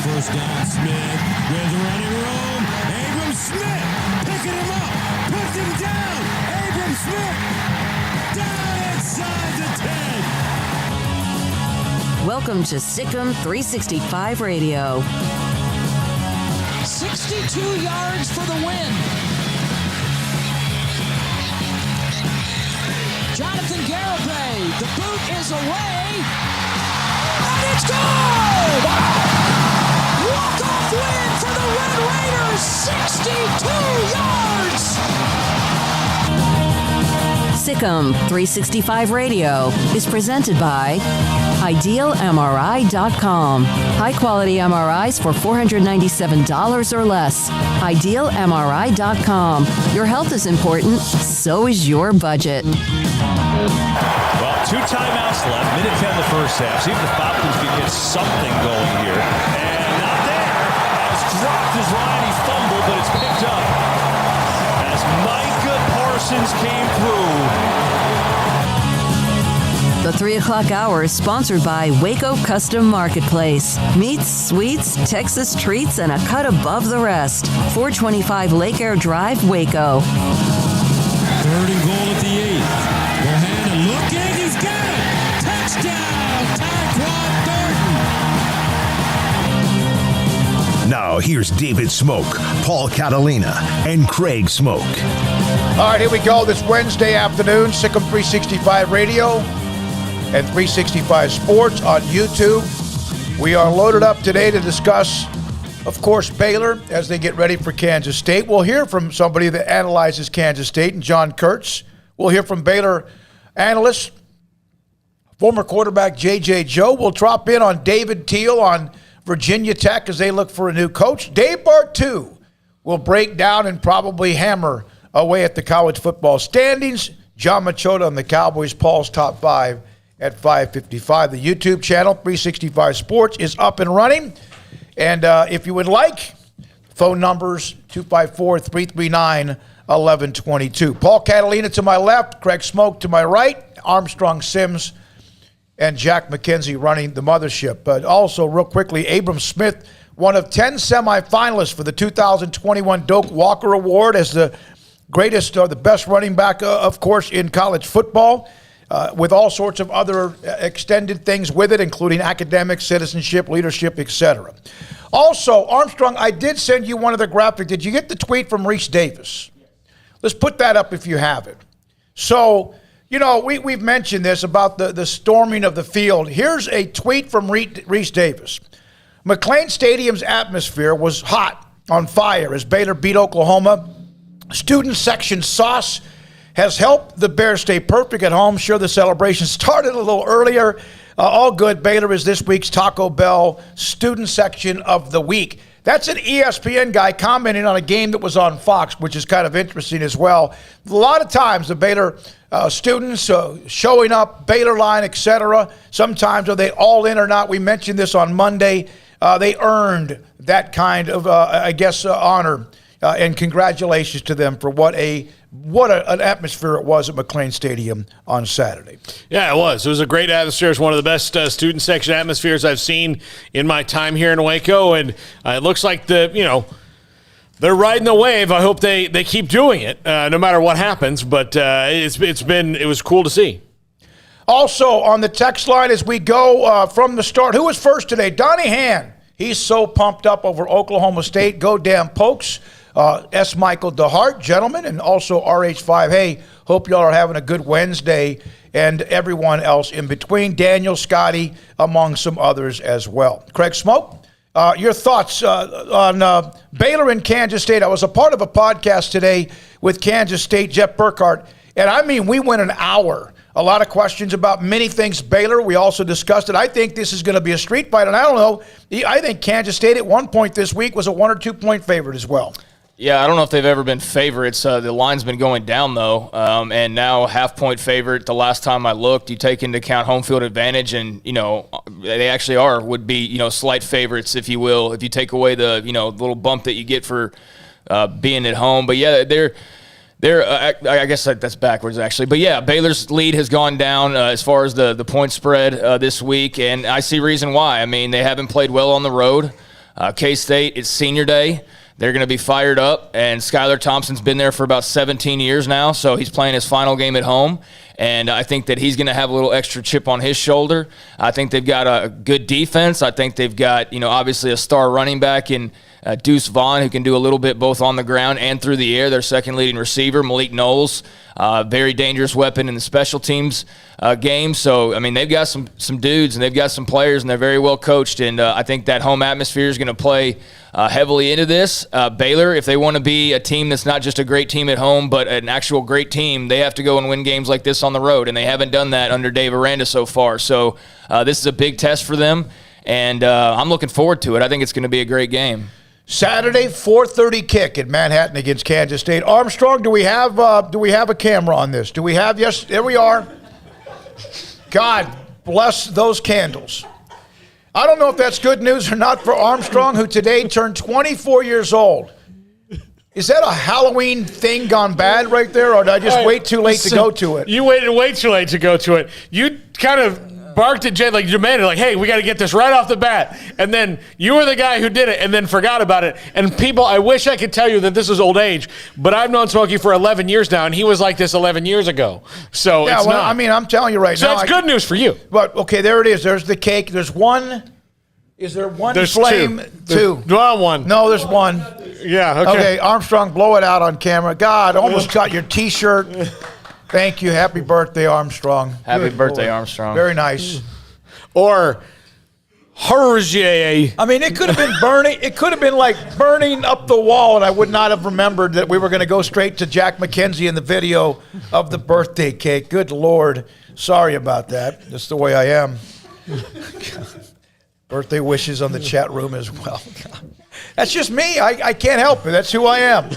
First down, Smith with running room. Abram Smith picking him up, puts him down. Abram Smith down inside the 10. Welcome to Sikkim 365 Radio. 62 yards for the win. Jonathan Garibay, the boot is away, and it's good! Walk-off win for the Red Raiders, 62 yards! Sikkim 365 Radio is presented by IdealMRI.com. High-quality MRIs for $497 or less. IdealMRI.com. Your health is important, so is your budget. Well, 2 timeouts left. Minute 10 the first half. See if the Falcons can get something going here. And not there. As dropped as Ryan, he fumbled, but it's picked up. As Micah Parsons came through. The 3 o'clock hour is sponsored by Waco Custom Marketplace. Meats, sweets, Texas treats, and a cut above the rest. 425 Lake Air Drive, Waco. 3rd and goal at the 8th. Bohannon looking, he's got it! Touchdown, Tyquan Thornton! Now here's David Smoak, Paul Catalina, and Craig Smoak. All right, here we go. This Wednesday afternoon, Sikkim 365 Radio and 365 Sports on YouTube. We are loaded up today to discuss, of course, Baylor as they get ready for Kansas State. We'll hear from somebody that analyzes Kansas State, and John Kurtz. We'll hear from Baylor analyst, former quarterback J.J. Joe. We'll drop in on David Teal on Virginia Tech as they look for a new coach. Dave Bartu will break down and probably hammer away at the college football standings. John Machota on the Cowboys, Paul's Top 5 at 5:55. The YouTube channel, 365 Sports, is up and running. And if you would like, phone numbers 254-339-1122. Paul Catalina to my left, Craig Smoak to my right, Armstrong Sims and Jack McKenzie running the mothership. But also, real quickly, Abram Smith, one of 10 semifinalists for the 2021 Doak Walker Award as the greatest or the best running back, of course, in college football. With all sorts of other extended things with it, including academic, citizenship, leadership, etc. Also, Armstrong, I did send you one of the graphics. Did you get the tweet from Reese Davis? Let's put that up if you have it. So, you know, we've mentioned this about the storming of the field. Here's a tweet from Reese Davis. McLean Stadium's atmosphere was hot, on fire, as Baylor beat Oklahoma. Student section sauce has helped the Bears stay perfect at home. Sure, the celebration started a little earlier. All good. Baylor is this week's Taco Bell student section of the week. That's an ESPN guy commenting on a game that was on Fox, which is kind of interesting as well. A lot of times the Baylor students showing up, Baylor line, etc. Sometimes are they all in or not? We mentioned this on Monday. They earned that kind of, honor. And congratulations to them for what a what an atmosphere it was at McLean Stadium on Saturday. Yeah, it was. It was a great atmosphere. It's one of the best student section atmospheres I've seen in my time here in Waco, and it looks like they're riding the wave. I hope they keep doing it, no matter what happens. But it was cool to see. Also on the text line as we go from the start, who was first today? Donnie Han. He's so pumped up over Oklahoma State. Go damn Pokes. S. Michael DeHart, gentlemen, and also RH5. Hey, hope y'all are having a good Wednesday, and everyone else in between. Daniel, Scotty, among some others as well. Craig Smoak, your thoughts on Baylor and Kansas State. I was a part of a podcast today with Kansas State, Jeff Burkhart, and I mean, we went an hour. A lot of questions about many things Baylor. We also discussed it. I think this is going to be a street fight, and I don't know. I think Kansas State at one point this week was a 1 or 2 point favorite as well. Yeah, I don't know if they've ever been favorites. The line's been going down, though, and now half-point favorite. The last time I looked, you take into account home field advantage, and, they actually would be, slight favorites, if you will, if you take away the, little bump that you get for being at home. But, yeah, I guess that's backwards, actually. But, yeah, Baylor's lead has gone down as far as the point spread this week, and I see reason why. I mean, they haven't played well on the road. K-State, it's senior day. They're going to be fired up, and Skylar Thompson's been there for about 17 years now, so he's playing his final game at home, and I think that he's going to have a little extra chip on his shoulder. I think they've got a good defense. I think they've got, obviously a star running back in Deuce Vaughn, who can do a little bit both on the ground and through the air. Their second leading receiver, Malik Knowles, very dangerous weapon in the special teams game. So, I mean, they've got some dudes, and they've got some players, and they're very well coached, and I think that home atmosphere is going to play heavily into this. Baylor, if they want to be a team that's not just a great team at home, but an actual great team, they have to go and win games like this on the road, and they haven't done that under Dave Aranda so far. So this is a big test for them, and I'm looking forward to it. I think it's going to be a great game. Saturday, 4:30 kick at Manhattan against Kansas State. Armstrong, do we have a camera on this? Do we have? Yes, there we are. God bless those candles. I don't know if that's good news or not for Armstrong, who today turned 24 years old. Is that a Halloween thing gone bad right there, or did I just wait too late to go to it? You waited way too late to go to it. You kind of barked at Jay, like demanded, like, hey, we got to get this right off the bat. And then you were the guy who did it and then forgot about it. And people, I wish I could tell you that this is old age, but I've known Smokey for 11 years now, and he was like this 11 years ago. So yeah, it's not. I mean, I'm telling you right now. So that's good news for you. But, okay, there it is. There's the cake. There's one. Is there one there's flame? Two. Well, one. No, there's one. Yeah, okay. Okay, Armstrong, blow it out on camera. God, almost got your T-shirt. Thank you. Happy birthday, Armstrong. Happy birthday, Armstrong. Very nice. Or Hergé. I mean, it could have been burning. It could have been like burning up the wall, and I would not have remembered that we were going to go straight to Jack McKenzie in the video of the birthday cake. Good Lord. Sorry about that. That's the way I am. Birthday wishes on the chat room as well. That's just me. I can't help it. That's who I am.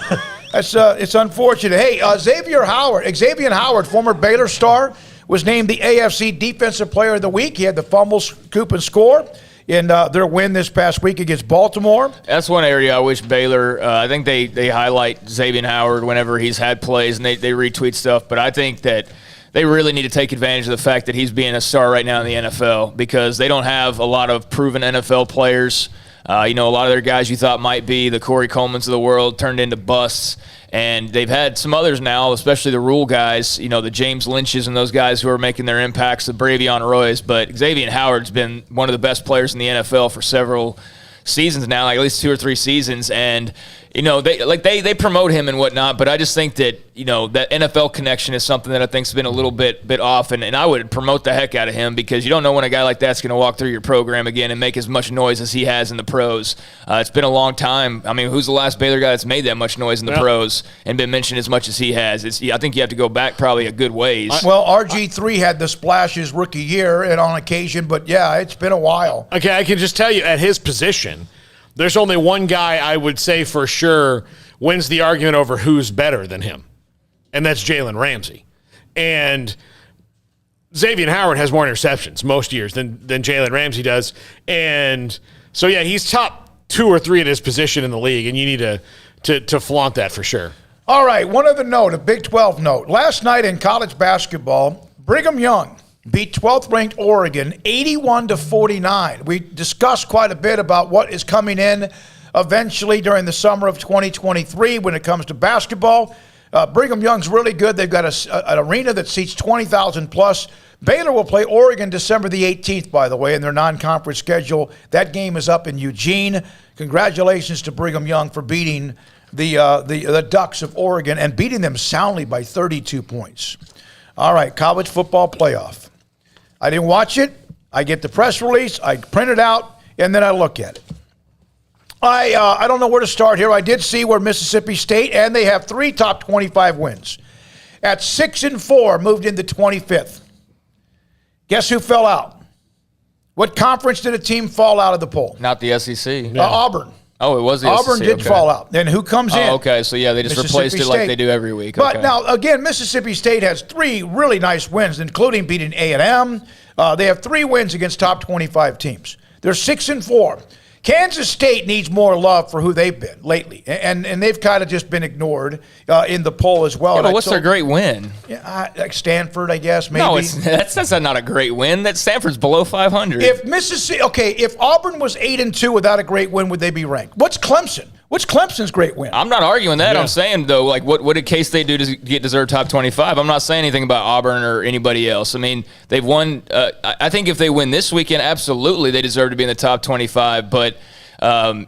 It's unfortunate. Hey, Xavier Howard, former Baylor star, was named the AFC Defensive Player of the Week. He had the fumble, scoop, and score in their win this past week against Baltimore. That's one area I wish Baylor, I think they highlight Xavier Howard whenever he's had plays, and they retweet stuff, but I think that they really need to take advantage of the fact that he's being a star right now in the NFL, because they don't have a lot of proven NFL players. A lot of their guys you thought might be the Corey Colemans of the world turned into busts. And they've had some others now, especially the Rule guys, the James Lynches and those guys who are making their impacts, the Bravion Roys. But Xavier Howard's been one of the best players in the NFL for several seasons now, like at least 2 or 3 seasons. And they promote him and whatnot, but I just think that that NFL connection is something that I think's been a little bit off, and I would promote the heck out of him, because you don't know when a guy like that's going to walk through your program again and make as much noise as he has in the pros. It's been a long time. I mean, who's the last Baylor guy that's made that much noise in the pros and been mentioned as much as he has? I think you have to go back probably a good ways. Well, RG3 had the splash his rookie year and on occasion, but yeah, it's been a while. Okay, I can just tell you, at his position, there's only one guy I would say for sure wins the argument over who's better than him, and that's Jalen Ramsey. And Xavier Howard has more interceptions most years than Jalen Ramsey does. And so, yeah, he's top 2 or 3 at his position in the league, and you need to flaunt that for sure. All right, one other note, a Big 12 note. Last night in college basketball, Brigham Young beat 12th-ranked Oregon 81-49. We discussed quite a bit about what is coming in eventually during the summer of 2023 when it comes to basketball. Brigham Young's really good. They've got an arena that seats 20,000 plus. Baylor will play Oregon December the 18th, by the way, in their non-conference schedule. That game is up in Eugene. Congratulations to Brigham Young for beating the Ducks of Oregon and beating them soundly by 32 points. All right, college football playoff. I didn't watch it. I get the press release. I print it out, and then I look at it. I don't know where to start here. I did see where Mississippi State, and they have 3 top 25 wins. At 6-4, moved into 25th. Guess who fell out? What conference did a team fall out of the poll? Not the SEC. Auburn. Oh, it was the Auburn SEC. did fall out. Then who comes in? Oh, okay. So, yeah, they just replaced it like they do every week. But okay. now, again, Mississippi State has 3 really nice wins, including beating A&M. They have 3 wins against top 25 teams. They're 6-4. Kansas State needs more love for who they've been lately, and they've kind of just been ignored in the poll as well. Yeah, but what's their great win? Like Stanford, I guess, maybe. No, that's not a great win. That Stanford's below 500. If Auburn was 8-2 without a great win, would they be ranked? What's Clemson? What's Clemson's great win? I'm not arguing that. Yeah. I'm saying, though, like, what did K-State do to get deserved top 25? I'm not saying anything about Auburn or anybody else. I mean, they've won. I think if they win this weekend, absolutely they deserve to be in the top 25. But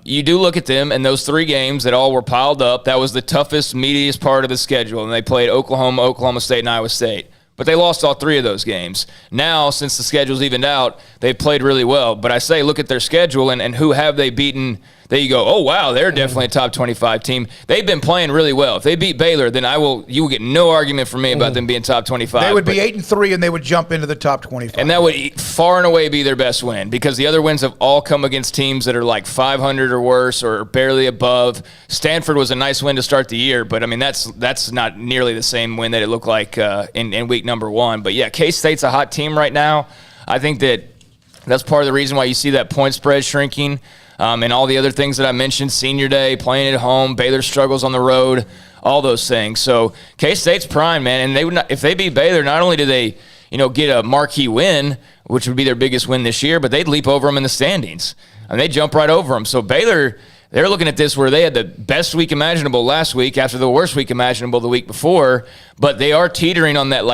you do look at them, and those 3 games that all were piled up, that was the toughest, meatiest part of the schedule. And they played Oklahoma, Oklahoma State, and Iowa State. But they lost all 3 of those games. Now, since the schedule's evened out, they've played really well. But I say, look at their schedule, and who have they beaten? There you go, oh, wow, they're definitely a top 25 team. They've been playing really well. If they beat Baylor, then you will get no argument from me about them being top 25. They would be 8-3, and they would jump into the top 25. And that would far and away be their best win, because the other wins have all come against teams that are like 500 or worse or barely above. Stanford was a nice win to start the year, but, I mean, that's not nearly the same win that it looked like in week number 1. But, yeah, K-State's a hot team right now. I think that's part of the reason why you see that point spread shrinking. And all the other things that I mentioned, senior day, playing at home, Baylor struggles on the road, all those things. So K-State's prime, man, and if they beat Baylor, not only do they, get a marquee win, which would be their biggest win this year, but they'd leap over them in the standings. And they jump right over them. So Baylor, they're looking at this where they had the best week imaginable last week after the worst week imaginable the week before, but they are teetering on that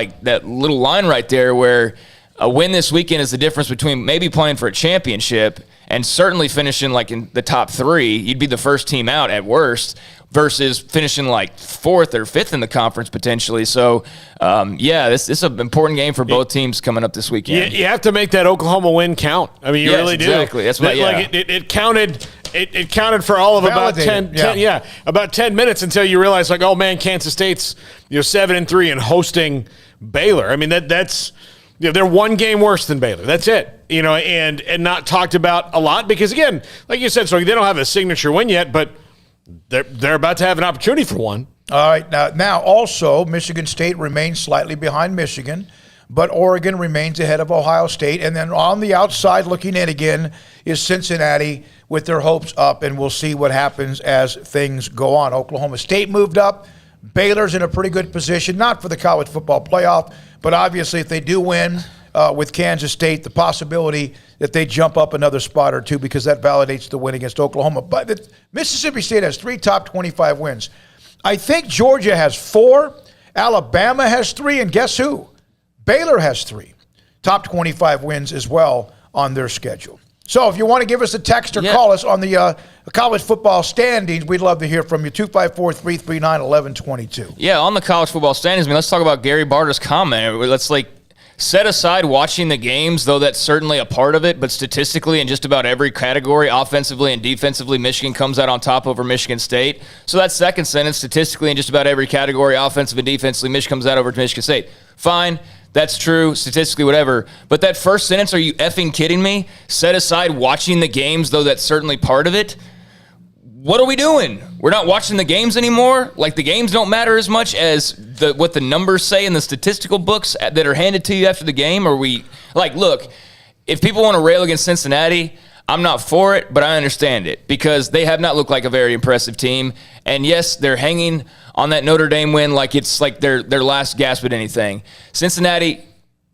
little line right there where a win this weekend is the difference between maybe playing for a championship and certainly finishing like in the top 3. You'd be the first team out at worst versus finishing like 4th or 5th in the conference potentially. So, this is an important game for both teams coming up this weekend. You have to make that Oklahoma win count. I mean, you really do. Exactly. That's what. It counted. It counted for all of about 10 minutes until you realize, like, oh man, Kansas State's 7-3 and hosting Baylor. I mean, that's. They're one game worse than Baylor. That's it. And not talked about a lot because, again, like you said, so they don't have a signature win yet, but they're about to have an opportunity for one. All right. Now also, Michigan State remains slightly behind Michigan, but Oregon remains ahead of Ohio State. And then on the outside looking in again is Cincinnati with their hopes up, and we'll see what happens as things go on. Oklahoma State moved up. Baylor's in a pretty good position, not for the college football playoff, but obviously if they do win with Kansas State, the possibility that they jump up another spot or 2 because that validates the win against Oklahoma. But Mississippi State has 3 top 25 wins. I think Georgia has 4, Alabama has 3, and guess who? Baylor has 3 top 25 wins as well on their schedule. So if you want to give us a text or call us on the college football standings, we'd love to hear from you, 254-339-1122. Yeah, on the college football standings, let's talk about Gary Barta's comment. Let's set aside watching the games, though that's certainly a part of it, but statistically in just about every category, offensively and defensively, Michigan comes out on top over Michigan State. So that second sentence, statistically in just about every category, offensive and defensively, Michigan comes out over Michigan State. Fine. That's true, statistically, whatever. But that first sentence, are you effing kidding me? Set aside watching the games, though that's certainly part of it. What are we doing? We're not watching the games anymore? Like, the games don't matter as much as what the numbers say in the statistical books that are handed to you after the game? Or look, if people want to rail against Cincinnati, I'm not for it, but I understand it because they have not looked like a very impressive team. And yes, they're hanging on that Notre Dame win like it's like their last gasp at anything. Cincinnati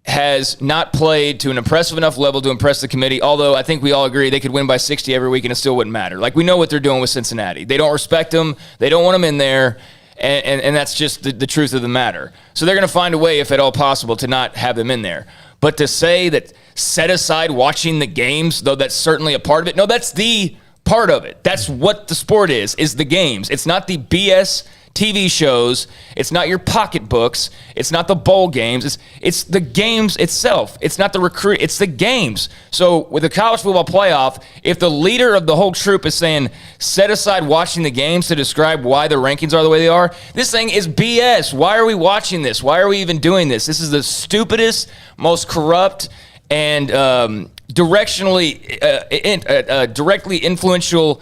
has not played to an impressive enough level to impress the committee, although I think we all agree they could win by 60 every week and it still wouldn't matter. Like, we know what they're doing with Cincinnati. They don't respect them. They don't want them in there, and that's just the truth of the matter. So they're going to find a way, if at all possible, to not have them in there. But to say that set aside watching the games, though that's certainly a part of it, no, that's the part of it. That's what the sport is the games. It's not the BS TV shows. It's not your pocketbooks. It's not the bowl games. It's the games itself. It's not the recruit. It's the games. So with the college football playoff, if the leader of the whole troop is saying set aside watching the games to describe why the rankings are the way they are, this thing is BS. Why are we watching this? Why are we even doing this? This is the stupidest, most corrupt, and directly influential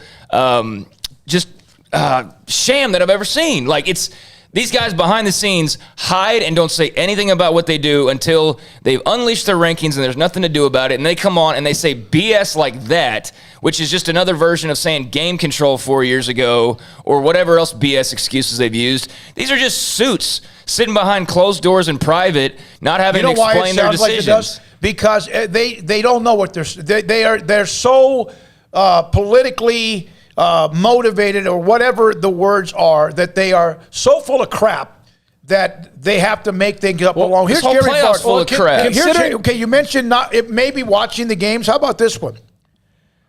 sham that I've ever seen. Like, it's these guys behind the scenes hide and don't say anything about what they do until they've unleashed their rankings and there's nothing to do about it. And they come on and they say BS like that, which is just another version of saying game control 4 years ago or whatever else BS excuses they've used. These are just suits sitting behind closed doors in private, not having to explain their decisions. Like it does? Because they don't know what they're so politically motivated, or whatever the words are, that they are so full of crap that they have to make things up along. Here's Gary Barta. Full of crap. Okay, you mentioned maybe watching the games. How about this one?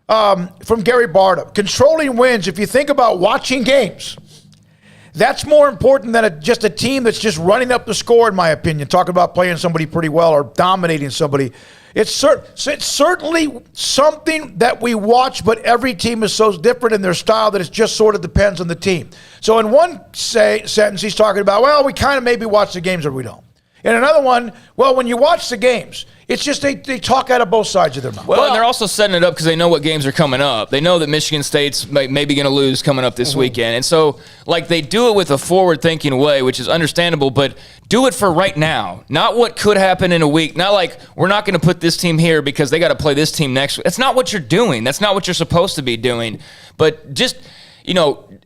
From Gary Barta. Controlling wins. If you think about watching games, that's more important than just a team that's just running up the score, in my opinion. Talking about playing somebody pretty well or dominating somebody. It's certainly something that we watch, but every team is so different in their style that it just sort of depends on the team. So in one sentence, he's talking about, well, we kind of maybe watch the games or we don't. In another one, well, when you watch the games, it's just they talk out of both sides of their mouth. Well, and they're also setting it up because they know what games are coming up. They know that Michigan State's maybe going to lose coming up this weekend. And so, like, they do it with a forward-thinking way, which is understandable, but do it for right now. Not what could happen in a week. Not like, we're not going to put this team here because they got to play this team next week. That's not what you're doing. That's not what you're supposed to be doing. But just,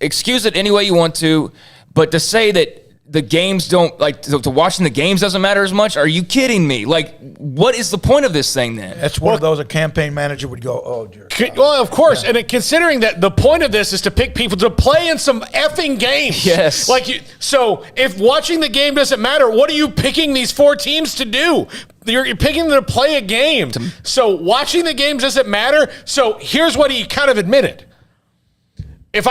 excuse it any way you want to, but to say that the games don't, like, to watching the games doesn't matter as much? Are you kidding me? Like, what is the point of this thing then? That's one of those a campaign manager would go, oh, dear God. Well, of course. Yeah. And considering that the point of this is to pick people to play in some effing games. Yes. So if watching the game doesn't matter, what are you picking these four teams to do? You're picking them to play a game. So watching the games doesn't matter. So here's what he kind of admitted. If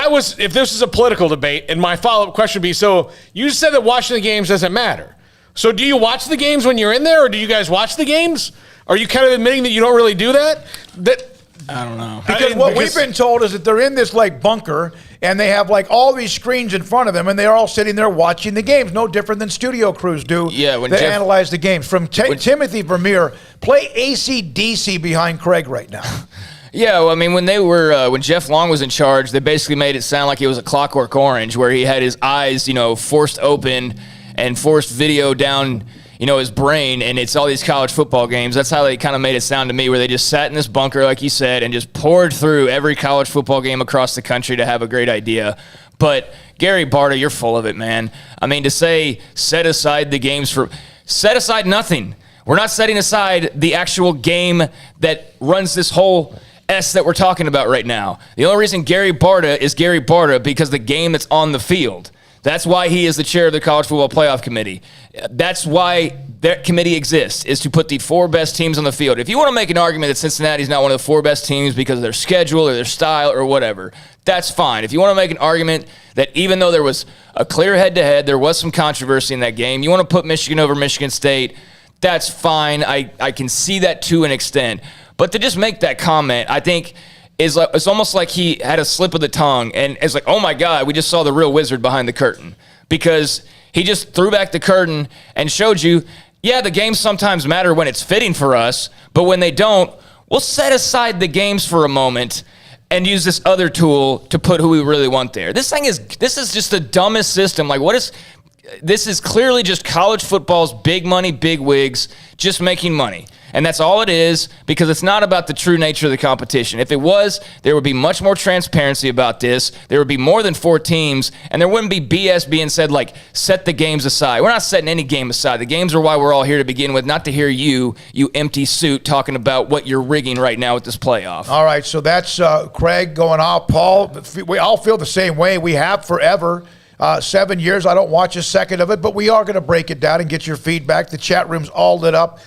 this is a political debate, and my follow-up question would be, so you said that watching the games doesn't matter. So do you watch the games when you're in there, or do you guys watch the games? Are you kind of admitting that you don't really do that? I don't know. Because we've been told is that they're in this like bunker, and they have like all these screens in front of them, and they're all sitting there watching the games. No different than studio crews do. Yeah, when they analyze the games. From Timothy Vermeer, play AC/DC behind Craig right now. Yeah, well, I mean, when Jeff Long was in charge, they basically made it sound like it was a Clockwork Orange, where he had his eyes, forced open and forced video down, his brain, and it's all these college football games. That's how they kind of made it sound to me, where they just sat in this bunker, like you said, and just poured through every college football game across the country to have a great idea. But Gary Barta, you're full of it, man. I mean, to say set aside the games set aside nothing. We're not setting aside the actual game that runs this whole that we're talking about right now. The only reason Gary Barta is Gary Barta because the game that's on the field. That's why he is the chair of the College Football Playoff Committee. That's why that committee exists, is to put the four best teams on the field. If you want to make an argument that Cincinnati's not one of the four best teams because of their schedule or their style or whatever, that's fine. If you want to make an argument that even though there was a clear head-to-head, there was some controversy in that game, you want to put Michigan over Michigan State, that's fine. I can see that to an extent. But to just make that comment, I think, it's almost like he had a slip of the tongue, and it's like, oh my God, we just saw the real wizard behind the curtain. Because he just threw back the curtain and showed you, yeah, the games sometimes matter when it's fitting for us, but when they don't, we'll set aside the games for a moment and use this other tool to put who we really want there. This is just the dumbest system. Like, this is clearly just college football's big money, big wigs just making money. And that's all it is, because it's not about the true nature of the competition. If it was, there would be much more transparency about this. There would be more than 4 teams, and there wouldn't be BS being said like, set the games aside. We're not setting any game aside. The games are why we're all here to begin with, not to hear you empty suit, talking about what you're rigging right now with this playoff. All right, so that's Craig going out. Paul, we all feel the same way. We have forever. 7 years, I don't watch a second of it, but we are going to break it down and get your feedback. The chat room's all lit up.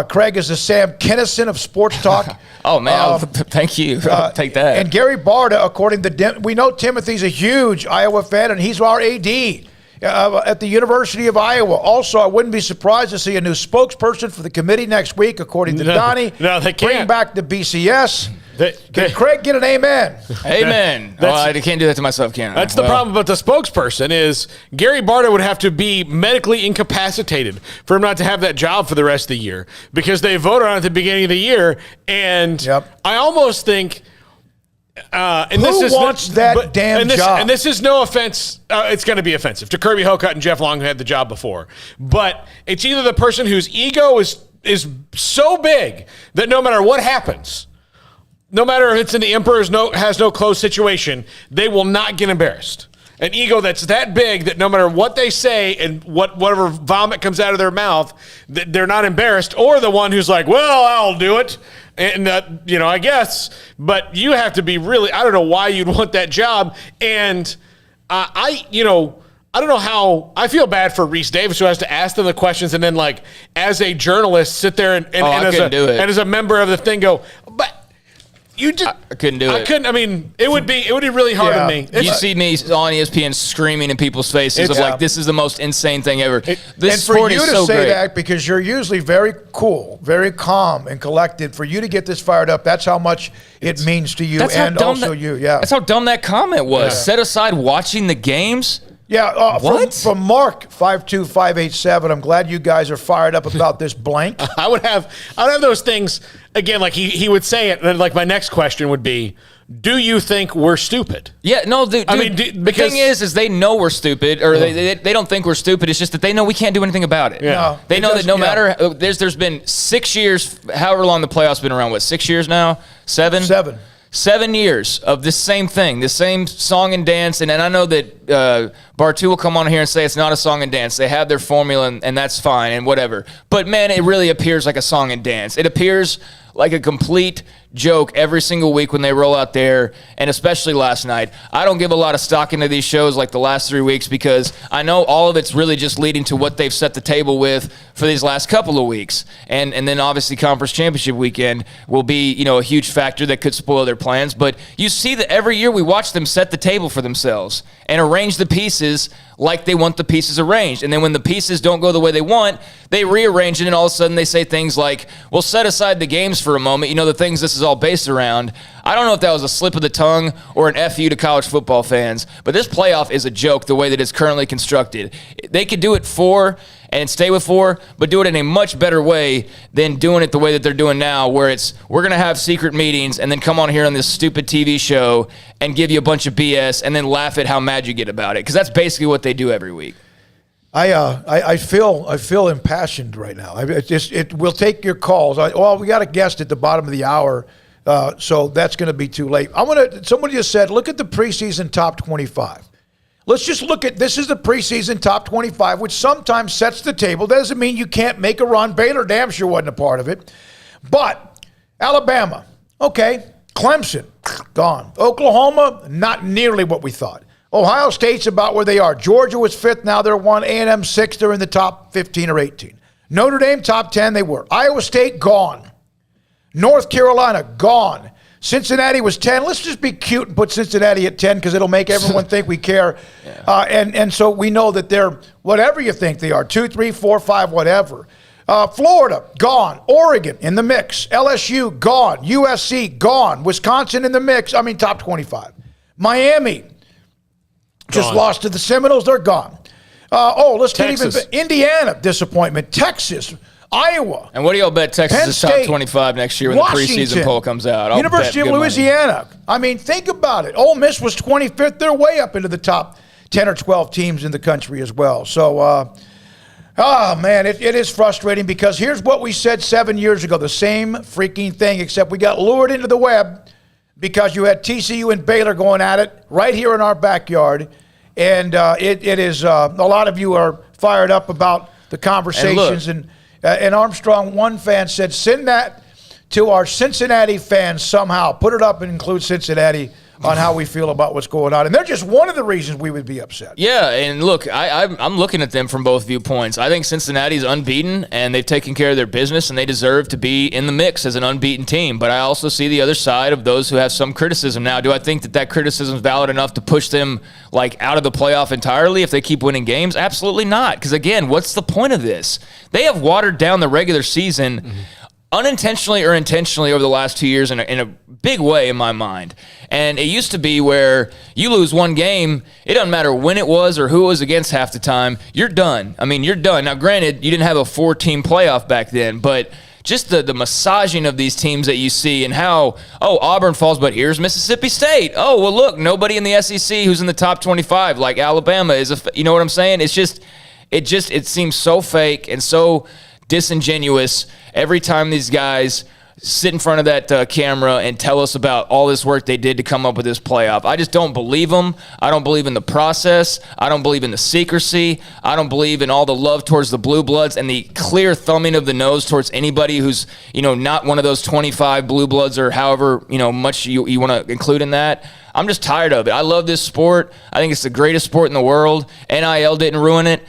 Craig is the Sam Kinison of Sports Talk. Oh, man, thank you. Take that. And Gary Barta, according to we know Timothy's a huge Iowa fan, and he's our AD at the University of Iowa. Also, I wouldn't be surprised to see a new spokesperson for the committee next week, according to Donnie. No, they can't. Bring back the BCS. Can Craig get an amen? Amen. I can't do that to myself, can I? That's the problem about the spokesperson is Gary Barta would have to be medically incapacitated for him not to have that job for the rest of the year, because they voted on it at the beginning of the year. And I almost think and who wants that damn job? And this is no offense. It's going to be offensive to Kirby Hocutt and Jeff Long, who had the job before. But it's either the person whose ego is so big that no matter what happens, no matter if it's in the Emperor's has no close situation, they will not get embarrassed. An ego that's that big that no matter what they say and whatever vomit comes out of their mouth, they're not embarrassed. Or the one who's like, well, I'll do it. And, I guess. But you have to be really, I don't know why you'd want that job. And I don't know how, I feel bad for Reese Davis, who has to ask them the questions and then, like, as a journalist, sit there and as a member of the thing go, but you just, I couldn't do it. I couldn't. I mean, it would be really hard on me. You see me on ESPN screaming in people's faces of like, this is the most insane thing ever. This sport is so great. And for you to say great. that, because you're usually very cool, very calm and collected, for you to get this fired up, that's how much it means to you and also you. Yeah, that's how dumb that comment was. Yeah. Set aside watching the games. Yeah, what? From Mark 52587. I'm glad you guys are fired up about this blank. I would have those things again. Like he would say it, and then like my next question would be, do you think we're stupid? Yeah, no. The thing is they know we're stupid, or they don't think we're stupid. It's just that they know we can't do anything about it. Yeah, no, they know that no matter there's been 6 years, however long the playoffs been around. What, 6 years now? 7. 7 years of this same thing, this same song and dance. And I know that Bartu will come on here and say it's not a song and dance. They have their formula, and that's fine and whatever. But, man, it really appears like a song and dance. It appears like a complete joke every single week when they roll out there, and especially last night. I don't give a lot of stock into these shows like the last 3 weeks, because I know all of it's really just leading to what they've set the table with for these last couple of weeks. And then obviously conference championship weekend will be, a huge factor that could spoil their plans. But you see that every year we watch them set the table for themselves and arrange the pieces like they want the pieces arranged. And then when the pieces don't go the way they want, they rearrange it, and all of a sudden they say things like, well, set aside the games for a moment, the things this is all based around. I don't know if that was a slip of the tongue or an FU to college football fans, but this playoff is a joke the way that it's currently constructed. They could do it 4 and stay with 4, but do it in a much better way than doing it the way that they're doing now, where we're going to have secret meetings and then come on here on this stupid TV show and give you a bunch of BS and then laugh at how mad you get about it, because that's basically what they do every week. I feel impassioned right now. We'll take your calls. We got a guest at the bottom of the hour, so that's going to be too late. Somebody just said, look at the preseason top 25. Let's just look at, this is the preseason top 25, which sometimes sets the table. That doesn't mean you can't make a run. Baylor damn sure wasn't a part of it. But Alabama, okay. Clemson, gone. Oklahoma, not nearly what we thought. Ohio State's about where they are. Georgia was 5th, now they're 1. A&M 6th, they're in the top 15 or 18. Notre Dame, top 10, they were. Iowa State, gone. North Carolina, gone. Cincinnati was 10. Let's just be cute and put Cincinnati at 10 because it'll make everyone think we care. Yeah. And so we know that they're whatever you think they are, 2, 3, 4, 5, whatever. Florida, gone. Oregon, in the mix. LSU, gone. USC, gone. Wisconsin, in the mix. Top 25. Miami, just lost to the Seminoles. They're gone. Let's Texas. get even Indiana, disappointment. Texas, Iowa. And what do y'all bet Texas Penn is top 25 next year when Washington, the preseason poll comes out? University of Louisiana. Think about it. Ole Miss was 25th. They're way up into the top 10 or 12 teams in the country as well. So Oh, man, it is frustrating because here's what we said 7 years ago, the same freaking thing, except we got lured into the web because you had TCU and Baylor going at it right here in our backyard. And it is a lot of you are fired up about the conversations. And Armstrong, one fan said, send that to our Cincinnati fans somehow. Put it up and include Cincinnati on how we feel about what's going on. And they're just one of the reasons we would be upset. Yeah, and look, I'm looking at them from both viewpoints. I think Cincinnati's unbeaten, and they've taken care of their business, and they deserve to be in the mix as an unbeaten team. But I also see the other side of those who have some criticism. Now, do I think that criticism is valid enough to push them out of the playoff entirely if they keep winning games? Absolutely not. Because, again, what's the point of this? They have watered down the regular season unintentionally or intentionally over the last 2 years in a big way in my mind. And it used to be where you lose one game, it doesn't matter when it was or who it was against half the time, you're done. I mean, you're done. Now, granted, you didn't have a 4-team playoff back then, but just the massaging of these teams that you see and how, Auburn falls, but here's Mississippi State. Oh, well, look, nobody in the SEC who's in the top 25, like Alabama is, you know what I'm saying? It seems so fake and so disingenuous every time these guys sit in front of that camera and tell us about all this work they did to come up with this playoff. I just don't believe them. I don't believe in the process. I don't believe in the secrecy. I don't believe in all the love towards the blue bloods and the clear thumbing of the nose towards anybody who's, not one of those 25 blue bloods or however, much you want to include in that. I'm just tired of it. I love this sport. I think it's the greatest sport in the world. NIL didn't ruin it.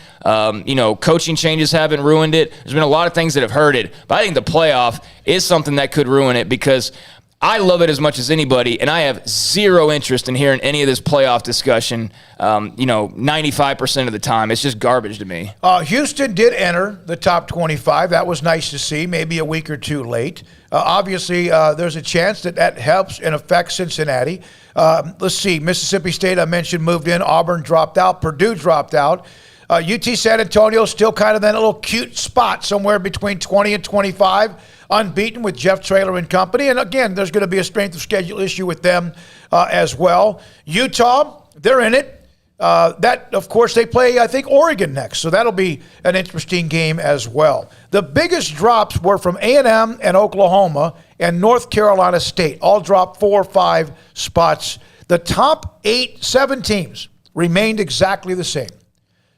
Coaching changes haven't ruined it. There's been a lot of things that have hurt it. But I think the playoff is something that could ruin it because I love it as much as anybody, and I have zero interest in hearing any of this playoff discussion, 95% of the time. It's just garbage to me. Houston did enter the top 25. That was nice to see, maybe a week or two late. Obviously, there's a chance that helps and affects Cincinnati. Let's see, Mississippi State, I mentioned, moved in. Auburn dropped out. Purdue dropped out. UT San Antonio still kind of in a little cute spot somewhere between 20 and 25, unbeaten with Jeff Traylor and company. And again, there's going to be a strength of schedule issue with them as well. Utah, they're in it. That, of course, they play, I think, Oregon next. So that'll be an interesting game as well. The biggest drops were from A&M and Oklahoma and North Carolina State. All dropped 4 or 5 spots. The top 7 teams remained exactly the same.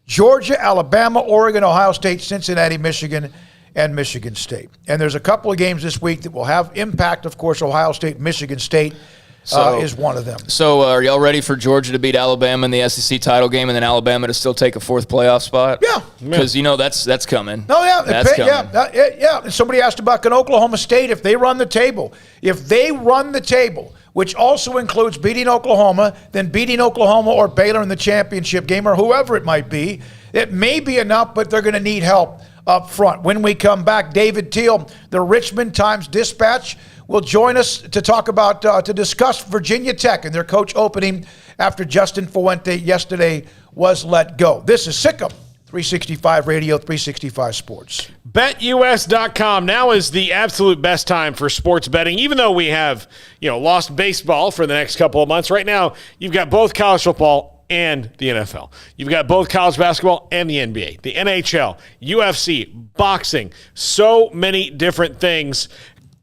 Georgia, Alabama, Oregon, Ohio State, Cincinnati, Michigan, and Michigan State. And there's a couple of games this week that will have impact. Of course, Ohio State, Michigan State is one of them. So are y'all ready for Georgia to beat Alabama in the SEC title game and then Alabama to still take a 4th playoff spot? Yeah. Because, that's coming. No, yeah. That's coming. Yeah. And somebody asked about can Oklahoma State, if they run the table, which also includes beating Oklahoma, then beating Oklahoma or Baylor in the championship game or whoever it might be. It may be enough, but they're going to need help up front. When we come back, David Teal, the Richmond Times-Dispatch, will join us to talk about, to discuss Virginia Tech and their coach opening after Justin Fuente yesterday was let go. This is Sikkim 365 Radio, 365 Sports. BetUS.com now is the absolute best time for sports betting. Even though we have, lost baseball for the next couple of months, right now you've got both college football and the NFL. You've got both college basketball and the NBA, the NHL, UFC, boxing, so many different things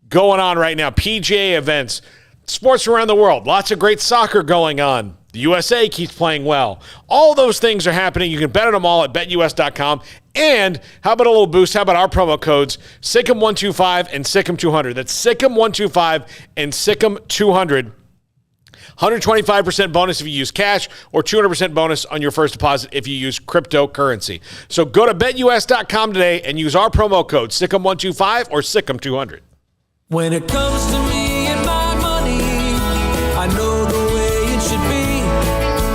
going on right now. PGA events, sports around the world, lots of great soccer going on. The USA keeps playing well. All those things are happening. You can bet on them all at BetUS.com. And how about a little boost? How about our promo codes, Sikkim125 and Sikkim200? That's Sikkim125 and Sikkim200. 125% bonus if you use cash or 200% bonus on your first deposit if you use cryptocurrency. So go to BetUS.com today and use our promo code, Sikkim125 or Sikkim200. When it comes to me and my money, I know the way it should be.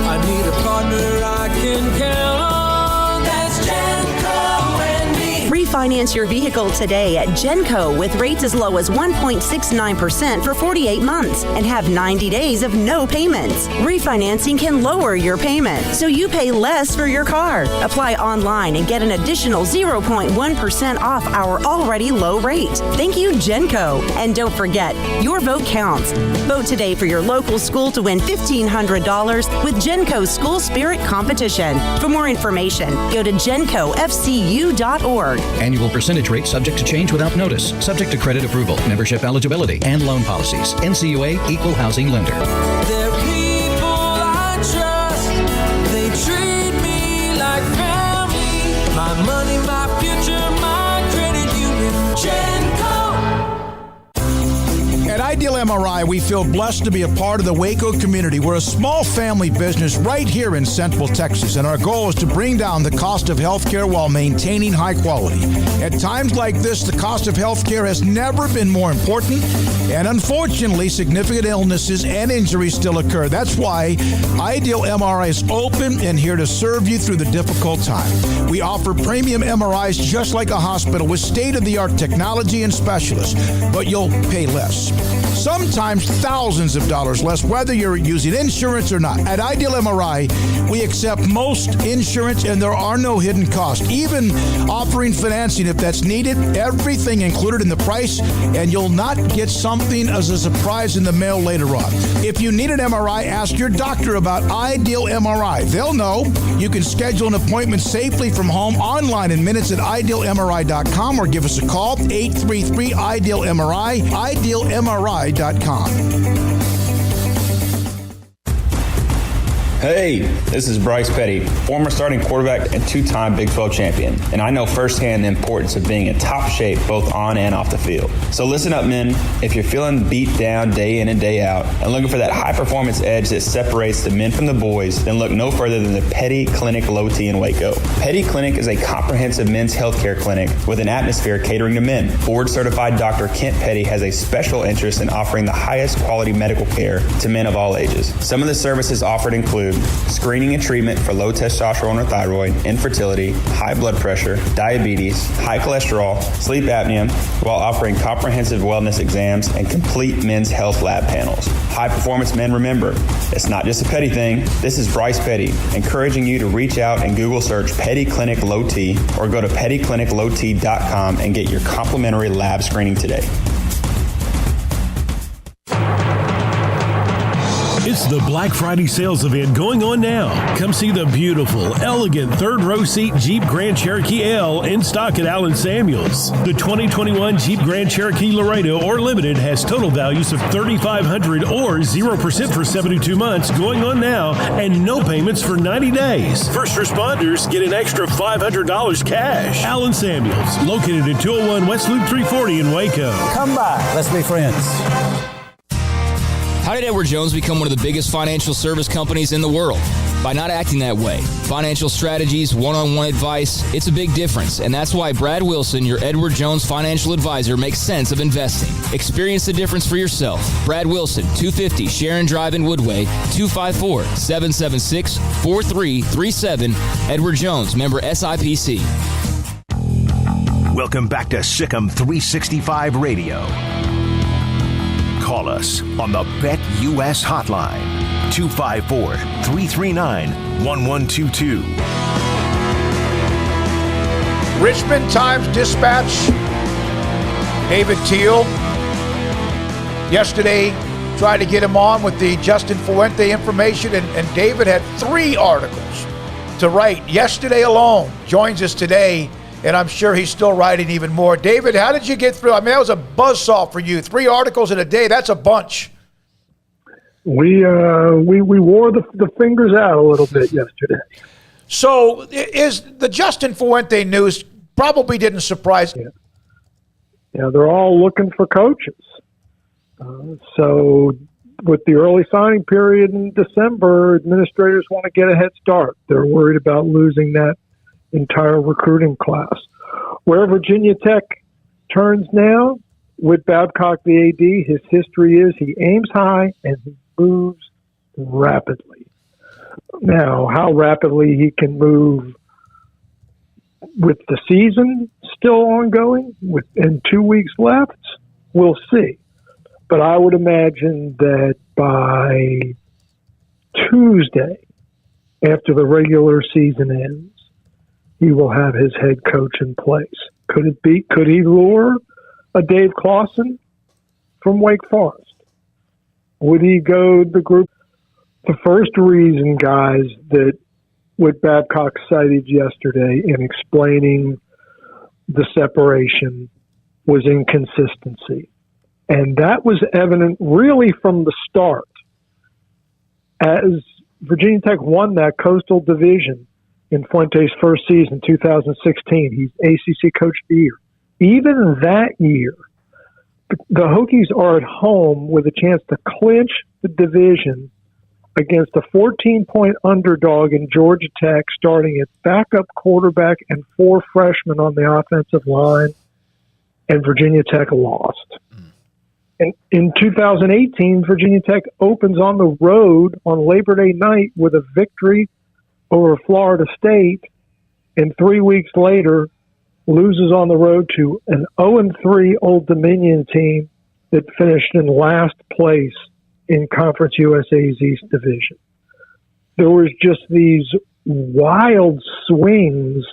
I need a partner I can count on. That's Janko and me. Refinance your vehicle today at Genco with rates as low as 1.69% for 48 months and have 90 days of no payments. Refinancing can lower your payment, so you pay less for your car. Apply online and get an additional 0.1% off our already low rate. Thank you, Genco. And don't forget, your vote counts. Vote today for your local school to win $1,500 with Genco's School Spirit Competition. For more information, go to GencoFCU.org. Annual percentage rate subject to change without notice. Subject to credit approval, membership eligibility, and loan policies. NCUA Equal Housing Lender. They're people I trust. They treat me like family. My money, my future, my credit union. Genco. At Ideal MRI, we feel blessed to be a part of the Waco community. We're a small family business right here in Central Texas, and our goal is to bring down the cost of healthcare while maintaining high quality. At times like this, the cost of healthcare has never been more important, and unfortunately, significant illnesses and injuries still occur. That's why Ideal MRI is open and here to serve you through the difficult time. We offer premium MRIs just like a hospital with state-of-the-art technology and specialists, but you'll pay less. Sometimes thousands of dollars less, whether you're using insurance or not. At Ideal MRI, we accept most insurance and there are no hidden costs, even offering financing if that's needed. Everything included in the price, and you'll not get something as a surprise in the mail later on. If you need an MRI, ask your doctor about Ideal MRI. They'll know. You can schedule an appointment safely from home online in minutes at idealmri.com or give us a call, 833-IDEAL-MRI, idealmri.com. Hey, this is Bryce Petty, former starting quarterback and two-time Big 12 champion, and I know firsthand the importance of being in top shape both on and off the field. So listen up, men. If you're feeling beat down day in and day out and looking for that high-performance edge that separates the men from the boys, then look no further than the Petty Clinic Low T in Waco. Petty Clinic is a comprehensive men's healthcare clinic with an atmosphere catering to men. Board-certified Dr. Kent Petty has a special interest in offering the highest quality medical care to men of all ages. Some of the services offered include screening and treatment for low testosterone or thyroid, infertility, high blood pressure, diabetes, high cholesterol, sleep apnea, while offering comprehensive wellness exams and complete men's health lab panels. High performance men, remember, it's not just a Petty thing. This is Bryce Petty, encouraging you to reach out and Google search Petty Clinic Low T or go to pettycliniclowt.com and get your complimentary lab screening today. It's the Black Friday sales event going on now. Come see the beautiful, elegant third-row seat Jeep Grand Cherokee L in stock at Allen Samuels. The 2021 Jeep Grand Cherokee Laredo or Limited has total values of $3,500 or 0% for 72 months going on now and no payments for 90 days. First responders get an extra $500 cash. Allen Samuels, located at 201 West Loop 340 in Waco. Come by. Let's be friends. How did Edward Jones become one of the biggest financial service companies in the world? By not acting that way. Financial strategies, one-on-one advice, it's a big difference. And that's why Brad Wilson, your Edward Jones financial advisor, makes sense of investing. Experience the difference for yourself. Brad Wilson, 250 Sharon Drive in Woodway, 254-776-4337. Edward Jones, member SIPC. Welcome back to Sikkim 365 Radio. Call us on the BetUS hotline, 254-339-1122. Richmond Times-Dispatch, David Teal. Yesterday, tried to get him on with the Justin Fuente information, and David had 3 articles to write yesterday alone. Joins us today, and I'm sure he's still writing even more. David, how did you get through? I mean, that was a buzzsaw for you. 3 articles in a day, that's a bunch. We wore the fingers out a little bit yesterday. So is the Justin Fuente news probably didn't surprise you? Yeah, they're all looking for coaches. So with the early signing period in December, administrators want to get a head start. They're worried about losing that entire recruiting class. Where Virginia Tech turns now, with Babcock, the AD, his history is he aims high and he moves rapidly. Now, how rapidly he can move with the season still ongoing, and 2 weeks left, we'll see. But I would imagine that by Tuesday, after the regular season ends, he will have his head coach in place. Could he lure a Dave Clawson from Wake Forest? Would he go the group? The first reason, guys, that what Babcock cited yesterday in explaining the separation was inconsistency. And that was evident really from the start. As Virginia Tech won that Coastal Division in Fuente's first season, 2016, he's ACC Coach of the Year. Even that year, the Hokies are at home with a chance to clinch the division against a 14-point underdog in Georgia Tech, starting at backup quarterback and 4 freshmen on the offensive line, and Virginia Tech lost. And in 2018, Virginia Tech opens on the road on Labor Day night with a victory over Florida State, and 3 weeks later loses on the road to an 0-3 Old Dominion team that finished in last place in Conference USA's East Division. There was just these wild swings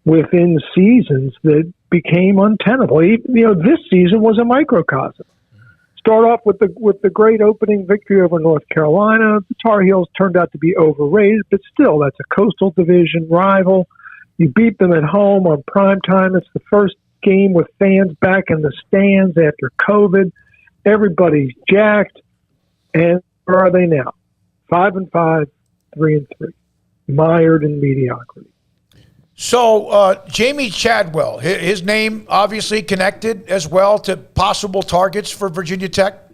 within seasons that became untenable. This season was a microcosm. Start off with the great opening victory over North Carolina. The Tar Heels turned out to be overrated, but still, that's a Coastal Division rival. You beat them at home on prime time. It's the first game with fans back in the stands after COVID. Everybody's jacked. And where are they now? 5-5, 3-3, mired in mediocrity. So Jamie Chadwell, his name obviously connected as well to possible targets for Virginia Tech.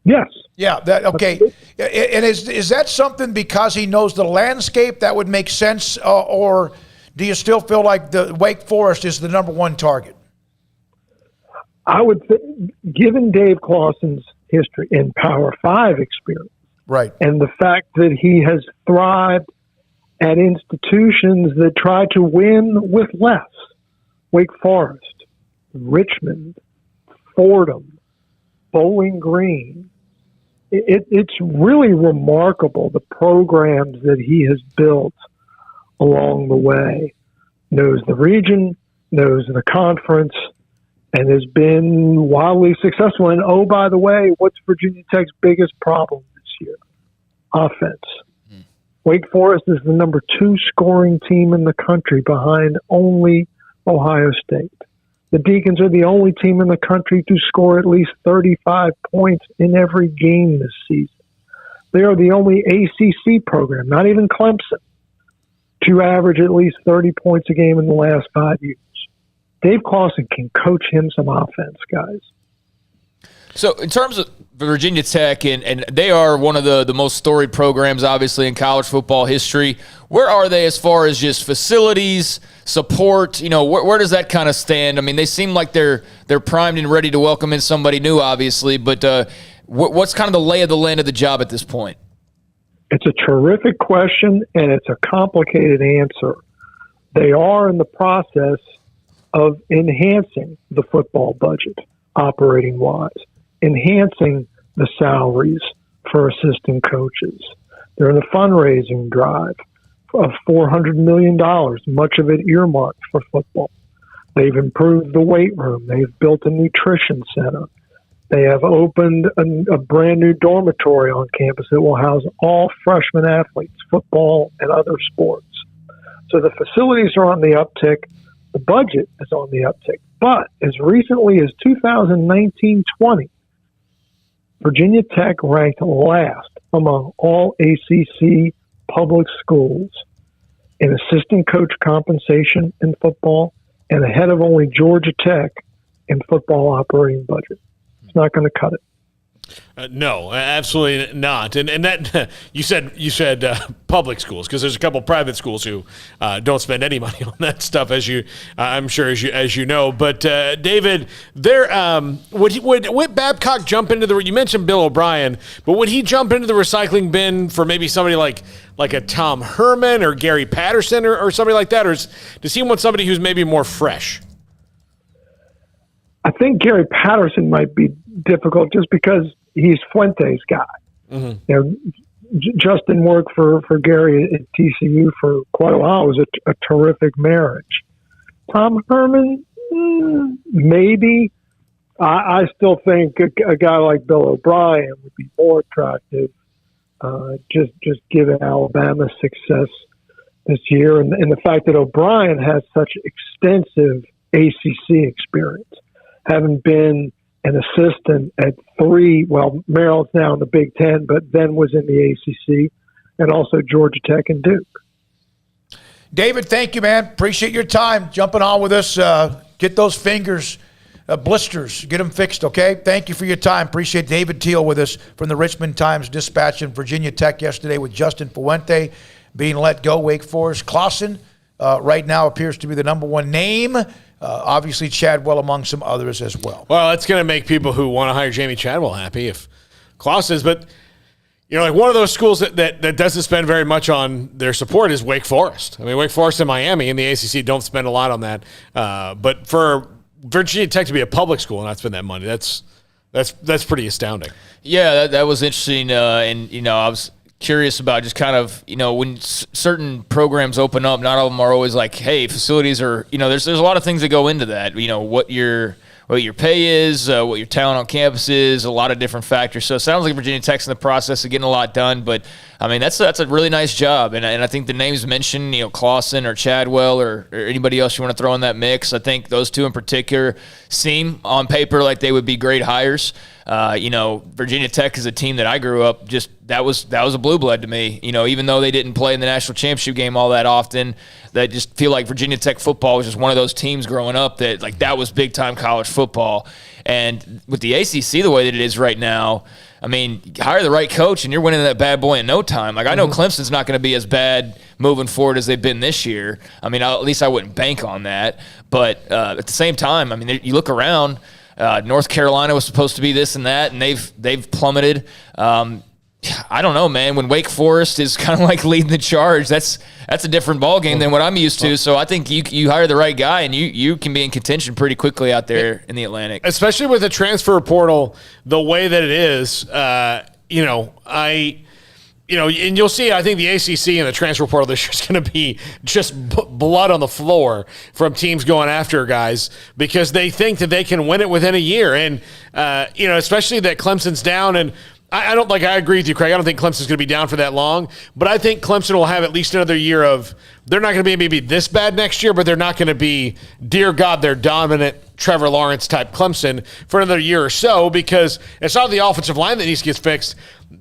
Yes. Yeah. Okay. And is that something because he knows the landscape that would make sense, or do you still feel like the Wake Forest is the number one target? I would say, given Dave Clawson's history in Power 5 experience, right, and the fact that he has thrived at institutions that try to win with less, Wake Forest, Richmond, Fordham, Bowling Green, it's really remarkable the programs that he has built along the way. Knows the region, knows the conference, and has been wildly successful. And, oh, by the way, what's Virginia Tech's biggest problem this year? Offense. Wake Forest is the number 2 scoring team in the country behind only Ohio State. The Deacons are the only team in the country to score at least 35 points in every game this season. They are the only ACC program, not even Clemson, to average at least 30 points a game in the last 5 years. Dave Clawson can coach him some offense, guys. So in terms of Virginia Tech, and they are one of the most storied programs, obviously, in college football history, where are they as far as just facilities, support? Where does that kind of stand? I mean, they seem like they're primed and ready to welcome in somebody new, obviously, but what's kind of the lay of the land of the job at this point? It's a terrific question, and it's a complicated answer. They are in the process of enhancing the football budget, operating-wise, enhancing the salaries for assistant coaches. They're in a fundraising drive of $400 million, much of it earmarked for football. They've improved the weight room. They've built a nutrition center. They have opened a brand new dormitory on campus that will house all freshman athletes, football and other sports. So the facilities are on the uptick. The budget is on the uptick. But as recently as 2019-20, Virginia Tech ranked last among all ACC public schools in assistant coach compensation in football and ahead of only Georgia Tech in football operating budget. It's not going to cut it. No, absolutely not. And that you said public schools, because there's a couple private schools who don't spend any money on that stuff, I'm sure as you know. But David, would Babcock jump into you mentioned Bill O'Brien, but would he jump into the recycling bin for maybe somebody like a Tom Herman or Gary Patterson or somebody like that, or does he want somebody who's maybe more fresh? I think Gary Patterson might be difficult just because he's Fuente's guy. Mm-hmm. Justin worked for Gary at TCU for quite a while. It was a terrific marriage. Tom Herman, maybe. I still think a guy like Bill O'Brien would be more attractive, just given Alabama's success this year and the fact that O'Brien has such extensive ACC experience, having been an assistant at Maryland's now in the Big Ten, but then was in the ACC, and also Georgia Tech and Duke. David, thank you, man. Appreciate your time jumping on with us. Get those fingers, blisters, get them fixed, okay? Thank you for your time. Appreciate David Teal with us from the Richmond Times-Dispatch in Virginia Tech yesterday with Justin Fuente being let go. Wake Forest. Clausen right now appears to be the number one name. Obviously, Chadwell among some others as well. Well, it's going to make people who want to hire Jamie Chadwell happy if Clausen is. But, like one of those schools that doesn't spend very much on their support is Wake Forest. I mean, Wake Forest and Miami in the ACC don't spend a lot on that. But for Virginia Tech to be a public school and not spend that money, that's pretty astounding. Yeah, that was interesting. And I was curious about just kind of, when certain programs open up, not all of them are always like, hey, facilities are, there's a lot of things that go into that, what your pay is, what your talent on campus is, a lot of different factors. So it sounds like Virginia Tech's in the process of getting a lot done, but I mean, that's a really nice job. And I think the names mentioned, Clausen or Chadwell or anybody else you want to throw in that mix, I think those two in particular seem on paper like they would be great hires. Virginia Tech is a team that I grew up that was a blue blood to me. Even though they didn't play in the national championship game all that often, that just feel like Virginia Tech football was just one of those teams growing up that was big time college football. And with the ACC the way that it is right now, I mean, hire the right coach and you're winning that bad boy in no time. Like I know Clemson's not going to be as bad moving forward as they've been this year. I mean, at least I wouldn't bank on that. But at the same time, I mean, you look around. North Carolina was supposed to be this and that, and they've plummeted. I don't know, man. When Wake Forest is kind of like leading the charge, that's a different ballgame than what I'm used to. So I think you hire the right guy, and you can be in contention pretty quickly out there in the Atlantic. Especially with the transfer portal the way that it is, and you'll see, I think the ACC and the transfer portal this year is going to be just blood on the floor from teams going after guys because they think that they can win it within a year. And, especially that Clemson's down. And I agree with you, Craig. I don't think Clemson's going to be down for that long. But I think Clemson will have at least another year of – they're not going to be maybe this bad next year, but they're not going to be, dear God, they're dominant Trevor Lawrence type Clemson for another year or so because it's not the offensive line that needs to get fixed.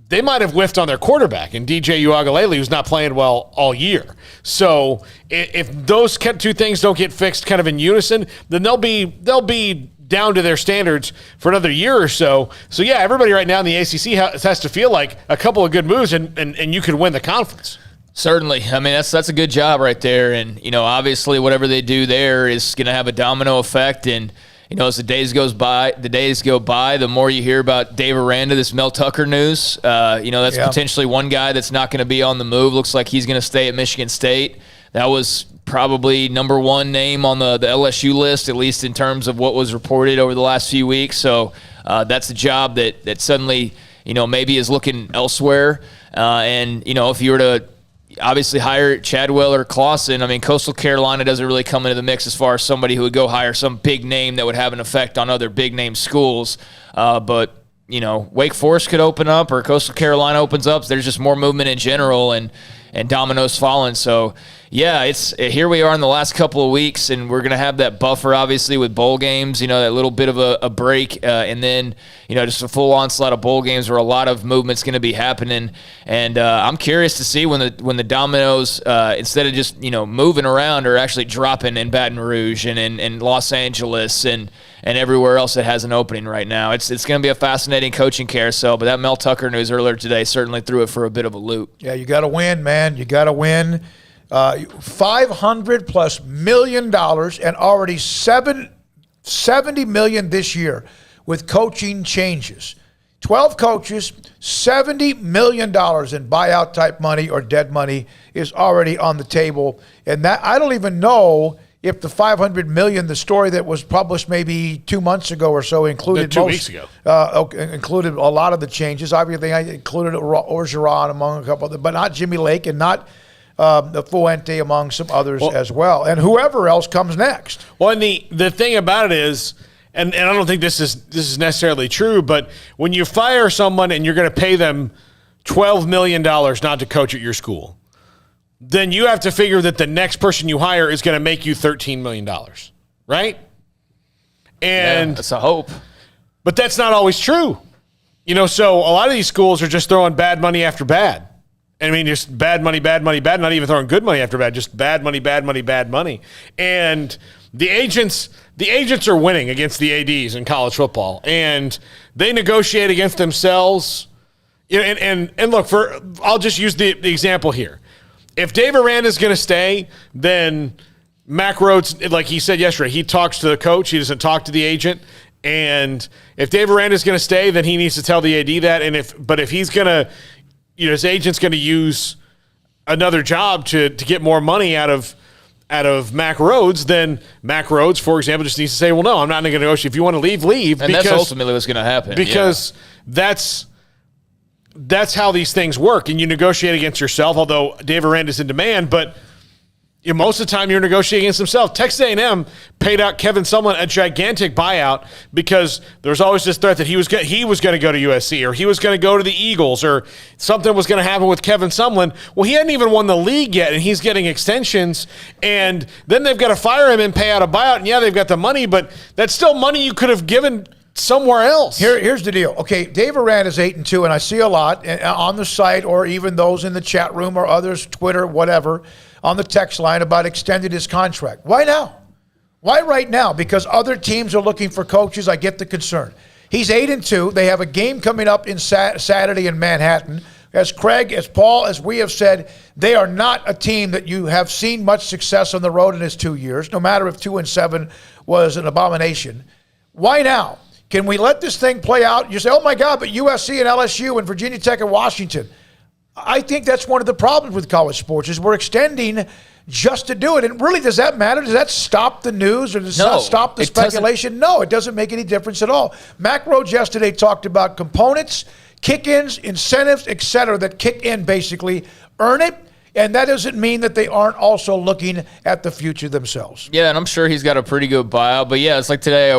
They might have whiffed on their quarterback and DJ Uiagalelei, who's not playing well all year. So if those two things don't get fixed kind of in unison, then they'll be down to their standards for another year or so. So, yeah, everybody right now in the ACC has to feel like a couple of good moves and you could win the conference. Certainly. I mean, that's a good job right there. And, obviously whatever they do there is going to have a domino effect. And, as the days go by, the more you hear about Dave Aranda, this Mel Tucker news, that's potentially one guy that's not going to be on the move. Looks like he's going to stay at Michigan State. That was probably number one name on the LSU list, at least in terms of what was reported over the last few weeks. So that's a job that suddenly, maybe is looking elsewhere. And, if you were to obviously hire Chadwell or Clausen, I mean, Coastal Carolina doesn't really come into the mix as far as somebody who would go hire some big name that would have an effect on other big name schools. But Wake Forest could open up or Coastal Carolina opens up. There's just more movement in general. And, dominoes falling. So, yeah, here we are in the last couple of weeks, and we're going to have that buffer, obviously, with bowl games, that little bit of a break, and then, just a full onslaught of bowl games where a lot of movement's going to be happening. And I'm curious to see when the dominoes, instead of just, moving around, are actually dropping in Baton Rouge and in Los Angeles and everywhere else that has an opening right now. It's going to be a fascinating coaching carousel, but that Mel Tucker news earlier today certainly threw it for a bit of a loop. Yeah, you got to win, man. You got to win. $500+ million and already $70 million this year with coaching changes. 12 coaches, $70 million in buyout type money or dead money is already on the table. And that I don't even know if the $500 million, the story that was published maybe 2 months ago or so, included weeks ago. Included a lot of the changes. Obviously, I included Orgeron among a couple of them, but not Jimmy Lake and not the Fuente among some others as well, and whoever else comes next. Well, and the thing about it is, and I don't think this is necessarily true, but when you fire someone and you're going to pay them $12 million not to coach at your school, then you have to figure that the next person you hire is going to make you $13 million, right? And that's a hope. But that's not always true. So a lot of these schools are just throwing bad money after bad. I mean, just bad money, not even throwing good money after bad, just bad money, bad money, bad money. And the agents are winning against the ADs in college football, and they negotiate against themselves. And look, I'll just use the example here. If Dave Aranda is going to stay, then Mack Rhodes, like he said yesterday, he talks to the coach. He doesn't talk to the agent. And if Dave Aranda is going to stay, then he needs to tell the AD that. But if he's going to, his agent's going to use another job to get more money out of Mack Rhodes, then Mack Rhodes, for example, just needs to say, well, no, I'm not going to negotiate. If you want to leave. And that's ultimately what's going to happen. Because that's how these things work. And you negotiate against yourself, although Dave Aranda's in demand, but most of the time you're negotiating against himself. Texas A&M paid out Kevin Sumlin a gigantic buyout because there was always this threat that he was going to go to USC or he was going to go to the Eagles or something was going to happen with Kevin Sumlin. Well, he hadn't even won the league yet, and he's getting extensions, and then they've got to fire him and pay out a buyout, and yeah, they've got the money, but that's still money you could have given somewhere else. Here's the deal. Okay, Dave Aranda is 8-2, and I see a lot on the site or even those in the chat room or others, Twitter, whatever, on the text line about extending his contract. Why now? Why right now? Because other teams are looking for coaches. I get the concern. He's 8-2. They have a game coming up in Saturday in Manhattan. As Craig, as Paul, as we have said, they are not a team that you have seen much success on the road in his 2 years, no matter if 2-7 was an abomination. Why now? Can we let this thing play out? You say, oh, my God, but USC and LSU and Virginia Tech and Washington. I think that's one of the problems with college sports is we're extending just to do it. And really, does that matter? Does that stop the news or does that stop the speculation? No, it doesn't make any difference at all. Mack Rhodes yesterday talked about components, kick-ins, incentives, et cetera, that kick in basically, earn it. And that doesn't mean that they aren't also looking at the future themselves. Yeah, and I'm sure he's got a pretty good buyout. But, yeah, it's like today,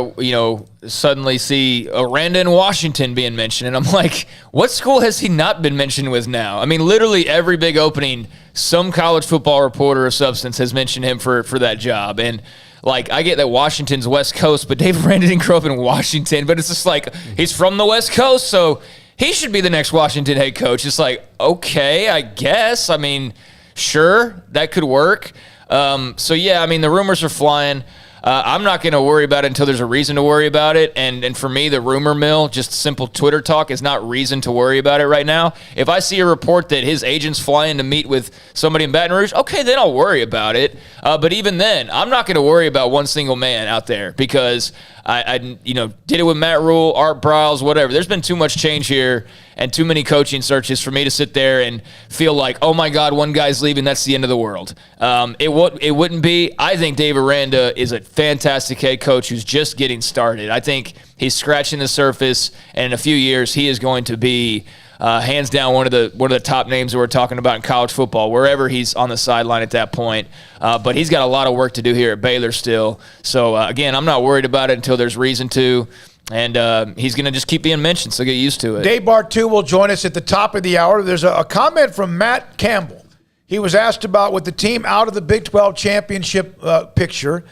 suddenly see Aranda in Washington being mentioned. And I'm like, what school has he not been mentioned with now? I mean, literally every big opening, some college football reporter of substance has mentioned him for that job. And, I get that Washington's West Coast, but Dave Aranda didn't grow up in Washington. But it's just like he's from the West Coast, so he should be the next Washington head coach. It's like, okay, I guess. I mean, sure, that could work. The rumors are flying. I'm not going to worry about it until there's a reason to worry about it. And for me, the rumor mill, just simple Twitter talk, is not reason to worry about it right now. If I see a report that his agent's flying to meet with somebody in Baton Rouge, okay, then I'll worry about it. But even then, I'm not going to worry about one single man out there because I did it with Matt Rule, Art Briles, whatever. There's been too much change here and too many coaching searches for me to sit there and feel like, oh my God, one guy's leaving, that's the end of the world. It wouldn't be. I think Dave Aranda is a fantastic head coach who's just getting started. I think he's scratching the surface, and in a few years he is going to be hands down one of the top names that we're talking about in college football, wherever he's on the sideline at that point. But he's got a lot of work to do here at Baylor still. So, again, I'm not worried about it until there's reason to. And he's going to just keep being mentioned, so get used to it. Dave Bartu will join us at the top of the hour. There's a comment from Matt Campbell. He was asked about with the team out of the Big 12 championship picture,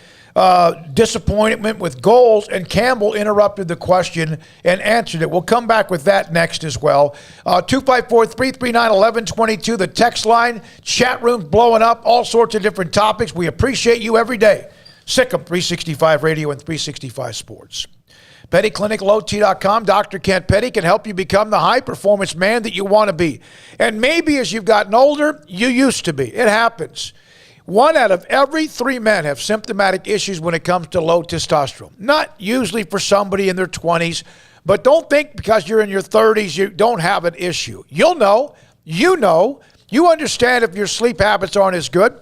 disappointment with goals, and Campbell interrupted the question and answered it. We'll come back with that next as well. 254-339-1122, the text line, chat room blowing up, all sorts of different topics. We appreciate you every day. Sikkim 365 Radio and 365 Sports. PettyClinicLowT.com. Dr. Kent Petty can help you become the high-performance man that you want to be. And maybe as you've gotten older, you used to be. It happens. 1 out of every 3 men have symptomatic issues when it comes to low testosterone. Not usually for somebody in their 20s, but don't think because you're in your 30s you don't have an issue. You'll know. You know. You understand if your sleep habits aren't as good.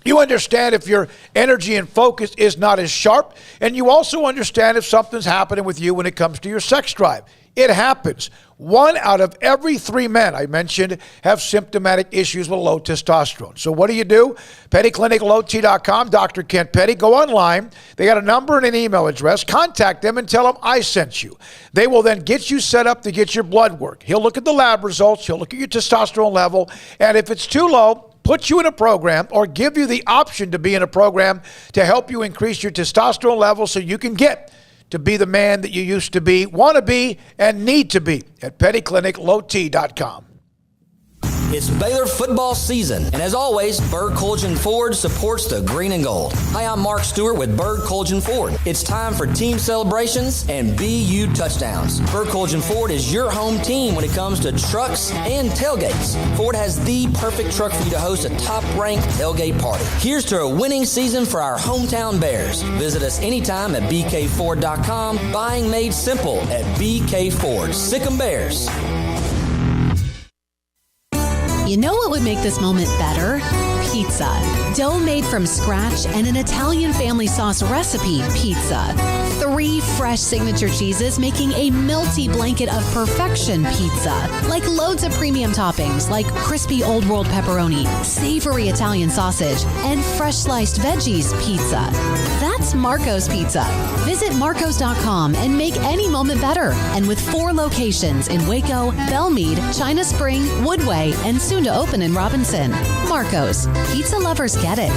You understand if your energy and focus is not as sharp, and you also understand if something's happening with you when it comes to your sex drive. It happens. 1 out of every 3 men, I mentioned, have symptomatic issues with low testosterone. So what do? PettyClinicLowT.com, Dr. Kent Petty. Go online. They got a number and an email address. Contact them and tell them I sent you. They will then get you set up to get your blood work. He'll look at the lab results. He'll look at your testosterone level. And if it's too low, put you in a program or give you the option to be in a program to help you increase your testosterone level so you can get to be the man that you used to be, want to be, and need to be at PettyClinicLowT.com. It's Baylor football season, and as always, Berg Colgin Ford supports the green and gold. Hi, I'm Mark Stewart with Berg Colgin Ford. It's time for team celebrations and BU touchdowns. Berg Colgin Ford is your home team when it comes to trucks and tailgates. Ford has the perfect truck for you to host a top-ranked tailgate party. Here's to a winning season for our hometown Bears. Visit us anytime at bkford.com. Buying made simple at BK Ford. Sick 'em Bears. You know what would make this moment better? Pizza. Dough made from scratch and an Italian family sauce recipe pizza. 3 fresh signature cheeses making a melty blanket of perfection pizza. Like loads of premium toppings like crispy Old World pepperoni, savory Italian sausage, and fresh sliced veggies pizza. That's Marco's Pizza. Visit marcos.com and make any moment better. And with 4 locations in Waco, Belmead, China Spring, Woodway, and soon to open in Robinson. Marco's. Pizza lovers get it.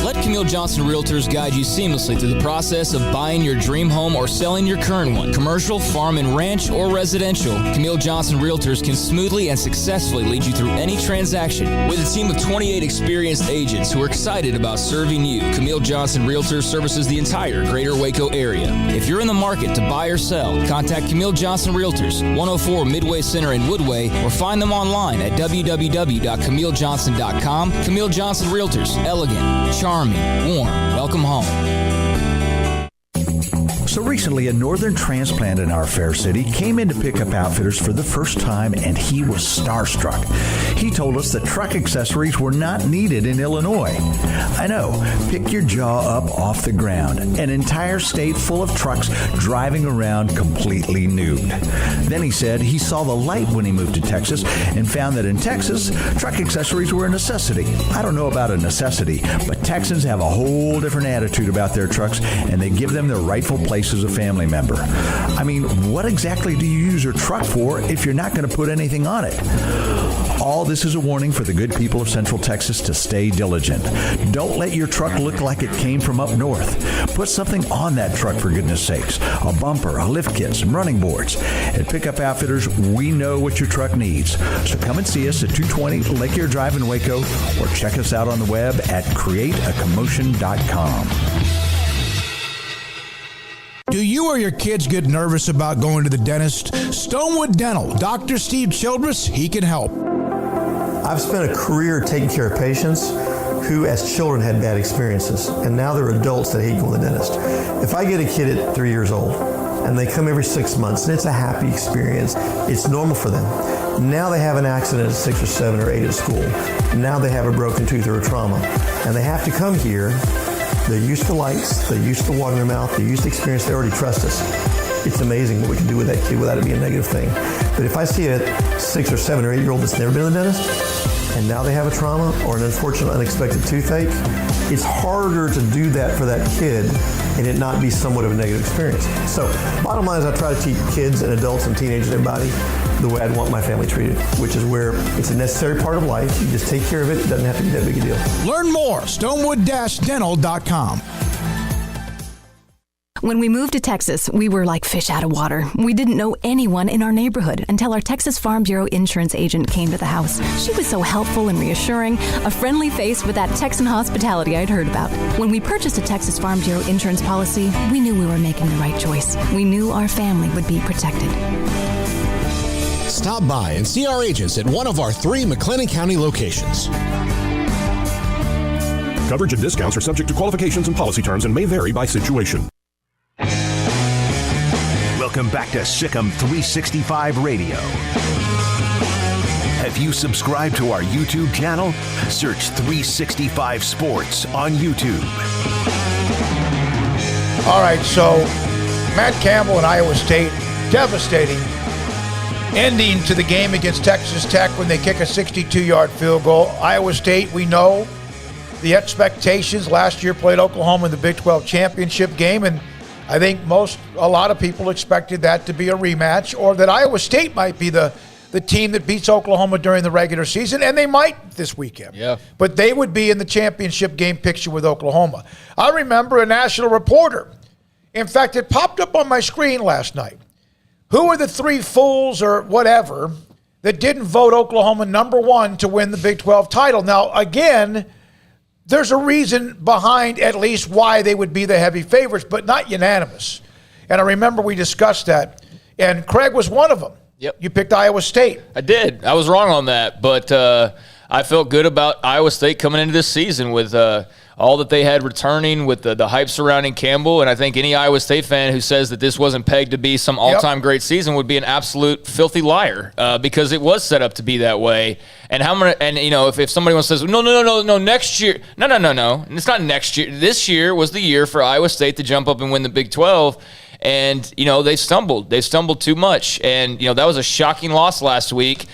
Let Camille Johnson Realtors guide you seamlessly through the process of buying your dream home or selling your current one. Commercial, farm and ranch, or residential, Camille Johnson Realtors can smoothly and successfully lead you through any transaction. With a team of 28 experienced agents who are excited about serving you, Camille Johnson Realtors services the entire greater Waco area. If you're in the market to buy or sell, contact Camille Johnson Realtors, 104 Midway Center in Woodway, or find them online at www.camillejohnson.com. Camille Johnson Realtors, elegant, charming, warm. Welcome home. So recently, a northern transplant in our fair city came in to pick up outfitters for the first time, and he was starstruck. He told us that truck accessories were not needed in Illinois. I know, pick your jaw up off the ground. An entire state full of trucks driving around completely nude. Then he said he saw the light when he moved to Texas and found that in Texas, truck accessories were a necessity. I don't know about a necessity, but Texans have a whole different attitude about their trucks, and they give them their rightful place as a family member. I mean, what exactly do you use your truck for if you're not going to put anything on it? All this is a warning for the good people of Central Texas to stay diligent. Don't let your truck look like it came from up north. Put something on that truck, for goodness sakes. A bumper, a lift kit, some running boards. At Pickup Outfitters, we know what your truck needs. So come and see us at 220 Lake Air Drive in Waco, or check us out on the web at createacommotion.com. Do you or your kids get nervous about going to the dentist? Stonewood Dental, Dr. Steve Childress, he can help. I've spent a career taking care of patients who as children had bad experiences, and now they're adults that hate going to the dentist. If I get a kid at 3 years old and they come every 6 months and it's a happy experience, it's normal for them. Now they have an accident at 6 or 7 or 8 at school. Now they have a broken tooth or a trauma, and they have to come here. They're used to lights, they're used to water in their mouth, they're used to experience, they already trust us. It's amazing what we can do with that kid without it being a negative thing. But if I see a 6 or 7 or 8 year old that's never been to the dentist, and now they have a trauma or an unfortunate unexpected toothache, it's harder to do that for that kid and it not be somewhat of a negative experience. So bottom line is I try to treat kids and adults and teenagers and everybody the way I'd want my family treated, which is where it's a necessary part of life. You just take care of it. It doesn't have to be that big a deal. Learn more, stonewood-dental.com. When we moved to Texas, we were like fish out of water. We didn't know anyone in our neighborhood until our Texas Farm Bureau insurance agent came to the house. She was so helpful and reassuring, a friendly face with that Texan hospitality I'd heard about. When we purchased a Texas Farm Bureau insurance policy, we knew we were making the right choice. We knew our family would be protected. Stop by and see our agents at one of our 3 McLennan County locations. Coverage and discounts are subject to qualifications and policy terms and may vary by situation. Welcome back to Sikkim 365 Radio. Have you subscribed to our YouTube channel? Search 365 Sports on YouTube. All right, so Matt Campbell and Iowa State, devastating ending to the game against Texas Tech when they kick a 62-yard field goal. Iowa State, we know the expectations. Last year played Oklahoma in the Big 12 championship game, and I think a lot of people expected that to be a rematch, or that Iowa State might be the team that beats Oklahoma during the regular season, and they might this weekend. Yeah. But they would be in the championship game picture with Oklahoma. I remember a national reporter. In fact, it popped up on my screen last night. Who are the 3 fools or whatever that didn't vote Oklahoma number 1 to win the Big 12 title? Now, again, there's a reason behind at least why they would be the heavy favorites, but not unanimous. And I remember we discussed that, and Craig was one of them. Yep. You picked Iowa State. I did. I was wrong on that, but I felt good about Iowa State coming into this season with all that they had returning, with the hype surrounding Campbell. And I think any Iowa State fan who says that this wasn't pegged to be some all-time great season would be an absolute filthy liar, because it was set up to be that way. And if somebody wants to say, no, next year. No. It's not next year. This year was the year for Iowa State to jump up and win the Big 12. And, they stumbled. They stumbled too much. And, that was a shocking loss last week.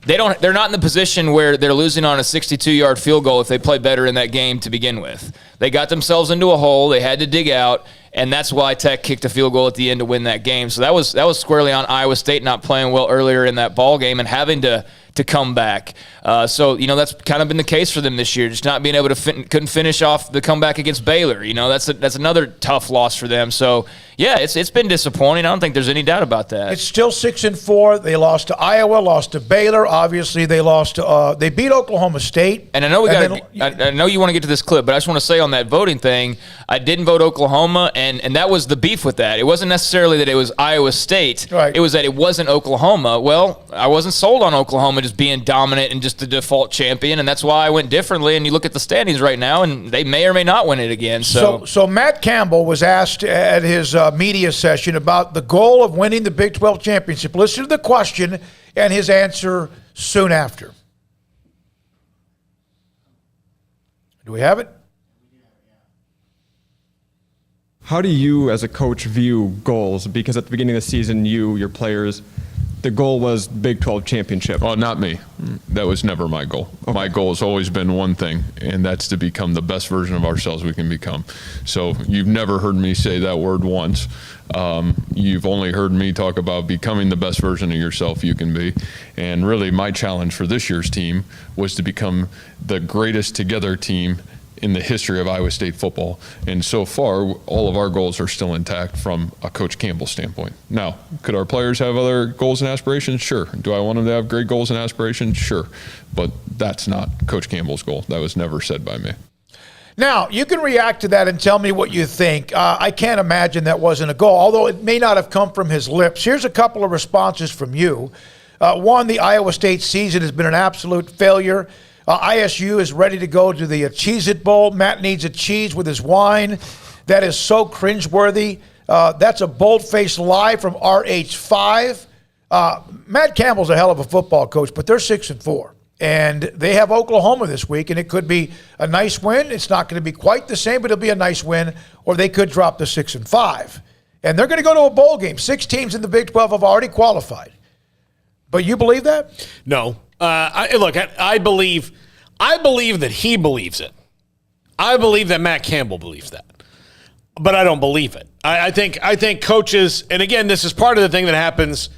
They're not in the position where they're losing on a 62-yard field goal if they play better in that game to begin with. They got themselves into a hole. They had to dig out, and that's why Tech kicked a field goal at the end to win that game. So that was squarely on Iowa State not playing well earlier in that ball game and having to come back. So that's kind of been the case for them this year, just not being able to couldn't finish off the comeback against Baylor. That's another tough loss for them. So yeah, it's been disappointing. I don't think there's any doubt about that. It's still 6-4. They lost to Iowa, lost to Baylor. Obviously, they lost to they beat Oklahoma State. And I know I know you want to get to this clip, but I just want to say on that voting thing, I didn't vote Oklahoma, and that was the beef with that. It wasn't necessarily that it was Iowa State. Right. It was that it wasn't Oklahoma. Well, I wasn't sold on Oklahoma just being dominant and just the default champion, and that's why I went differently. And you look at the standings right now, and they may or may not win it again. So Matt Campbell was asked at his media session about the goal of winning the Big 12 championship. Listen to the question and his answer soon after. Do we have it? How do you, as a coach, view goals? Because at the beginning of the season, your players, the goal was Big 12 championship. Well, not me. That was never my goal. Okay. My goal has always been one thing, and that's to become the best version of ourselves we can become. So you've never heard me say that word once. You've only heard me talk about becoming the best version of yourself you can be. And really my challenge for this year's team was to become the greatest together team in the history of Iowa State football. And so far, all of our goals are still intact from a Coach Campbell standpoint. Now, could our players have other goals and aspirations? Sure. Do I want them to have great goals and aspirations? Sure. But that's not Coach Campbell's goal. That was never said by me. Now, you can react to that and tell me what you think. I can't imagine that wasn't a goal, although it may not have come from his lips. Here's a couple of responses from you. One, the Iowa State season has been an absolute failure. ISU is ready to go to the Cheez-It Bowl. Matt needs a cheese with his wine. That is so cringeworthy. That's a bold-faced lie from RH5. Matt Campbell's a hell of a football coach, but they're 6-4. And they have Oklahoma this week, and it could be a nice win. It's not going to be quite the same, but it'll be a nice win, or they could drop to 6-5. And they're going to go to a bowl game. 6 teams in the Big 12 have already qualified. But you believe that? No. I believe that he believes it. I believe that Matt Campbell believes that, but I don't believe it. I think coaches, and again, this is part of the thing that happens.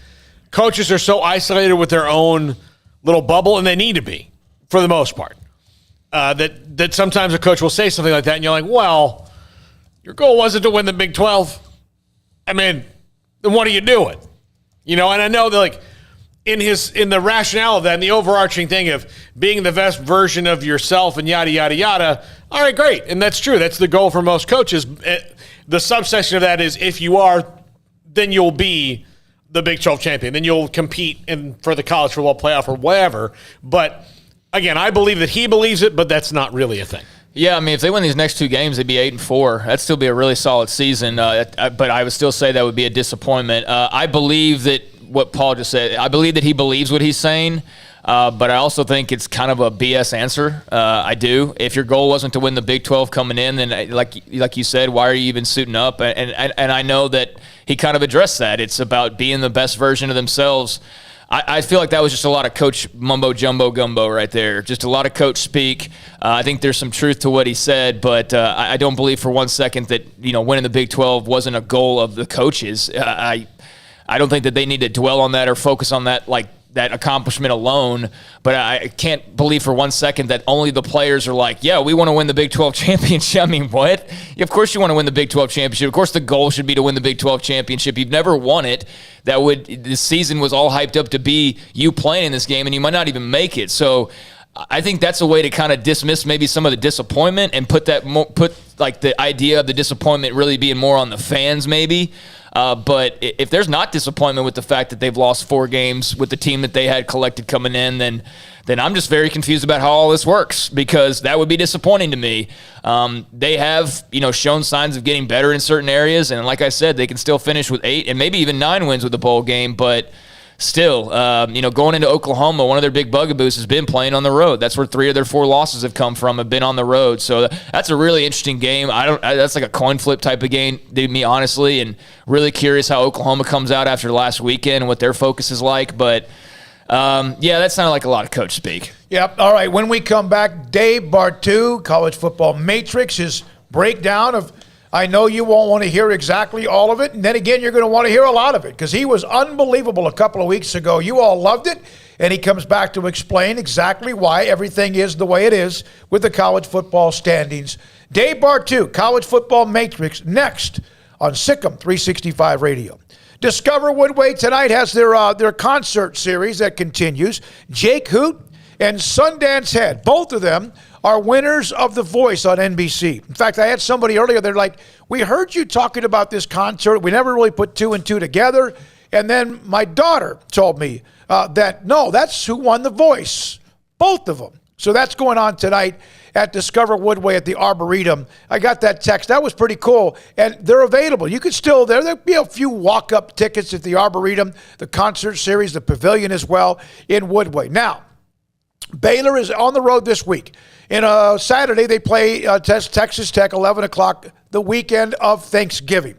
Coaches are so isolated with their own little bubble, and they need to be for the most part. That sometimes a coach will say something like that, and you're like, well, your goal wasn't to win the Big 12. I mean, then what are you doing? And I know that, like, in the rationale of that, and the overarching thing of being the best version of yourself and yada, yada, yada, all right, great. And that's true. That's the goal for most coaches. The subsection of that is if you are, then you'll be the Big 12 champion. Then you'll compete for the college football playoff or whatever. But, again, I believe that he believes it, but that's not really a thing. Yeah, I mean, if they win these next 2 games, they'd be 8-4. That'd still be a really solid season. But I would still say that would be a disappointment. I believe that what Paul just said, I believe that he believes what he's saying, but I also think it's kind of a BS answer. I do. If your goal wasn't to win the Big 12 coming in, then like you said, why are you even suiting up? And I know that he kind of addressed that. It's about being the best version of themselves. I feel like that was just a lot of coach mumbo jumbo gumbo right there. Just a lot of coach speak. I think there's some truth to what he said, but I don't believe for one second that winning the Big 12 wasn't a goal of the coaches. I don't think that they need to dwell on that or focus on that, like that accomplishment alone. But I can't believe for one second that only the players are like, yeah, we want to win the Big 12 championship. I mean, what? Of course you want to win the Big 12 championship. Of course the goal should be to win the Big 12 championship. You've never won it. This season was all hyped up to be you playing in this game, and you might not even make it. So I think that's a way to kind of dismiss maybe some of the disappointment and put the idea of the disappointment really being more on the fans maybe. But if there's not disappointment with the fact that they've lost 4 games with the team that they had collected coming in, then I'm just very confused about how all this works, because that would be disappointing to me. They have, shown signs of getting better in certain areas, and like I said, they can still finish with 8 and maybe even 9 wins with the bowl game, but still, going into Oklahoma, one of their big bugaboos has been playing on the road. That's where 3 of their 4 losses have come from, have been on the road. So that's a really interesting game. That's like a coin flip type of game to me, honestly, and really curious how Oklahoma comes out after last weekend and what their focus is like. But, that sounded like a lot of coach speak. Yep. All right. When we come back, Dave Bartu, College Football Matrix, his breakdown of, I know you won't want to hear exactly all of it, and then again, you're going to want to hear a lot of it, because he was unbelievable a couple of weeks ago. You all loved it, and he comes back to explain exactly why everything is the way it is with the college football standings. Dave Bartu, College Football Matrix, next on Sikkim 365 Radio. Discover Woodway tonight has their concert series that continues. Jake Hoot and Sundance Head, both of them are winners of The Voice on NBC. In fact, I had somebody earlier, they're like, we heard you talking about this concert. We never really put 2 and 2 together. And then my daughter told me that's who won The Voice. Both of them. So that's going on tonight at Discover Woodway at the Arboretum. I got that text. That was pretty cool. And they're available. You could still, there'll be a few walk-up tickets at the Arboretum, the concert series, the pavilion as well in Woodway. Now, Baylor is on the road this week. And Saturday, they play Texas Tech, 11 o'clock, the weekend of Thanksgiving.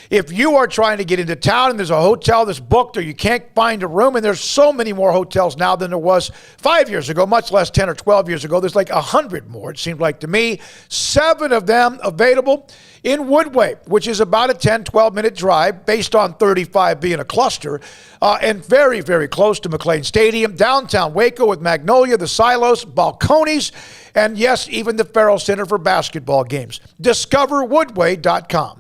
If you are trying to get into town and there's a hotel that's booked or you can't find a room, and there's so many more hotels now than there was 5 years ago, much less 10 or 12 years ago. There's like 100 more, it seemed like to me. 7 of them available in Woodway, which is about a 10, 12-minute drive based on 35 being a cluster, and very, very close to McLean Stadium, downtown Waco with Magnolia, the Silos, Balcones, and yes, even the Farrell Center for basketball games. DiscoverWoodway.com.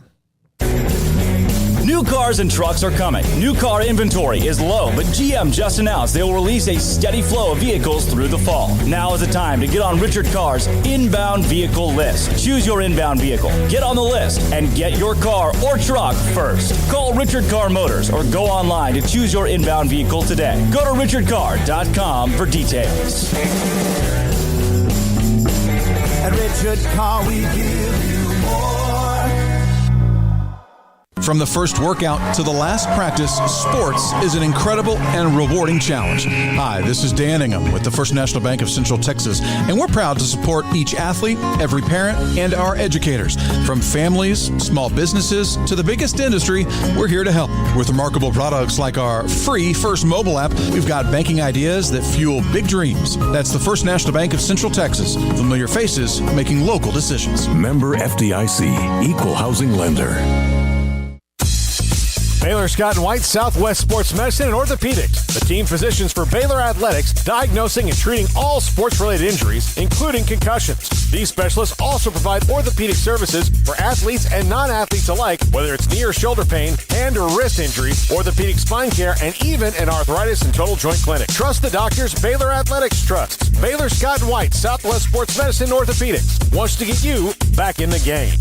New cars and trucks are coming. New car inventory is low, but GM just announced they will release a steady flow of vehicles through the fall. Now is the time to get on Richard Carr's inbound vehicle list. Choose your inbound vehicle, get on the list, and get your car or truck first. Call Richard Carr Motors or go online to choose your inbound vehicle today. Go to richardcarr.com for details. At Richard Carr, we give you more. From the first workout to the last practice, sports is an incredible and rewarding challenge. Hi, this is Dan Ingham with the First National Bank of Central Texas, and we're proud to support each athlete, every parent, and our educators. From families, small businesses, to the biggest industry, we're here to help. With remarkable products like our free First mobile app, we've got banking ideas that fuel big dreams. That's the First National Bank of Central Texas. Familiar faces making local decisions. Member FDIC, Equal Housing Lender. Baylor Scott and White, Southwest Sports Medicine and Orthopedics, the team physicians for Baylor Athletics, diagnosing and treating all sports-related injuries, including concussions. These specialists also provide orthopedic services for athletes and non-athletes alike, whether it's knee or shoulder pain, hand or wrist injury, orthopedic spine care, and even an arthritis and total joint clinic. Trust the doctors Baylor Athletics trusts. Baylor Scott and White, Southwest Sports Medicine and Orthopedics wants to get you back in the game.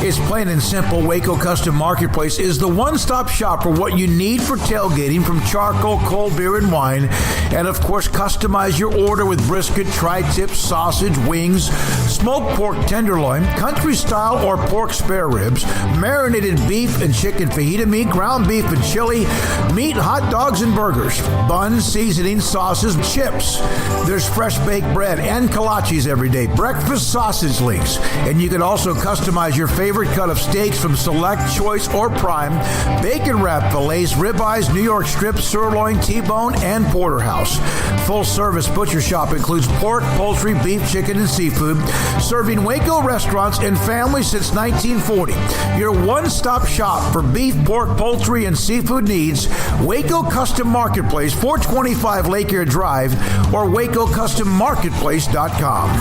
It's plain and simple. Waco Custom Marketplace is the one-stop shop for what you need for tailgating, from charcoal, cold beer, and wine. And, of course, customize your order with brisket, tri-tip, sausage, wings, smoked pork tenderloin, country-style or pork spare ribs, marinated beef and chicken fajita meat, ground beef and chili, meat, hot dogs, and burgers, buns, seasoning, sauces, chips. There's fresh baked bread and kolaches every day, breakfast sausage links. And you can also customize your favorite cut of steaks from Select, Choice, or Prime, bacon wrap fillets, ribeyes, New York strip, sirloin, T-bone, and porterhouse. Full service butcher shop includes pork, poultry, beef, chicken, and seafood, serving Waco restaurants and families since 1940. Your one-stop shop for beef, pork, poultry, and seafood needs. Waco Custom Marketplace, 425 Lake Air Drive, or WacoCustomMarketplace.com.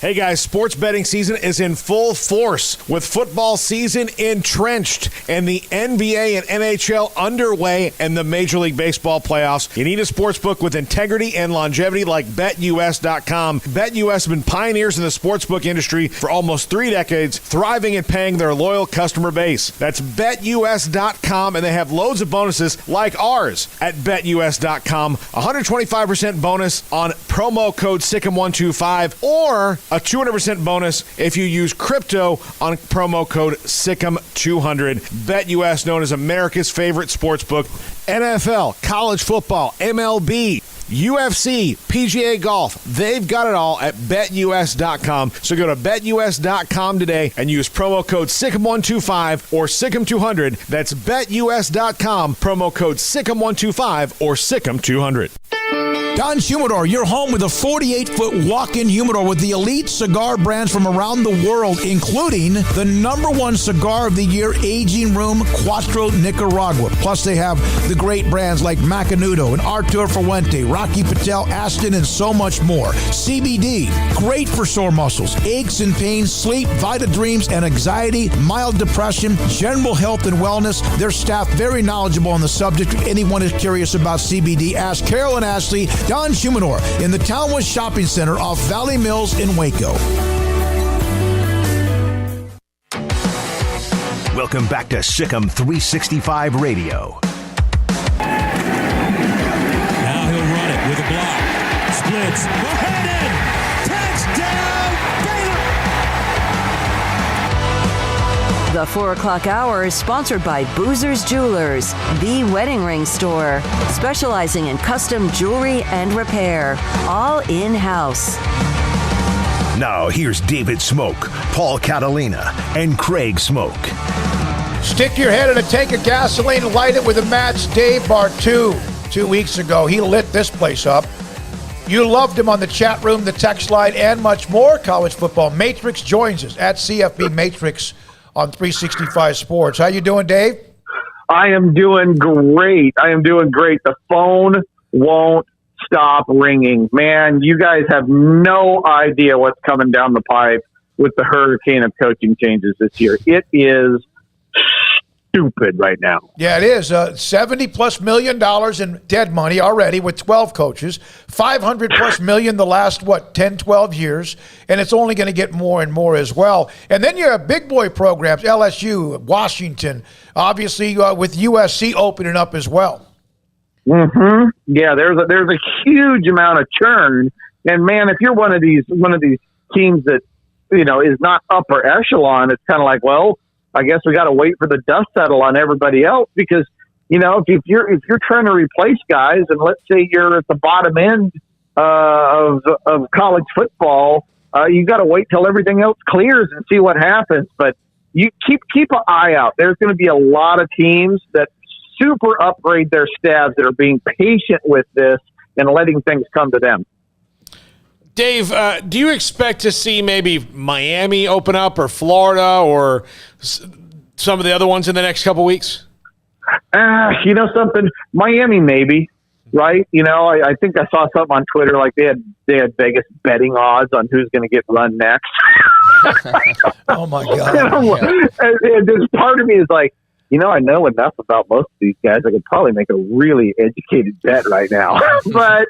Hey guys, sports betting season is in full force with football season entrenched and the NBA and NHL underway and the Major League Baseball playoffs. You need a sports book with integrity and longevity like BetUS.com. BetUS has been pioneers in the sportsbook industry for almost 3 decades, thriving and paying their loyal customer base. That's BetUS.com, and they have loads of bonuses like ours at BetUS.com. 125% bonus on promo code SICK'EM125 or a 200% bonus if you use crypto on promo code SICK'EM200. BetUS, known as America's favorite sportsbook. NFL, college football, MLB, UFC, PGA golf, they've got it all at BetUS.com. So go to BetUS.com today and use promo code SICK'EM125 or SICK'EM200. That's BetUS.com, promo code SICK'EM125 or SICK'EM200. Don Humidor, your home with a 48-foot walk-in humidor with the elite cigar brands from around the world, including the #1 cigar of the year, Aging Room Cuatro Nicaragua. Plus, they have the great brands like Macanudo and Artur Fuente, Rocky Patel, Aston, and so much more. CBD, great for sore muscles, aches and pains, sleep, Vita Dreams, and anxiety, mild depression, general health and wellness. Their staff very knowledgeable on the subject. If anyone is curious about CBD, ask Carol and Ashley. Don Humidor in the Townwest Shopping Center off Valley Mills in Waco. Welcome back to Sick'em 365 Radio. Now he'll run it with a block. Splits. Go-headed. Touchdown, Baylor. The 4 o'clock hour is sponsored by Boozer's Jewelers, the wedding ring store, specializing in custom jewelry and repair, all in-house. Now here's David Smoak, Paul Catalina, and Craig Smoak. Stick your head in a tank of gasoline and light it with a match. Dave Bartu, 2 weeks ago, he lit this place up. You loved him on the chat room, the text line, and much more. College Football Matrix joins us at CFB Matrix on 365 Sports. How you doing, Dave? I am doing great. The phone won't stop ringing. Man, you guys have no idea what's coming down the pipe with the hurricane of coaching changes this year. It is stupid right now. Yeah, it is. $70+ million in dead money already with 12 coaches, $500+ million the last, 10, 12 years, and it's only going to get more and more as well. And then you have big boy programs, LSU, Washington, obviously with USC opening up as well. Mm-hmm. Yeah, there's a huge amount of churn, and man, if you're one of these teams that is not upper echelon, it's kind of like, well, I guess we got to wait for the dust settle on everybody else, because if you're trying to replace guys, and let's say you're at the bottom end of college football, you got to wait till everything else clears and see what happens. But you keep an eye out. There's going to be a lot of teams that super upgrade their staffs that are being patient with this and letting things come to them. Dave, do you expect to see maybe Miami open up, or Florida, or some of the other ones in the next couple weeks? Something, Miami maybe, right? I think I saw something on Twitter like they had Vegas betting odds on who's going to get run next. Oh my God! And this part of me is like, I know enough about most of these guys. I could probably make a really educated bet right now. But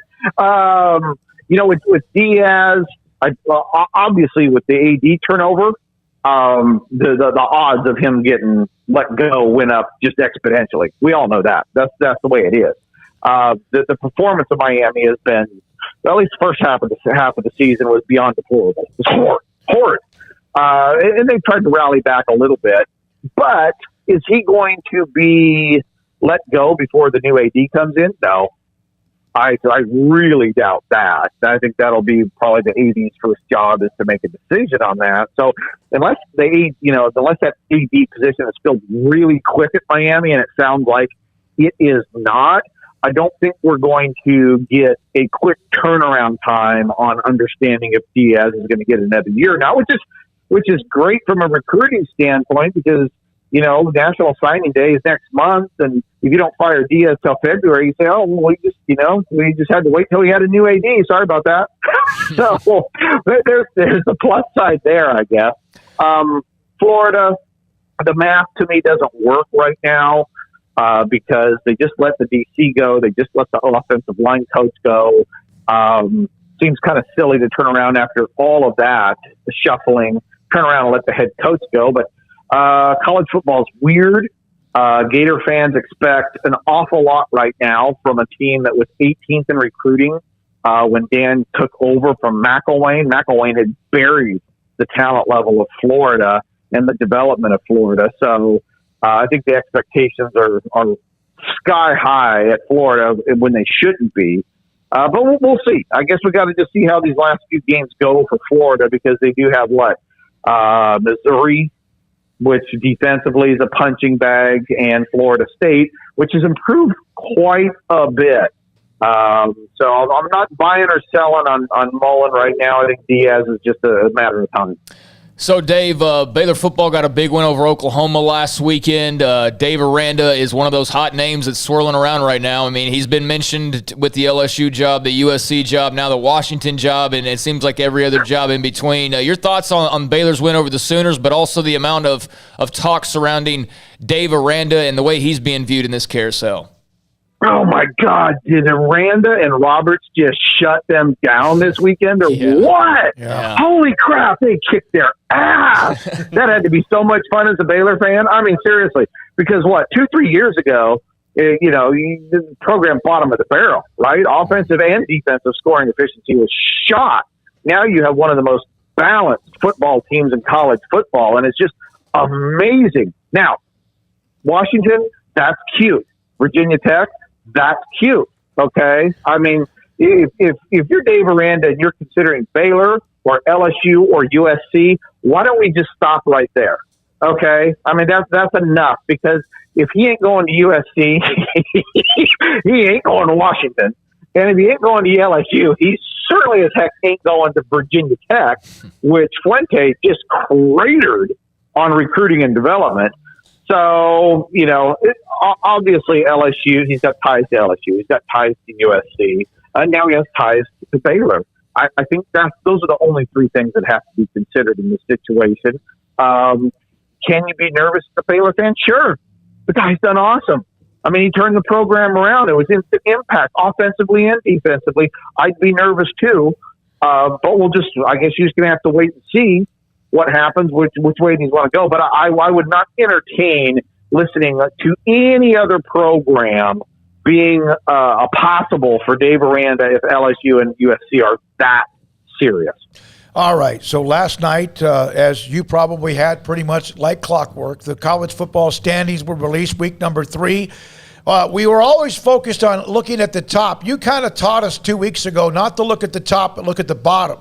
with Diaz, obviously with the AD turnover, the odds of him getting let go went up just exponentially. We all know that. That's the way it is. The performance of Miami has been, well, at least the first half of the season was beyond deplorable. It was horrid. And they've tried to rally back a little bit, but is he going to be let go before the new AD comes in? No. I really doubt that. I think that'll be probably the AD's first job, is to make a decision on that. So unless that AD position is filled really quick at Miami, and it sounds like it is not, I don't think we're going to get a quick turnaround time on understanding if Diaz is going to get another year now, which is great from a recruiting standpoint, because National Signing Day is next month, and if you don't fire Diaz till February, you say, "Oh, well, we just had to wait till we had a new AD." Sorry about that. So there's the plus side there, I guess. Florida, the math to me doesn't work right now because they just let the DC go, they just let the offensive line coach go. Seems kind of silly to turn around after all of that, the shuffling, turn around and let the head coach go, but. College football is weird. Gator fans expect an awful lot right now from a team that was 18th in recruiting when Dan took over from McElwain. McElwain had buried the talent level of Florida and the development of Florida. So I think the expectations are sky high at Florida when they shouldn't be. But we'll see. I guess we got to just see how these last few games go for Florida, because they do have Missouri, which defensively is a punching bag, and Florida State, which has improved quite a bit. So I'm not buying or selling on Mullen right now. I think Diaz is just a matter of time. So, Dave, Baylor football got a big win over Oklahoma last weekend. Dave Aranda is one of those hot names that's swirling around right now. I mean, he's been mentioned with the LSU job, the USC job, now the Washington job, and it seems like every other job in between. Your thoughts on Baylor's win over the Sooners, but also the amount of talk surrounding Dave Aranda and the way he's being viewed in this carousel? Oh, my God. Did Aranda and Roberts just shut them down this weekend, or what? Yeah. Holy crap, they kicked their ass. That had to be so much fun as a Baylor fan. I mean, seriously, because 2-3 years ago, the program bottom of the barrel, right? Offensive and defensive scoring efficiency was shot. Now you have one of the most balanced football teams in college football, and it's just amazing. Now, Washington, that's cute. Virginia Tech, that's cute. Okay. I mean, if you're Dave Aranda and you're considering Baylor or LSU or USC, why don't we just stop right there? Okay. I mean, that's enough, because if he ain't going to USC, he ain't going to Washington. And if he ain't going to LSU, he certainly as heck ain't going to Virginia Tech, which Fuente just cratered on recruiting and development. So, obviously LSU, he's got ties to LSU. He's got ties to USC. Now he has ties to Baylor. I think those are the only three things that have to be considered in this situation. Can you be nervous as a Baylor fan? Sure. The guy's done awesome. I mean, he turned the program around. It was instant impact, offensively and defensively. I'd be nervous too. But I guess you're just going to have to wait and see what happens, which way he's want to go. But I would not entertain listening to any other program being possible for Dave Aranda if LSU and USC are that serious. All right. So last night, as you probably had pretty much like clockwork, the college football standings were released week number 3. We were always focused on looking at the top. You kind of taught us 2 weeks ago not to look at the top, but look at the bottom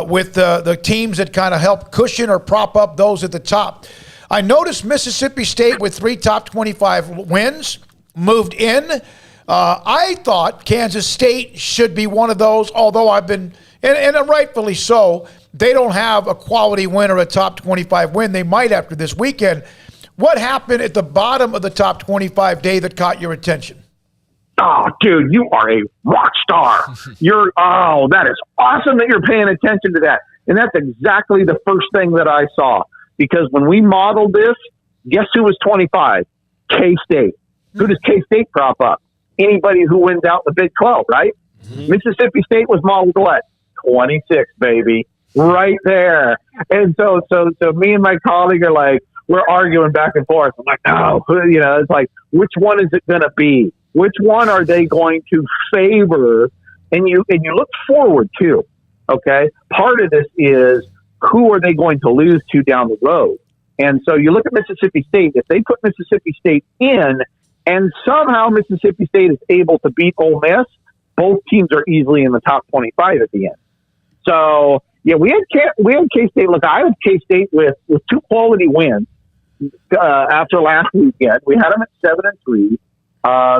with the teams that kind of help cushion or prop up those at the top. I noticed Mississippi State with 3 top 25 wins moved in. I thought Kansas State should be one of those, although I've been, and rightfully so, they don't have a quality win or a top 25 win. They might after this weekend. What happened at the bottom of the top 25 day that caught your attention? Oh, dude, you are a rock star. That is awesome that you're paying attention to that. And that's exactly the first thing that I saw. Because when we modeled this, guess who was 25? K-State. Who does K-State prop up? Anybody who wins out in the Big 12, right? Mm-hmm. Mississippi State was modeled what? 26, baby. Right there. And so me and my colleague are like, we're arguing back and forth. I'm like, no, it's like, which one is it going to be? Which one are they going to favor? And you look forward to, okay? Part of this is who are they going to lose to down the road? And so you look at Mississippi State. If they put Mississippi State in and somehow Mississippi State is able to beat Ole Miss, both teams are easily in the top 25 at the end. So, yeah, we had K-State. Look, I had K-State with 2 quality wins after last weekend. We had them at 7-3.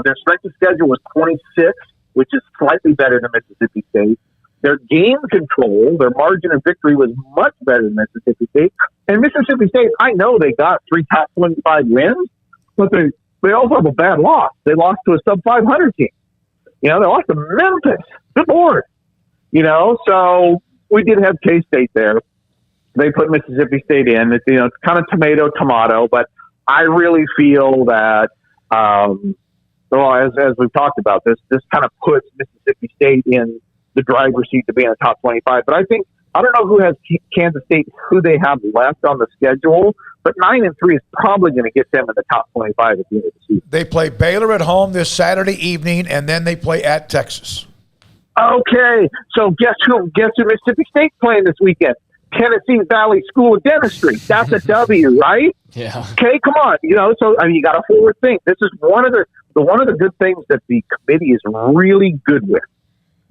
Their strength of schedule was 26, which is slightly better than Mississippi State. Their game control, their margin of victory was much better than Mississippi State. And Mississippi State, I know they got 3 top 25 wins, but they also have a bad loss. They lost to a sub-500 team. They lost to Memphis. Good Lord. So we did have K-State there. They put Mississippi State in. It's kind of tomato, but I really feel that, as we've talked about, this kind of puts Mississippi State in the driver's seat to be in the top 25. But I don't know who has Kansas State, who they have left on the schedule, but 9-3 is probably going to get them in the top 25 at the end of the season. They play Baylor at home this Saturday evening, and then they play at Texas. Okay, so guess who Mississippi State's playing this weekend? Tennessee Valley School of Dentistry. That's a W, right? Yeah. Okay, come on. You got to forward think. This is one of the good things that the committee is really good with,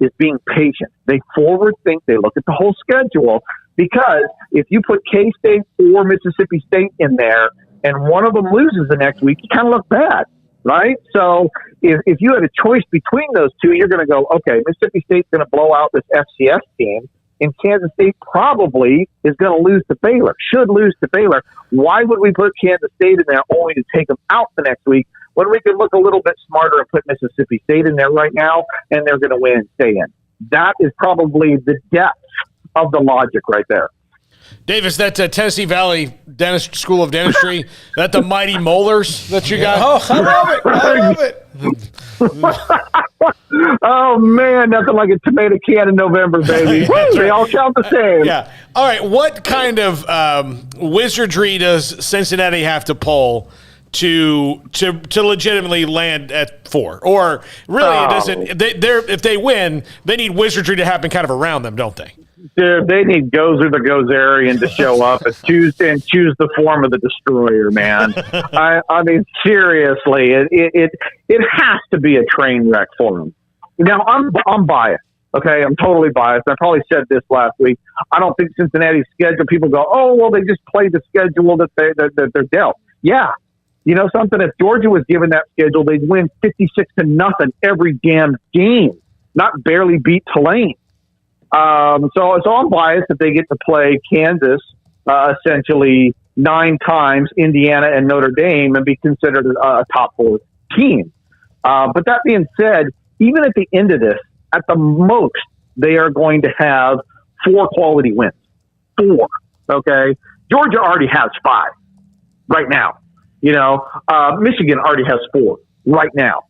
is being patient. They forward think. They look at the whole schedule, because if you put K-State or Mississippi State in there and one of them loses the next week, you kind of look bad, right? So if you had a choice between those two, you're going to go, okay, Mississippi State's going to blow out this FCS team, and Kansas State probably is going to lose to Baylor, should lose to Baylor. Why would we put Kansas State in there only to take them out the next week when we could look a little bit smarter and put Mississippi State in there right now, and they're going to win and stay in? That is probably the depth of the logic right there. Davis, that Tennessee Valley School of Dentistry, that the Mighty Molars that you got? Oh, I love it. Oh, man, nothing like a tomato can in November, baby. They all count the same. Yeah. All right, what kind of wizardry does Cincinnati have to pull to legitimately land at 4? Or really, it doesn't. If they win, they need wizardry to happen kind of around them, don't they? Dude, they need Gozer the Gozerian to show up and choose the form of the destroyer, man. I mean, seriously, it has to be a train wreck for them. Now, I'm biased. Okay, I'm totally biased. I probably said this last week. I don't think Cincinnati's schedule. People go, oh, well, they just play the schedule that they're dealt. Yeah, you know something. If Georgia was given that schedule, they'd win 56-0 every damn game, not barely beat Tulane. So I'm biased that they get to play Kansas essentially 9 times, Indiana and Notre Dame, and be considered a top 4 team. But that being said, even at the end of this, at the most, they are going to have 4 quality wins. 4, okay? Georgia already has 5 right now. Michigan already has 4 right now.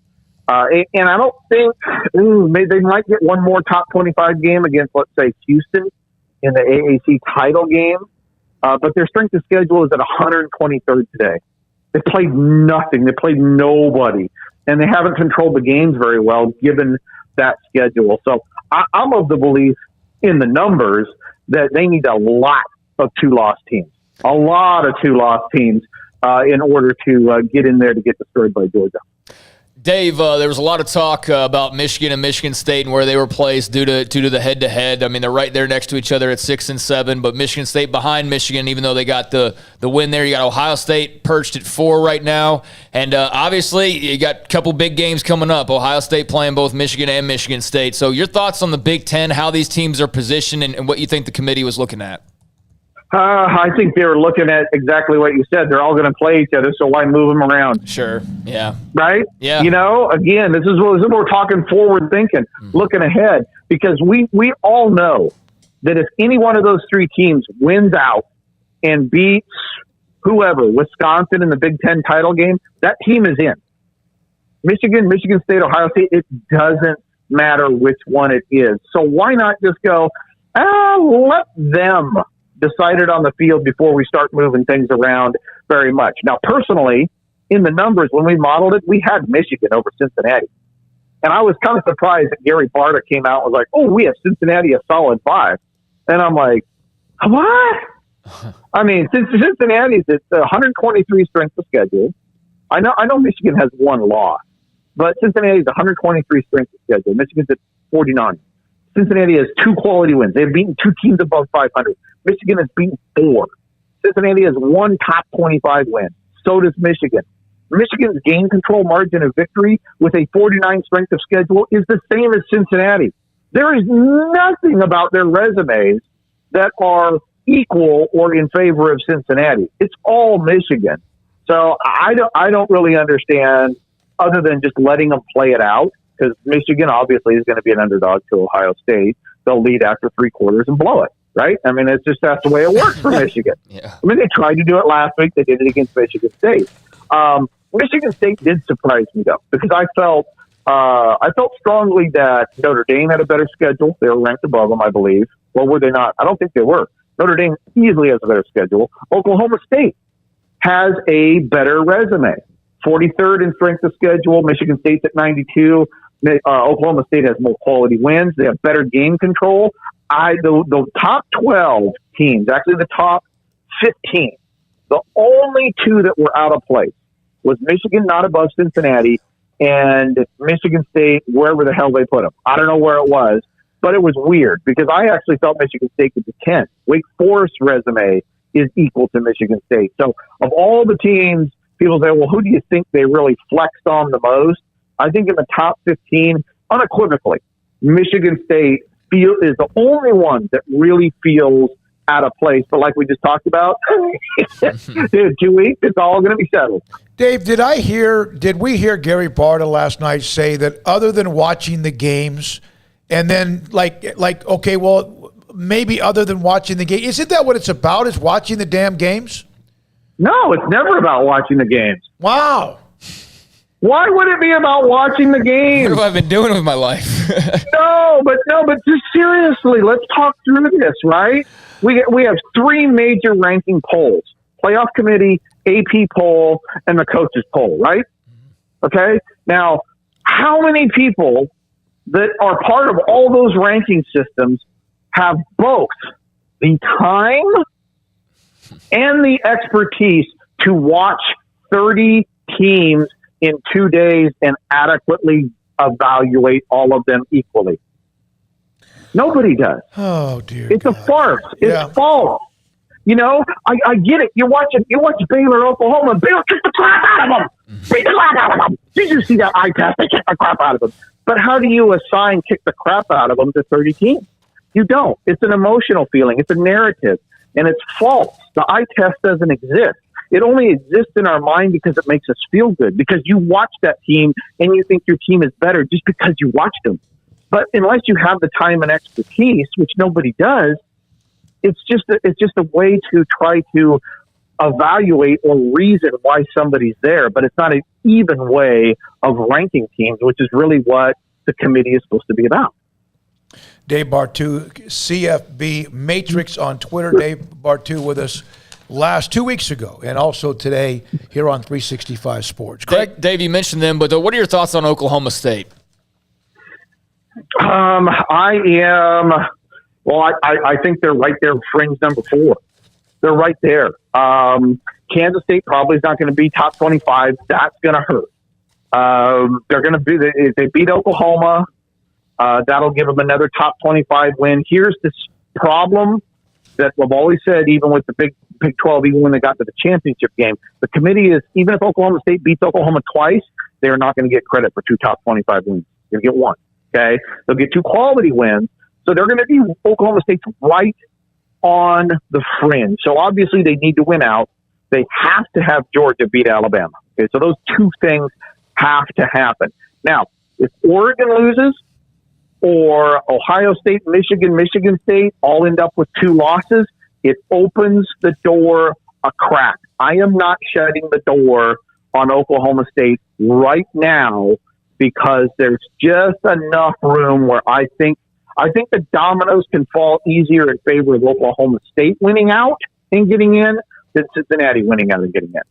And I don't think they might get one more top 25 game against, let's say, Houston in the AAC title game. But their strength of schedule is at 123rd today. They played nothing. They played nobody and they haven't controlled the games very well given that schedule. So I'm of the belief in the numbers that they need a lot of 2-loss teams, a lot of 2-loss teams in order to get in there to get destroyed by Georgia. Dave, there was a lot of talk about Michigan and Michigan State and where they were placed due to the head-to-head. I mean, they're right there next to each other at 6 and 7, but Michigan State behind Michigan, even though they got the win there. You got Ohio State perched at 4 right now, and obviously you got a couple big games coming up. Ohio State playing both Michigan and Michigan State. So your thoughts on the Big Ten, how these teams are positioned, and what you think the committee was looking at? I think they were looking at exactly what you said. They're all going to play each other, so why move them around? Sure. Yeah. Right? Yeah. You know, again, this is what we're talking forward thinking, looking ahead, because we all know that if any one of those 3 teams wins out and beats whoever, Wisconsin in the Big Ten title game, that team is in. Michigan, Michigan State, Ohio State, it doesn't matter which one it is. So why not just go, let them decide it on the field before we start moving things around very much. Now, personally, in the numbers, when we modeled it, we had Michigan over Cincinnati. And I was kind of surprised that Gary Barta came out and was like, oh, we have Cincinnati a solid 5. And I'm like, what? I mean, Cincinnati's at 123 strength of schedule. I know Michigan has 1 loss, but Cincinnati's 123 strength of schedule. Michigan's at 49. Cincinnati has 2 quality wins. They've beaten 2 teams above 500. Michigan has beaten 4. Cincinnati has 1 top 25 win. So does Michigan. Michigan's game control margin of victory with a 49 strength of schedule is the same as Cincinnati. There is nothing about their resumes that are equal or in favor of Cincinnati. It's all Michigan. So I don't really understand, other than just letting them play it out, because Michigan obviously is going to be an underdog to Ohio State. They'll lead after 3 quarters and blow it, right? I mean, that's the way it works for Michigan. Yeah. I mean, they tried to do it last week. They did it against Michigan State. Michigan State did surprise me, though, because I felt strongly that Notre Dame had a better schedule. They were ranked above them, I believe. Well, were they not? I don't think they were. Notre Dame easily has a better schedule. Oklahoma State has a better resume. 43rd in strength of schedule. Michigan State's at 92. Oklahoma State has more quality wins. They have better game control. The top 12 teams, actually the top 15, the only 2 that were out of place was Michigan not above Cincinnati and Michigan State wherever the hell they put them. I don't know where it was, but it was weird because I actually felt Michigan State could be 10. Wake Forest's resume is equal to Michigan State. So of all the teams, people say, well, who do you think they really flexed on the most? I think in the top 15, unequivocally, Michigan State is the only one that really feels out of place. But like we just talked about, in 2 weeks, it's all going to be settled. Dave, did we hear Gary Barta last night say that other than watching the games and then like, okay, well, maybe other than watching the game, isn't that what it's about, is watching the damn games? No, it's never about watching the games. Wow. Why would it be about watching the games? What have I been doing with my life? No, but just seriously, let's talk through this, right? We have 3 major ranking polls: playoff committee, AP poll, and the coaches poll, right? Okay. Now, how many people that are part of all those ranking systems have both the time and the expertise to watch 30 teams in 2 days and adequately evaluate all of them equally? Nobody does. Oh, dear. It's a farce. It's false. You know, I get it. You watch Baylor, Oklahoma, and Baylor kick the crap out of them. Beat the crap out of them. Did you see that eye test? They kick the crap out of them. But how do you assign kick the crap out of them to 30 teams? You don't. It's an emotional feeling. It's a narrative. And it's false. The eye test doesn't exist. It only exists in our mind because it makes us feel good, because you watch that team and you think your team is better just because you watched them. But unless you have the time and expertise, which nobody does, it's just a way to try to evaluate or reason why somebody's there. But it's not an even way of ranking teams, which is really what the committee is supposed to be about. Dave Bartu, CFB Matrix on Twitter. Dave Bartu with us. last 2 weeks ago, and also today here on 365 Sports. Craig? Dave, you mentioned them, but what are your thoughts on Oklahoma State? I think they're right there, fringe number 4. They're right there. Kansas State probably is not going to be top 25. That's going to hurt. They're going to be, if they beat Oklahoma, that'll give them another top 25 win. Here's this problem that I've always said, even with the Big 12, even when they got to the championship game, the committee is, even if Oklahoma State beats Oklahoma twice, they're not going to get credit for 2 top 25 wins. They're going to get 1. Okay. They'll get 2 quality wins. So they're going to be Oklahoma State's right on the fringe. So obviously they need to win out. They have to have Georgia beat Alabama. Okay. So those 2 things have to happen. Now, if Oregon loses or Ohio State, Michigan State all end up with 2 losses, it opens the door a crack. I am not shutting the door on Oklahoma State right now because there's just enough room where I think the dominoes can fall easier in favor of Oklahoma State winning out and getting in than Cincinnati winning out and getting in.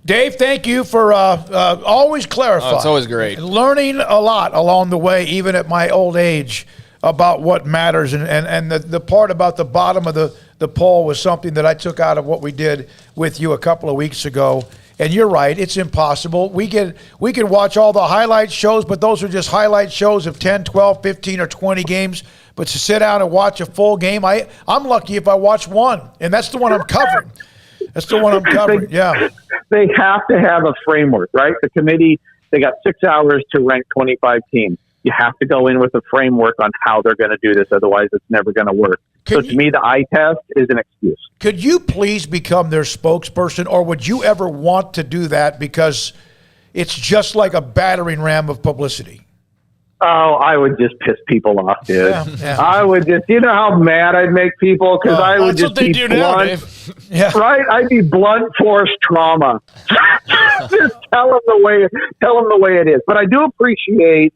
Dave, thank you for always clarifying. It's always great. Learning a lot along the way, even at my old age, about what matters. And the part about the bottom of the poll was something that I took out of what we did with you a couple of weeks ago. And you're right, it's impossible. We can watch all the highlight shows, but those are just highlight shows of 10, 12, 15, or 20 games. But to sit down and watch a full game, I'm lucky if I watch one, and that's the one I'm covering. That's the one I'm covering, yeah. They have to have a framework, right? The committee, they got 6 hours to rank 25 teams. You have to go in with a framework on how they're going to do this. Otherwise, it's never going to work. So to me, the eye test is an excuse. Could you please become their spokesperson, or would you ever want to do that because it's just like a battering ram of publicity? Oh, I would just piss people off, dude. Yeah. I would just, you know how mad I'd make people? Because I would just be blunt. Right? I'd be blunt force trauma. Just tell them the way it is. But I do appreciate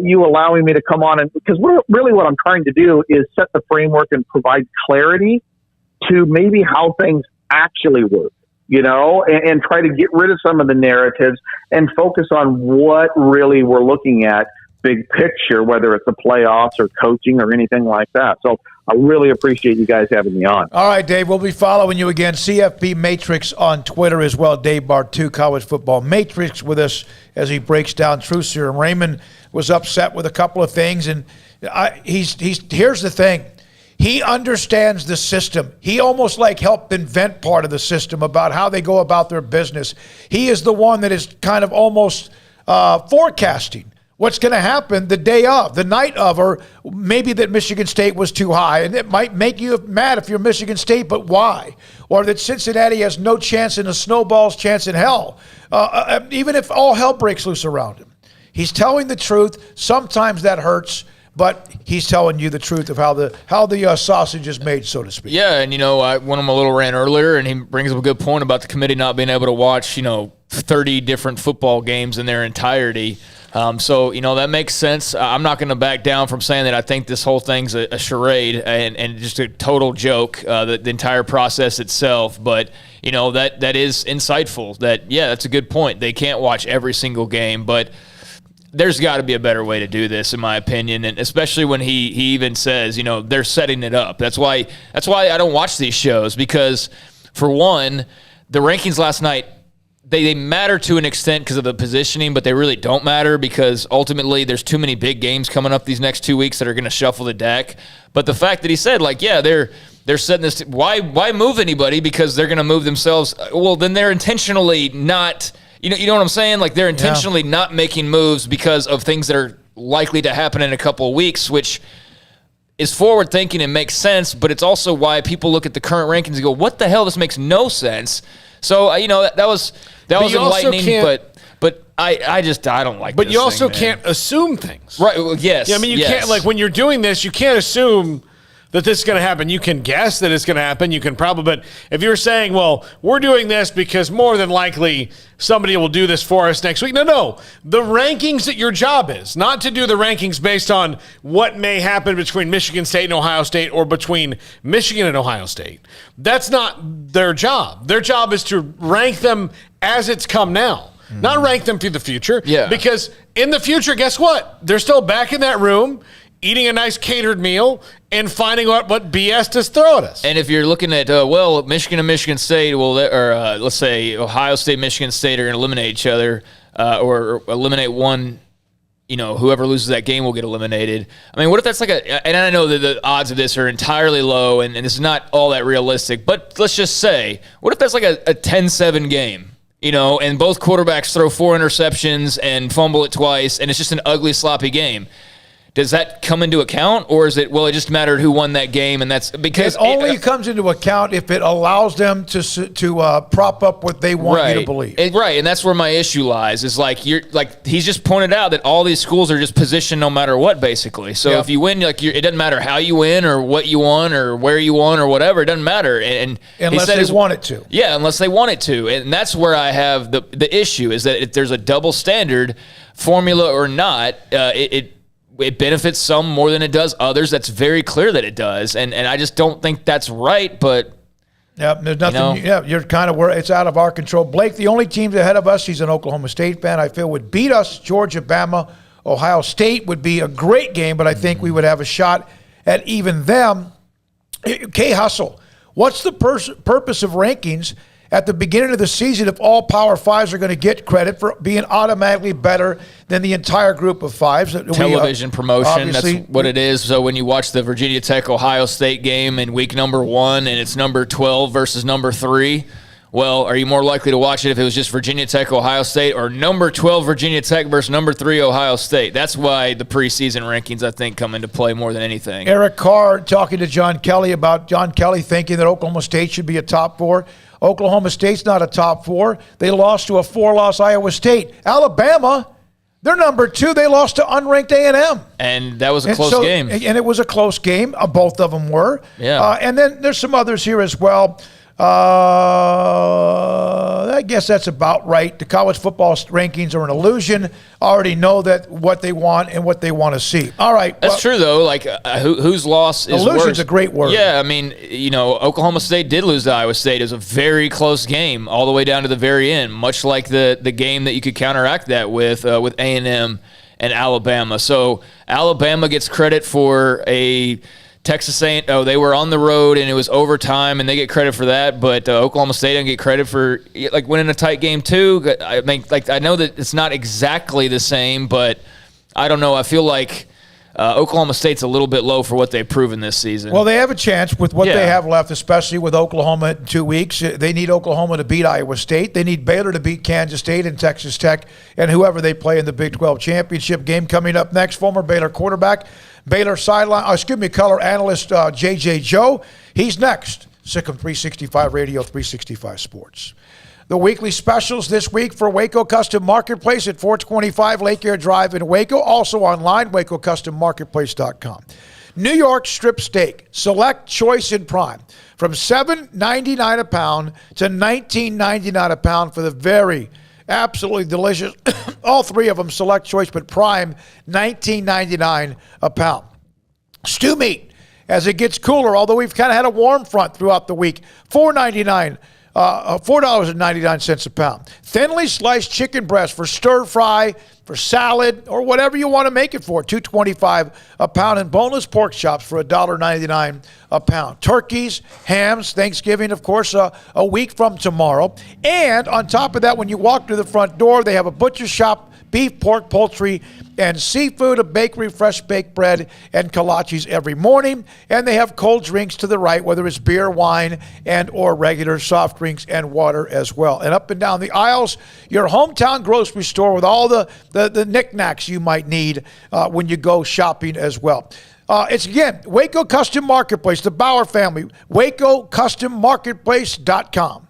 you allowing me to come on, and because really what I'm trying to do is set the framework and provide clarity to maybe how things actually work, you know, and try to get rid of some of the narratives and focus on what really we're looking at, big picture, whether it's the playoffs or coaching or anything like that. So I really appreciate you guys having me on. All right, Dave, we'll be following you again. CFP Matrix on Twitter as well. Dave Bartu, College Football Matrix, with us as he breaks down truth serum. Raymond was upset with a couple of things, and here's the thing. He understands the system. He almost like helped invent part of the system about how they go about their business. He is the one that is kind of almost forecasting what's going to happen the day of, the night of, or maybe that Michigan State was too high. And it might make you mad if you're Michigan State, but why? Or that Cincinnati has no chance in a snowball's chance in hell, even if all hell breaks loose around him. He's telling the truth. Sometimes that hurts, but he's telling you the truth of how the sausage is made, so to speak. Yeah, and, I went on a little rant earlier, and he brings up a good point about the committee not being able to watch, 30 different football games in their entirety. So, that makes sense. I'm not going to back down from saying that I think this whole thing's a charade and just a total joke, the entire process itself. But, that is insightful. That's a good point. They can't watch every single game, but there's got to be a better way to do this, in my opinion, and especially when he even says, they're setting it up. That's why I don't watch these shows, because, for one, the rankings last night, they matter to an extent because of the positioning, but they really don't matter because ultimately there's too many big games coming up these next 2 weeks that are going to shuffle the deck. But the fact that he said, they're setting this, why move anybody because they're going to move themselves? Well, then they're intentionally not, you know what I'm saying? They're intentionally not making moves because of things that are likely to happen in a couple of weeks, which is forward thinking and makes sense, but it's also why people look at the current rankings and go, what the hell? This makes no sense. So, that was enlightening, but I don't like But this you also thing, can't assume things. Right, well, yes. Yeah, you can't, when you're doing this, you can't assume that this is going to happen. You can guess that it's going to happen. You can probably, but if you're saying, well, we're doing this because more than likely somebody will do this for us next week. No. The rankings that your job is, not to do the rankings based on what may happen between Michigan State and Ohio State or between Michigan and Ohio State. That's not their job. Their job is to rank them as it's come now. Not rank them for the future. Yeah. Because in the future, guess what? They're still back in that room eating a nice catered meal and finding out what BS to throw at us. And if you're looking at, Michigan and Michigan State, let's say Ohio State, Michigan State are going to eliminate each other or eliminate one, whoever loses that game will get eliminated. I mean, what if that's and I know that the odds of this are entirely low and this is not all that realistic, but let's just say, what if that's like a 10-7 game? And both quarterbacks throw 4 interceptions and fumble it twice, and it's just an ugly, sloppy game. Does that come into account, or is it, it just mattered who won that game, and that's because it only comes into account if it allows them to prop up what they want you to believe. Right, and that's where my issue lies. Is he's just pointed out that all these schools are just positioned no matter what, basically. So if you win, it doesn't matter how you win or what you won or where you won or whatever. It doesn't matter, and unless they want it to. Yeah, unless they want it to, and that's where I have the issue is that if there's a double standard, formula or not, it benefits some more than it does others. That's very clear that it does. And I just don't think that's right, but... Yeah, there's nothing... you're kind of where it's out of our control. Blake, the only teams ahead of us, he's an Oklahoma State fan, I feel would beat us. Georgia, Bama, Ohio State would be a great game, but I think we would have a shot at even them. K. Hustle, what's the purpose of rankings at the beginning of the season if all Power Fives are going to get credit for being automatically better than the entire group of fives? Television promotion, that's what it is. So when you watch the Virginia Tech-Ohio State game in week number 1 and it's number 12 versus number 3, well, are you more likely to watch it if it was just Virginia Tech-Ohio State or number 12 Virginia Tech versus number 3 Ohio State? That's why the preseason rankings, I think, come into play more than anything. Eric Carr talking to John Kelly about John Kelly thinking that Oklahoma State should be a top 4. Oklahoma State's not a top 4. They lost to a 4-loss Iowa State. Alabama, they're number 2. They lost to unranked A&M. And that was a close game. And it was a close game. Both of them were. Yeah. And then there's some others here as well. I guess that's about right. The college football rankings are an illusion. I already know that what they want and what they want to see. All right. That's true, though. Whose loss is illusion's worse? A great word. Yeah, I mean, Oklahoma State did lose to Iowa State. It was a very close game all the way down to the very end, much like the game that you could counteract that with A&M and Alabama. So Alabama gets credit for a Texas A&M, they were on the road and it was overtime, and they get credit for that. But Oklahoma State doesn't get credit for winning a tight game too. I mean, I know that it's not exactly the same, but I don't know. I feel like Oklahoma State's a little bit low for what they've proven this season. Well, they have a chance with what they have left, especially with Oklahoma in 2 weeks. They need Oklahoma to beat Iowa State. They need Baylor to beat Kansas State and Texas Tech and whoever they play in the Big 12 championship game coming up next. Former Baylor quarterback, Baylor color analyst J.J. Joe. He's next. Sikkim 365 Radio, 365 Sports. The weekly specials this week for Waco Custom Marketplace at 425 Lake Air Drive in Waco. Also online, WacoCustomMarketplace.com. New York strip steak, select choice in prime, from $7.99 a pound to $19.99 a pound for the very absolutely delicious. All three of them select choice, but prime, $19.99 a pound. Stew meat, as it gets cooler, although we've kind of had a warm front throughout the week, $4.99 a pound. Thinly sliced chicken breast for stir fry, for salad, or whatever you want to make it for, $2.25 a pound. And boneless pork chops for $1.99 a pound. Turkeys, hams, Thanksgiving, of course, a week from tomorrow. And on top of that, when you walk to the front door, they have a butcher shop, beef, pork, poultry, and seafood, a bakery, fresh baked bread, and kolaches every morning. And they have cold drinks to the right, whether it's beer, wine, and or regular soft drinks and water as well. And up and down the aisles, your hometown grocery store with all the knickknacks you might need when you go shopping as well. It's, again, Waco Custom Marketplace, the Bauer family, WacoCustomMarketplace.com.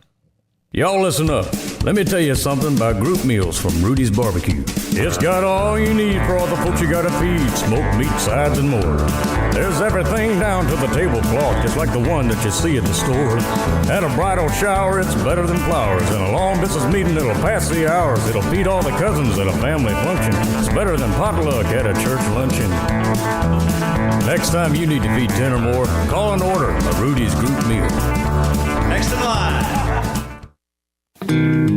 Y'all listen up. Let me tell you something about group meals from Rudy's Barbecue. It's got all you need for all the folks you gotta feed, smoked meat, sides, and more. There's everything down to the tablecloth, just like the one that you see at the store. At a bridal shower, it's better than flowers. In a long-distance meeting, it'll pass the hours. It'll feed all the cousins at a family function. It's better than potluck at a church luncheon. Next time you need to feed 10 or more, call and order a Rudy's group meal. Next in line.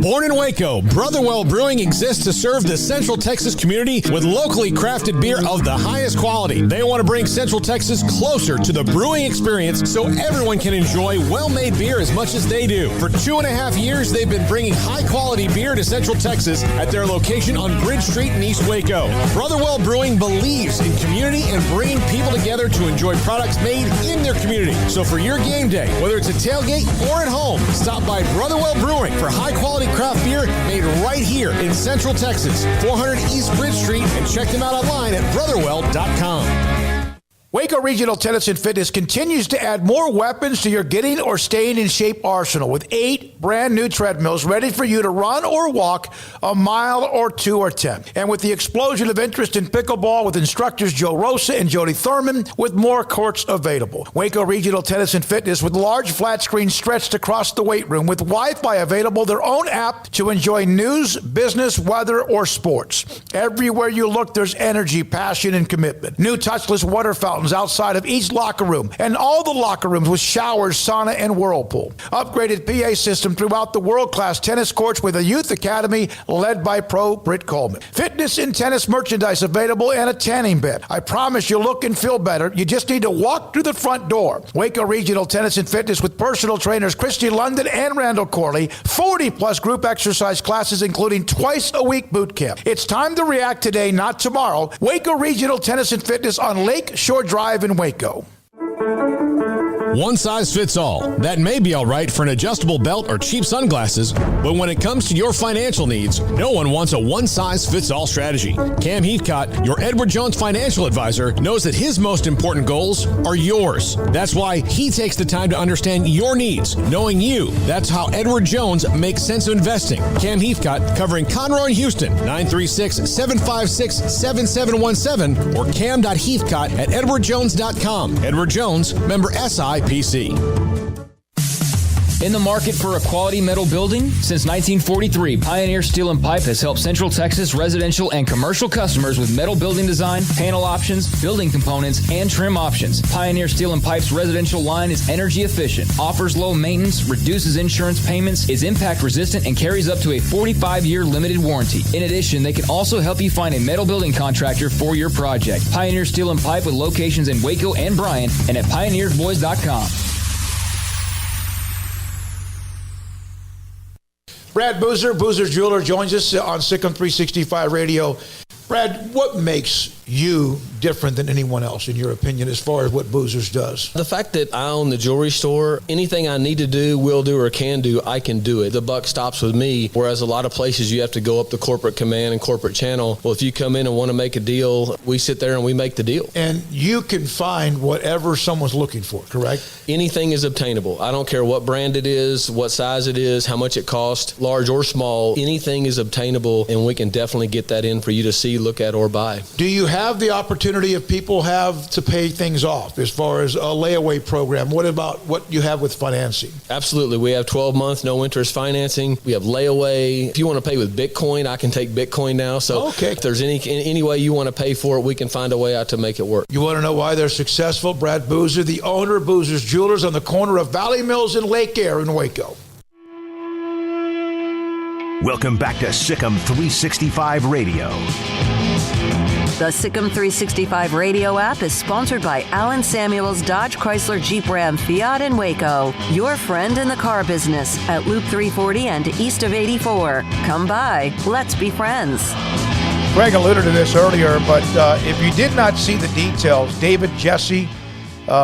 Born in Waco, Brotherwell Brewing exists to serve the Central Texas community with locally crafted beer of the highest quality. They want to bring Central Texas closer to the brewing experience so everyone can enjoy well-made beer as much as they do. For 2.5 years, they've been bringing high-quality beer to Central Texas at their location on Bridge Street in East Waco. Brotherwell Brewing believes in community and bringing people together to enjoy products made in their community. So for your game day, whether it's a tailgate or at home, stop by Brotherwell Brewing for high-quality craft beer made right here in Central Texas, 400 East Bridge Street, and check them out online at brotherwell.com. Waco Regional Tennis and Fitness continues to add more weapons to your getting or staying in shape arsenal with 8 brand new treadmills ready for you to run or walk a mile or 2 or 10. And with the explosion of interest in pickleball with instructors Joe Rosa and Jody Thurman with more courts available. Waco Regional Tennis and Fitness with large flat screens stretched across the weight room with Wi-Fi available, their own app to enjoy news, business, weather, or sports. Everywhere you look, there's energy, passion, and commitment. New touchless water fountains outside of each locker room, and all the locker rooms with showers, sauna, and whirlpool. Upgraded PA system throughout the world-class tennis courts with a youth academy led by pro Britt Coleman. Fitness and tennis merchandise available and a tanning bed. I promise you'll look and feel better. You just need to walk through the front door. Waco Regional Tennis and Fitness with personal trainers Christy London and Randall Corley. 40-plus group exercise classes, including twice-a-week boot camp. It's time to react today, not tomorrow. Waco Regional Tennis and Fitness on Lake Shore Drive in Waco. One size fits all. That may be all right for an adjustable belt or cheap sunglasses, but when it comes to your financial needs, no one wants a one-size-fits-all strategy. Cam Heathcott, your Edward Jones financial advisor, knows that his most important goals are yours. That's why he takes the time to understand your needs, knowing you. That's how Edward Jones makes sense of investing. Cam Heathcott, covering Conroe and Houston, 936-756-7717 or cam.heathcott@edwardjones.com. Edward Jones, member SIPC. In the market for a quality metal building? Since 1943, Pioneer Steel and Pipe has helped Central Texas residential and commercial customers with metal building design, panel options, building components, and trim options. Pioneer Steel and Pipe's residential line is energy efficient, offers low maintenance, reduces insurance payments, is impact resistant, and carries up to a 45-year limited warranty. In addition, they can also help you find a metal building contractor for your project. Pioneer Steel and Pipe with locations in Waco and Bryan and at pioneersboys.com. Brad Boozer, Boozer's Jeweler, joins us on Sikkim 365 Radio. Brad, what makes you different than anyone else, in your opinion, as far as what Boozer's does? The fact that I own the jewelry store, anything I need to do, will do, or can do, I can do it. The buck stops with me, whereas a lot of places you have to go up the corporate command and corporate channel. Well, if you come in and want to make a deal, we sit there and we make the deal. And you can find whatever someone's looking for, correct? Anything is obtainable. I don't care what brand it is, what size it is, how much it costs, large or small. Anything is obtainable, and we can definitely get that in for you to see, look at, or buy. Do you have the opportunity if people have to pay things off as far as a layaway program? What about what you have with financing? Absolutely. We have 12-month no interest financing. We have layaway. If you want to pay with Bitcoin, I can take Bitcoin now. So if there's any way you want to pay for it, we can find a way out to make it work. You want to know why they're successful? Brad Boozer, the owner of Boozer's Jewelers on the corner of Valley Mills and Lake Air in Waco. Welcome back to Sikkim 365 Radio. The Sikkim 365 Radio app is sponsored by Alan Samuels Dodge Chrysler Jeep Ram Fiat in Waco. Your friend in the car business at Loop 340 and east of 84. Come by. Let's be friends. Craig alluded to this earlier, but if you did not see the details, David Jesse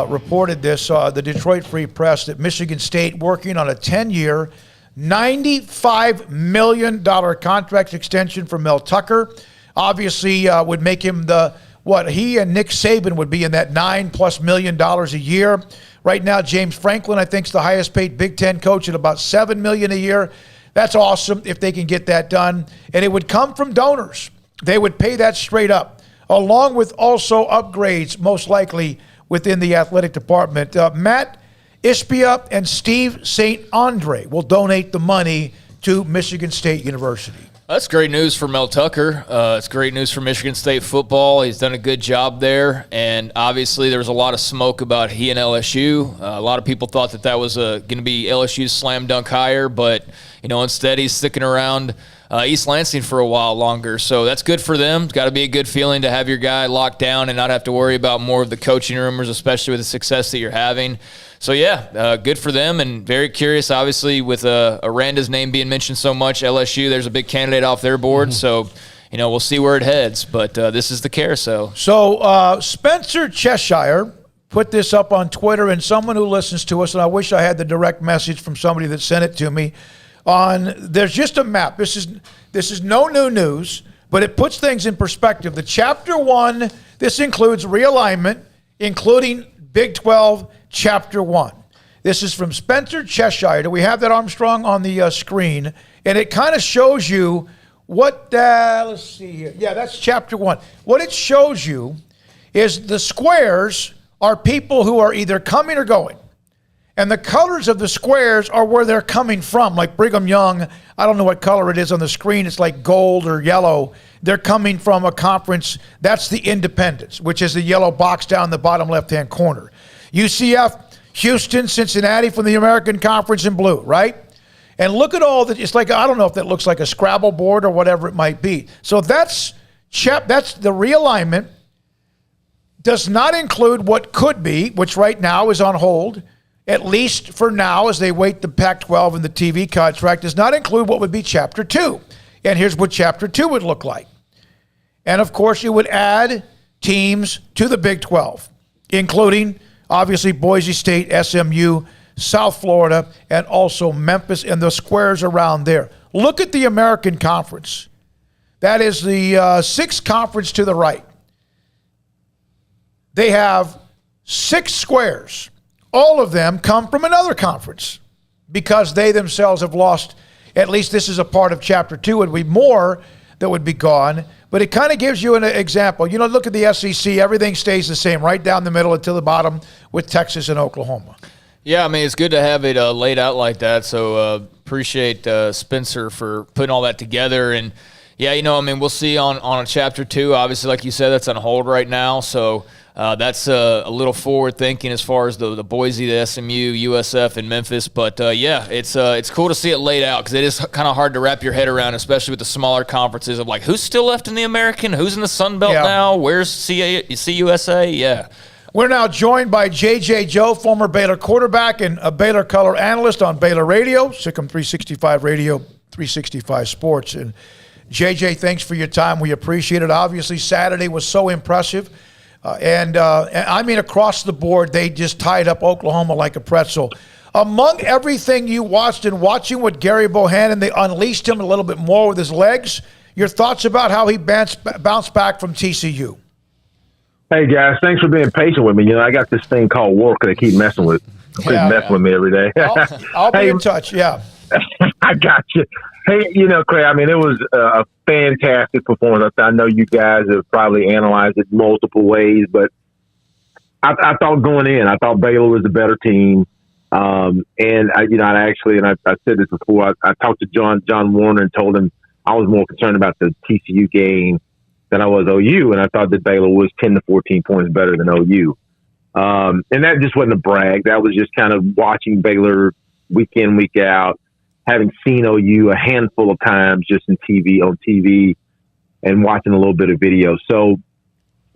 reported this, the Detroit Free Press, that Michigan State working on a 10-year, $95 million contract extension for Mel Tucker. Obviously would make him he and Nick Saban would be in that $9+ million a year. Right now, James Franklin, I think, is the highest paid Big Ten coach at about $7 million a year. That's awesome if they can get that done. And it would come from donors. They would pay that straight up, along with also upgrades, most likely, within the athletic department. Matt Ispia and Steve St. Andre will donate the money to Michigan State University. That's great news for Mel Tucker. It's great news for Michigan State football. He's done a good job there, and obviously there was a lot of smoke about he and LSU. A lot of people thought that was going to be LSU's slam dunk hire, but instead he's sticking around East Lansing for a while longer. So that's good for them. It's got to be a good feeling to have your guy locked down and not have to worry about more of the coaching rumors, especially with the success that you're having. So, good for them, and very curious, obviously, with Aranda's name being mentioned so much, LSU, there's a big candidate off their board. So, we'll see where it heads, but this is the carousel. So, Spencer Cheshire put this up on Twitter, and someone who listens to us, and I wish I had the direct message from somebody that sent it to me, there's just a map. This is no new news, but it puts things in perspective. The Chapter 1, this includes realignment, including Big 12 Chapter 1. This is from Spencer Cheshire. Do we have that, Armstrong, on the screen? And it kind of shows you what, let's see here. Yeah, that's Chapter 1. What it shows you is the squares are people who are either coming or going. And the colors of the squares are where they're coming from. Like Brigham Young, I don't know what color it is on the screen. It's like gold or yellow. They're coming from a conference. That's the Independents, which is the yellow box down the bottom left-hand corner. UCF, Houston, Cincinnati from the American Conference in blue, right? And look at all that. It's like, I don't know if that looks like a Scrabble board or whatever it might be. So that's the realignment. Does not include what could be, which right now is on hold, at least for now as they wait the Pac-12 and the TV contract. Does not include what would be Chapter 2. And here's what Chapter 2 would look like. And, of course, you would add teams to the Big 12, including, obviously, Boise State, SMU, South Florida, and also Memphis and the squares around there. Look at the American Conference. That is the sixth conference to the right. They have 6 squares. All of them come from another conference because they themselves have lost, at least this is a part of Chapter 2. It would be more that would be gone, but it kind of gives you an example. Look at the SEC. Everything stays the same, right down the middle until the bottom with Texas and Oklahoma. Yeah, I mean, it's good to have it laid out like that, so appreciate Spencer for putting all that together. And, we'll see on a Chapter 2. Obviously, like you said, that's on hold right now, so that's a little forward thinking as far as the Boise, the SMU, USF, and Memphis. But it's cool to see it laid out because it is kind of hard to wrap your head around, especially with the smaller conferences of like who's still left in the American, who's in the Sun Belt now, where's CUSA? Yeah. We're now joined by J.J. Joe, former Baylor quarterback and a Baylor color analyst on Baylor Radio, Sikkim 365 Radio, 365 Sports. And J.J., thanks for your time. We appreciate it. Obviously, Saturday was so impressive. And I mean, across the board, they just tied up Oklahoma like a pretzel. Among everything you watched and watching with Gary Bohannon, they unleashed him a little bit more with his legs. Your thoughts about how he bounced back from TCU? Hey, guys, thanks for being patient with me. I got this thing called work that I keep messing with. With me every day. I'll be in touch, yeah. I got you. Hey, Craig, I mean, it was a fantastic performance. I know you guys have probably analyzed it multiple ways, but I thought going in, I thought Baylor was the better team. And I said this before, I talked to John Warner and told him I was more concerned about the TCU game than I was OU. And I thought that Baylor was 10 to 14 points better than OU. And that just wasn't a brag. That was just kind of watching Baylor week in, week out, having seen OU a handful of times just on TV, and watching a little bit of video. So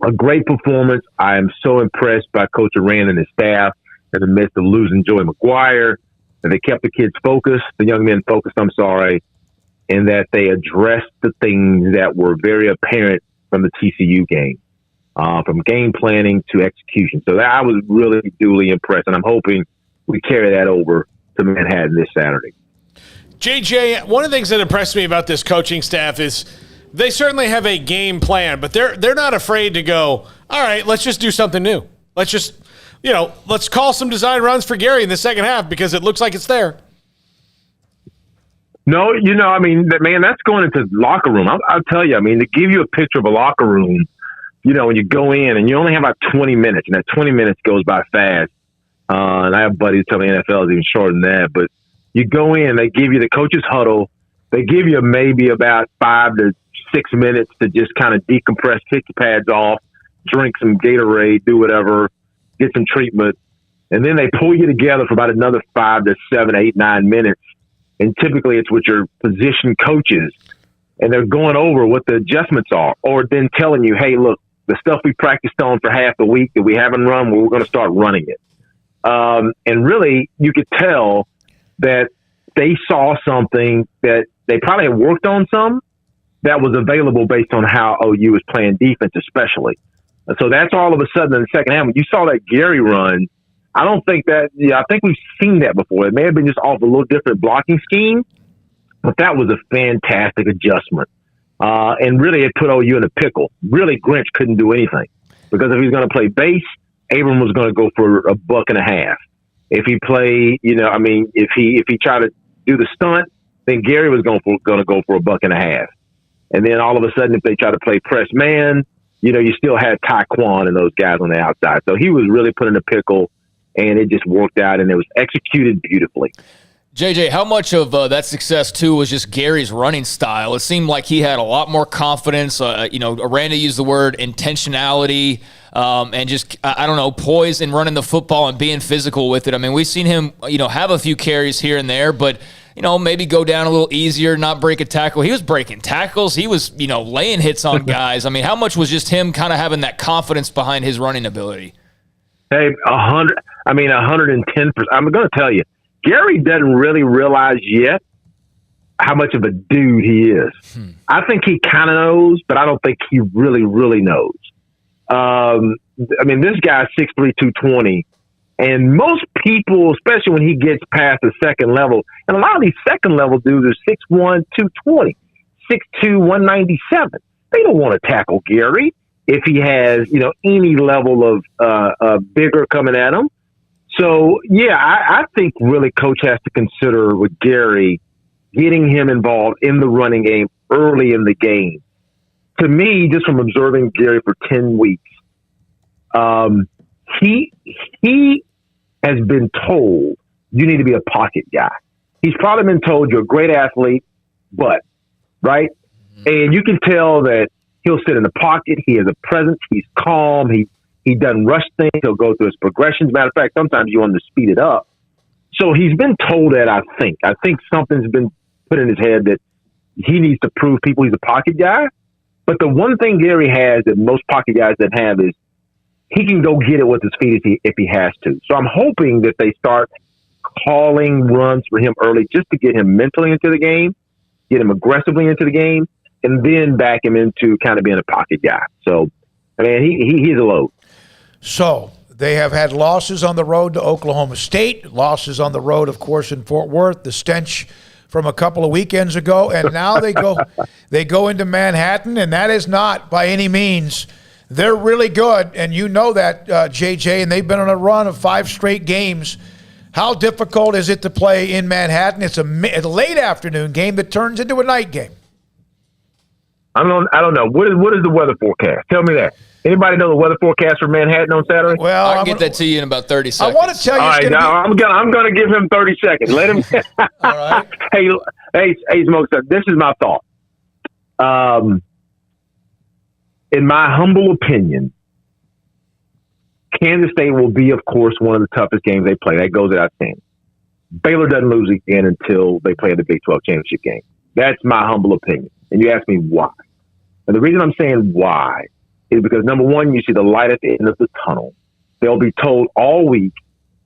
a great performance. I am so impressed by Coach Aranda and his staff in the midst of losing Joey McGuire, that they kept the kids focused, the young men focused, and that they addressed the things that were very apparent from the TCU game, from game planning to execution. So I was really duly impressed, and I'm hoping we carry that over to Manhattan this Saturday. JJ, one of the things that impressed me about this coaching staff is they certainly have a game plan, but they're not afraid to go, all right, let's just do something new. Let's just, let's call some design runs for Gary in the second half because it looks like it's there. No, I mean, man, that's going into the locker room. I'll tell you, I mean, to give you a picture of a locker room, when you go in and you only have about 20 minutes, and that 20 minutes goes by fast. And I have buddies tell me NFL is even shorter than that. But you go in, they give you the coach's huddle. They give you maybe about 5 to 6 minutes to just kind of decompress, kick your pads off, drink some Gatorade, do whatever, get some treatment. And then they pull you together for about another 5 to 7, 8, 9 minutes. And typically it's with your position coaches. And they're going over what the adjustments are, or then telling you, hey, look, the stuff we practiced on for half the week that we haven't run, well, we're going to start running it. And really, you could tell that they saw something that they probably had worked on some that was available based on how OU was playing defense, especially. And so that's all of a sudden in the second half. When you saw that Gary run, I don't think that, I think we've seen that before. It may have been just off a little different blocking scheme, but that was a fantastic adjustment. And really, it put OU in a pickle. Really, Grinch couldn't do anything because if he was going to play base, Abram was going to go for $1.50. If he played, if he tried to do the stunt, then Gary was going to go for $1.50. And then all of a sudden, if they try to play press man, you still had Taekwon and those guys on the outside. So he was really put in a pickle, and it just worked out, and it was executed beautifully. JJ, how much of that success, too, was just Gary's running style? It seemed like he had a lot more confidence. Aranda used the word intentionality and just, poise in running the football and being physical with it. I mean, we've seen him, have a few carries here and there, but, maybe go down a little easier, not break a tackle. He was breaking tackles. He was, laying hits on guys. I mean, how much was just him kind of having that confidence behind his running ability? Hey, 110%. I'm going to tell you, Gary doesn't really realize yet how much of a dude he is. I think he kind of knows, but I don't think he really, really knows. This guy's 6'3", 220, and most people, especially when he gets past the second level, and a lot of these second level dudes are 6'1", 220, 6'2", 197. They don't want to tackle Gary if he has, any level of vigor coming at him. So, yeah, I think really Coach has to consider with Gary getting him involved in the running game early in the game. To me, just from observing Gary for 10 weeks, he has been told you need to be a pocket guy. He's probably been told you're a great athlete, but, right? And you can tell that he'll sit in the pocket. He has a presence. He's calm. He doesn't rush things. He'll go through his progressions. Matter of fact, sometimes you want to speed it up. So he's been told that, I think. I think something's been put in his head that he needs to prove people he's a pocket guy. But the one thing Gary has that most pocket guys don't have is he can go get it with his feet if he has to. So I'm hoping that they start calling runs for him early just to get him mentally into the game, get him aggressively into the game, and then back him into kind of being a pocket guy. So, he's a load. So they have had losses on the road to Oklahoma State, losses on the road, of course, in Fort Worth, the stench from a couple of weekends ago, and now they go into Manhattan, and that is not by any means. They're really good, and you know that, JJ, and they've been on a run of 5 straight games. How difficult is it to play in Manhattan? It's a late afternoon game that turns into a night game. I don't know. What is the weather forecast? Tell me that. Anybody know the weather forecast for Manhattan on Saturday? Well, I can get that to you in about 30 seconds. I want to tell you. All right, I'm gonna give him 30 seconds. Let him. All right. Hey, Smoak. This is my thought. In my humble opinion, Kansas State will be, of course, one of the toughest games they play. That goes without saying. Baylor doesn't lose again until they play in the Big 12 championship game. That's my humble opinion. And you ask me why. And the reason I'm saying why is because, number one, you see the light at the end of the tunnel. They'll be told all week,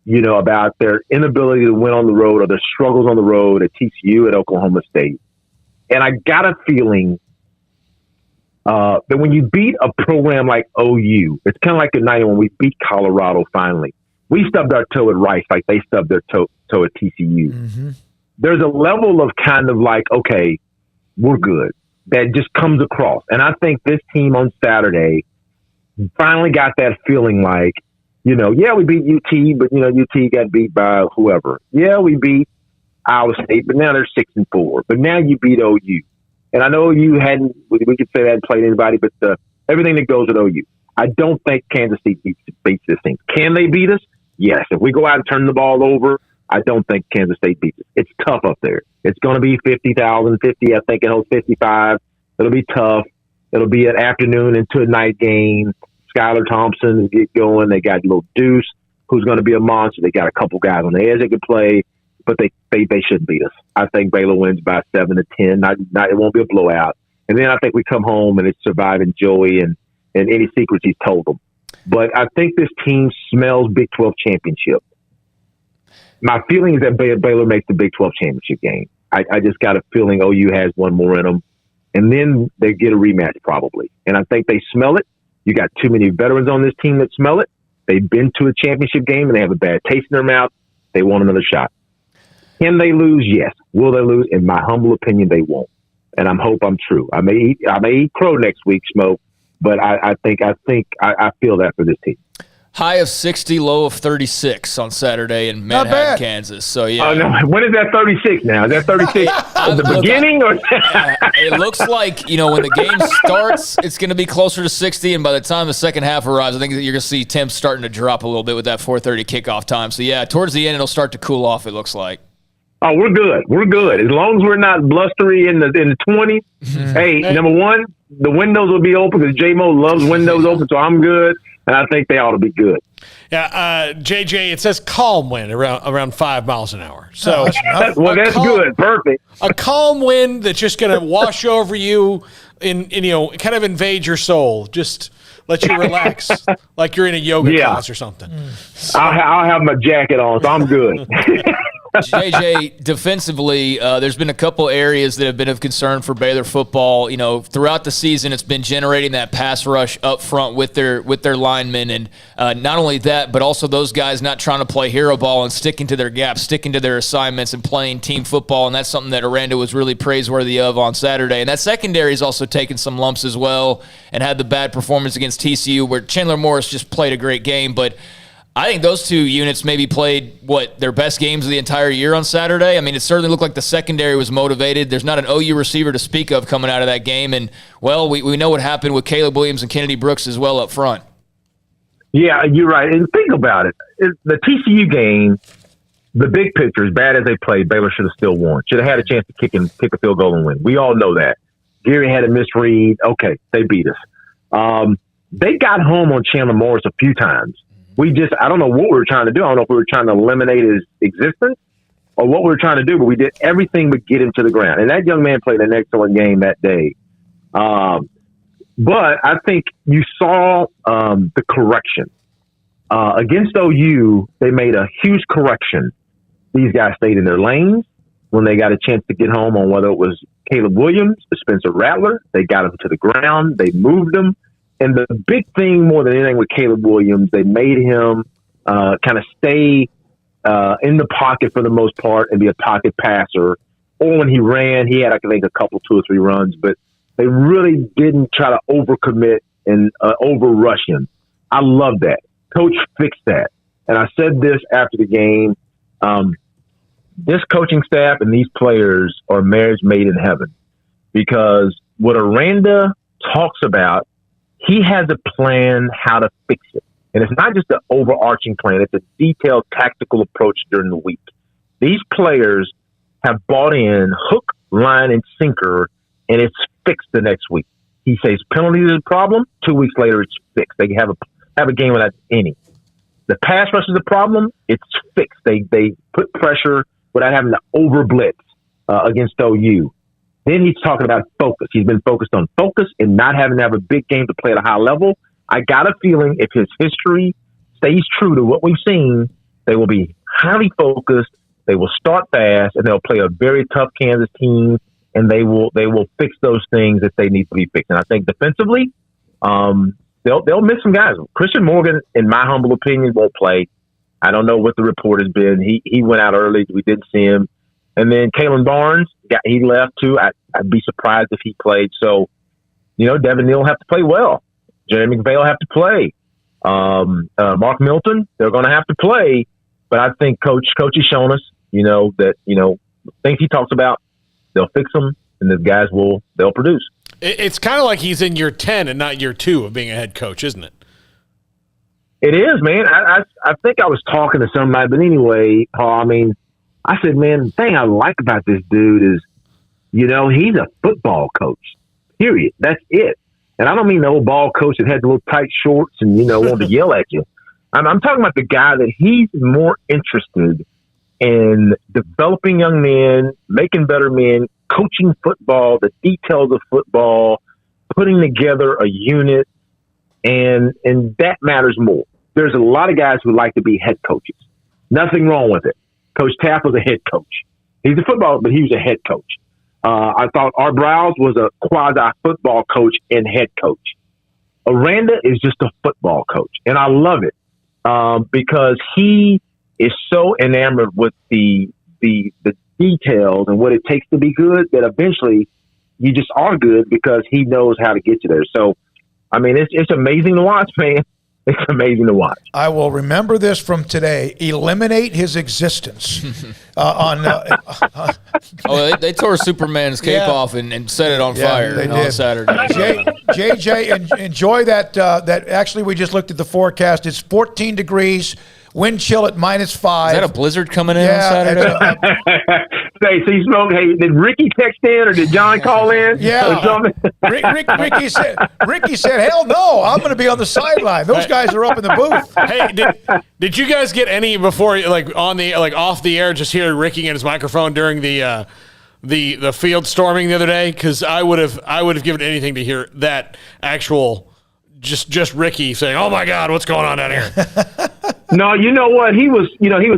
about their inability to win on the road or their struggles on the road at TCU, at Oklahoma State. And I got a feeling that when you beat a program like OU, it's kind of like the night when we beat Colorado finally. We stubbed our toe at Rice like they stubbed their toe at TCU. Mm-hmm. There's a level of kind of like, okay, we're good, that just comes across. And I think this team on Saturday finally got that feeling like, we beat UT, but, UT got beat by whoever. Yeah, we beat Iowa State, but now they're 6-4. But now you beat OU. And I know you hadn't, we could say that hadn't played anybody, but everything that goes with OU. I don't think Kansas State beats this thing. Can they beat us? Yes. If we go out and turn the ball over, I don't think Kansas State beats us. It's tough up there. It's going to be 50,000, 50. I think it holds 55. It'll be tough. It'll be an afternoon into a night game. Skylar Thompson get going. They got little Deuce, who's going to be a monster. They got a couple guys on the edge that can play, but they shouldn't beat us. I think Baylor wins by 7-10. It won't be a blowout. And then I think we come home and it's surviving Joey and any secrets he's told them. But I think this team smells Big 12 championship. My feeling is that Baylor makes the Big 12 championship game. I just got a feeling OU has one more in them. And then they get a rematch probably. And I think they smell it. You got too many veterans on this team that smell it. They've been to a championship game and they have a bad taste in their mouth. They want another shot. Can they lose? Yes. Will they lose? In my humble opinion, they won't. And I hope I'm true. I may eat crow next week, Smoke, but I feel that for this team. High of 60, low of 36 on Saturday in Manhattan, Kansas. So, yeah. Oh, no. When is that 36 now? Is that 36 at the beginning? Or it looks like, when the game starts, it's going to be closer to 60, and by the time the second half arrives, I think that you're going to see temps starting to drop a little bit with that 4:30 kickoff time. So, yeah, towards the end, it'll start to cool off, it looks like. Oh, we're good. We're good. As long as we're not blustery in the 20s. Hey, number one, the windows will be open because J-Mo loves windows open, so I'm good. And I think they ought to be good. Yeah, JJ, it says calm wind around 5 miles an hour. So that's good. Perfect. A calm wind that's just going to wash over you and kind of invade your soul. Just let you relax like you're in a yoga class or something. I'll have my jacket on, so I'm good. JJ, defensively, there's been a couple areas that have been of concern for Baylor football. Throughout the season, it's been generating that pass rush up front with their linemen, and not only that, but also those guys not trying to play hero ball and sticking to their gaps, sticking to their assignments, and playing team football. And that's something that Aranda was really praiseworthy of on Saturday. And that secondary has also taken some lumps as well, and had the bad performance against TCU, where Chandler Morris just played a great game, but I think those two units maybe played, their best games of the entire year on Saturday. I mean, it certainly looked like the secondary was motivated. There's not an OU receiver to speak of coming out of that game. And, we know what happened with Caleb Williams and Kennedy Brooks as well up front. Yeah, you're right. And think about it. The TCU game, the big picture, as bad as they played, Baylor should have still won. Should have had a chance to kick a field goal and win. We all know that. Gary had a misread. Okay, they beat us. They got home on Chandler Morris a few times. I don't know what we were trying to do. I don't know if we were trying to eliminate his existence or what we were trying to do, but we did everything but get him to the ground. And that young man played an excellent game that day. But I think you saw the correction. Against OU, they made a huge correction. These guys stayed in their lanes when they got a chance to get home on whether it was Caleb Williams or Spencer Rattler. They got him to the ground. They moved him. And the big thing more than anything with Caleb Williams, they made him kind of stay in the pocket for the most part and be a pocket passer. Or when he ran, he had, I think, a couple, 2 or 3 runs. But they really didn't try to overcommit and over-rush him. I love that. Coach fixed that. And I said this after the game. This coaching staff and these players are marriage made in heaven. Because what Aranda talks about, he has a plan how to fix it. And it's not just an overarching plan. It's a detailed tactical approach during the week. These players have bought in hook, line, and sinker, and it's fixed the next week. He says penalties is a problem. 2 weeks later, it's fixed. They have a game without any. The pass rush is a problem. It's fixed. They put pressure without having to over-blitz against OU. Then he's talking about focus. He's been focused on focus and not having to have a big game to play at a high level. I got a feeling if his history stays true to what we've seen, they will be highly focused. They will start fast, and they'll play a very tough Kansas team, and they will fix those things that they need to be fixed. And I think defensively, they'll miss some guys. Christian Morgan, in my humble opinion, won't play. I don't know what the report has been. He went out early. We didn't see him. And then Kalen Barnes, he left too. I'd be surprised if he played. So, Devin Neal will have to play well. Jeremy McVay will have to play. Mark Milton, they're going to have to play. But I think Coach has shown us, that things he talks about, they'll fix them, and the guys they'll produce. It's kind of like he's in year 10 and not year 2 of being a head coach, isn't it? It is, man. I think I was talking to somebody, but anyway, Paul, I mean, I said, man, the thing I like about this dude is, you know, he's a football coach, period. That's it. And I don't mean the old ball coach that had the little tight shorts and, you know, wanted to yell at you. I'm talking about the guy that he's more interested in developing young men, making better men, coaching football, the details of football, putting together a unit, and that matters more. There's a lot of guys who like to be head coaches. Nothing wrong with it. Coach Tapp was a head coach. He's a football, but he was a head coach. I thought Art Browse was a quasi-football coach and head coach. Aranda is just a football coach, and I love it because he is so enamored with the details and what it takes to be good that eventually you just are good because he knows how to get you there. So, I mean, it's amazing to watch, man. It's amazing to watch. I will remember this from today. Eliminate his existence. They tore Superman's cape off and set it on fire on Saturday. JJ, enjoy that. That actually, we just looked at the forecast. It's 14 degrees. Wind chill at -5. Is that a blizzard coming in on Saturday? Say, Smoak, hey, did Ricky text in or did John call in? Yeah. Ricky said, hell no, I'm going to be on the sideline. Those guys are up in the booth. Hey, did you guys get any before, off the air, just hear Ricky and his microphone during the field storming the other day? Because I would have given anything to hear that actual just Ricky saying, "Oh my God, what's going on down here?" No, you know what? He was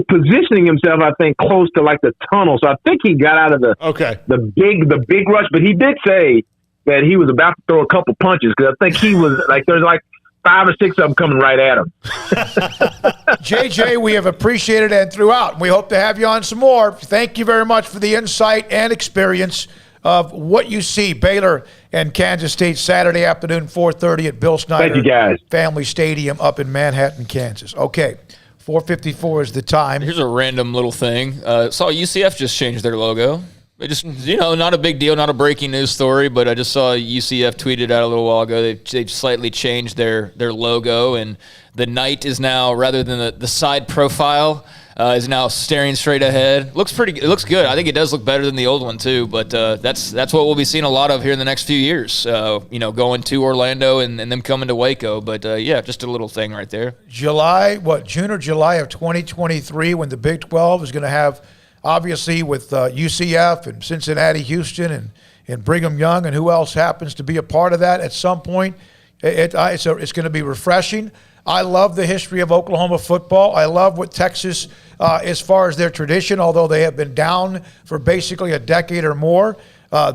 positioning himself, I think, close to like the tunnel. So I think he got out of the big rush. But he did say that he was about to throw a couple punches because I think he was there's 5 or 6 of them coming right at him. JJ, we have appreciated it and throughout. We hope to have you on some more. Thank you very much for the insight and experience of what you see. Baylor and Kansas State Saturday afternoon, 4:30 at Bill Snyder Thank you, guys. Family Stadium up in Manhattan, Kansas. Okay, 4:54 is the time. Here's a random little thing. Saw UCF just changed their logo. They just, not a big deal, not a breaking news story, but I just saw UCF tweeted out a little while ago. They've slightly changed their logo, and the knight is now, rather than the side profile, is now staring straight ahead. It looks good. I think it does look better than the old one too. But that's what we'll be seeing a lot of here in the next few years. Going to Orlando and them coming to Waco. But just a little thing right there. June or July of 2023, when the Big 12 is going to have, obviously with UCF and Cincinnati, Houston, and Brigham Young, and who else happens to be a part of that at some point. It's going to be refreshing. I love the history of Oklahoma football. I love what Texas, as far as their tradition, although they have been down for basically a decade or more.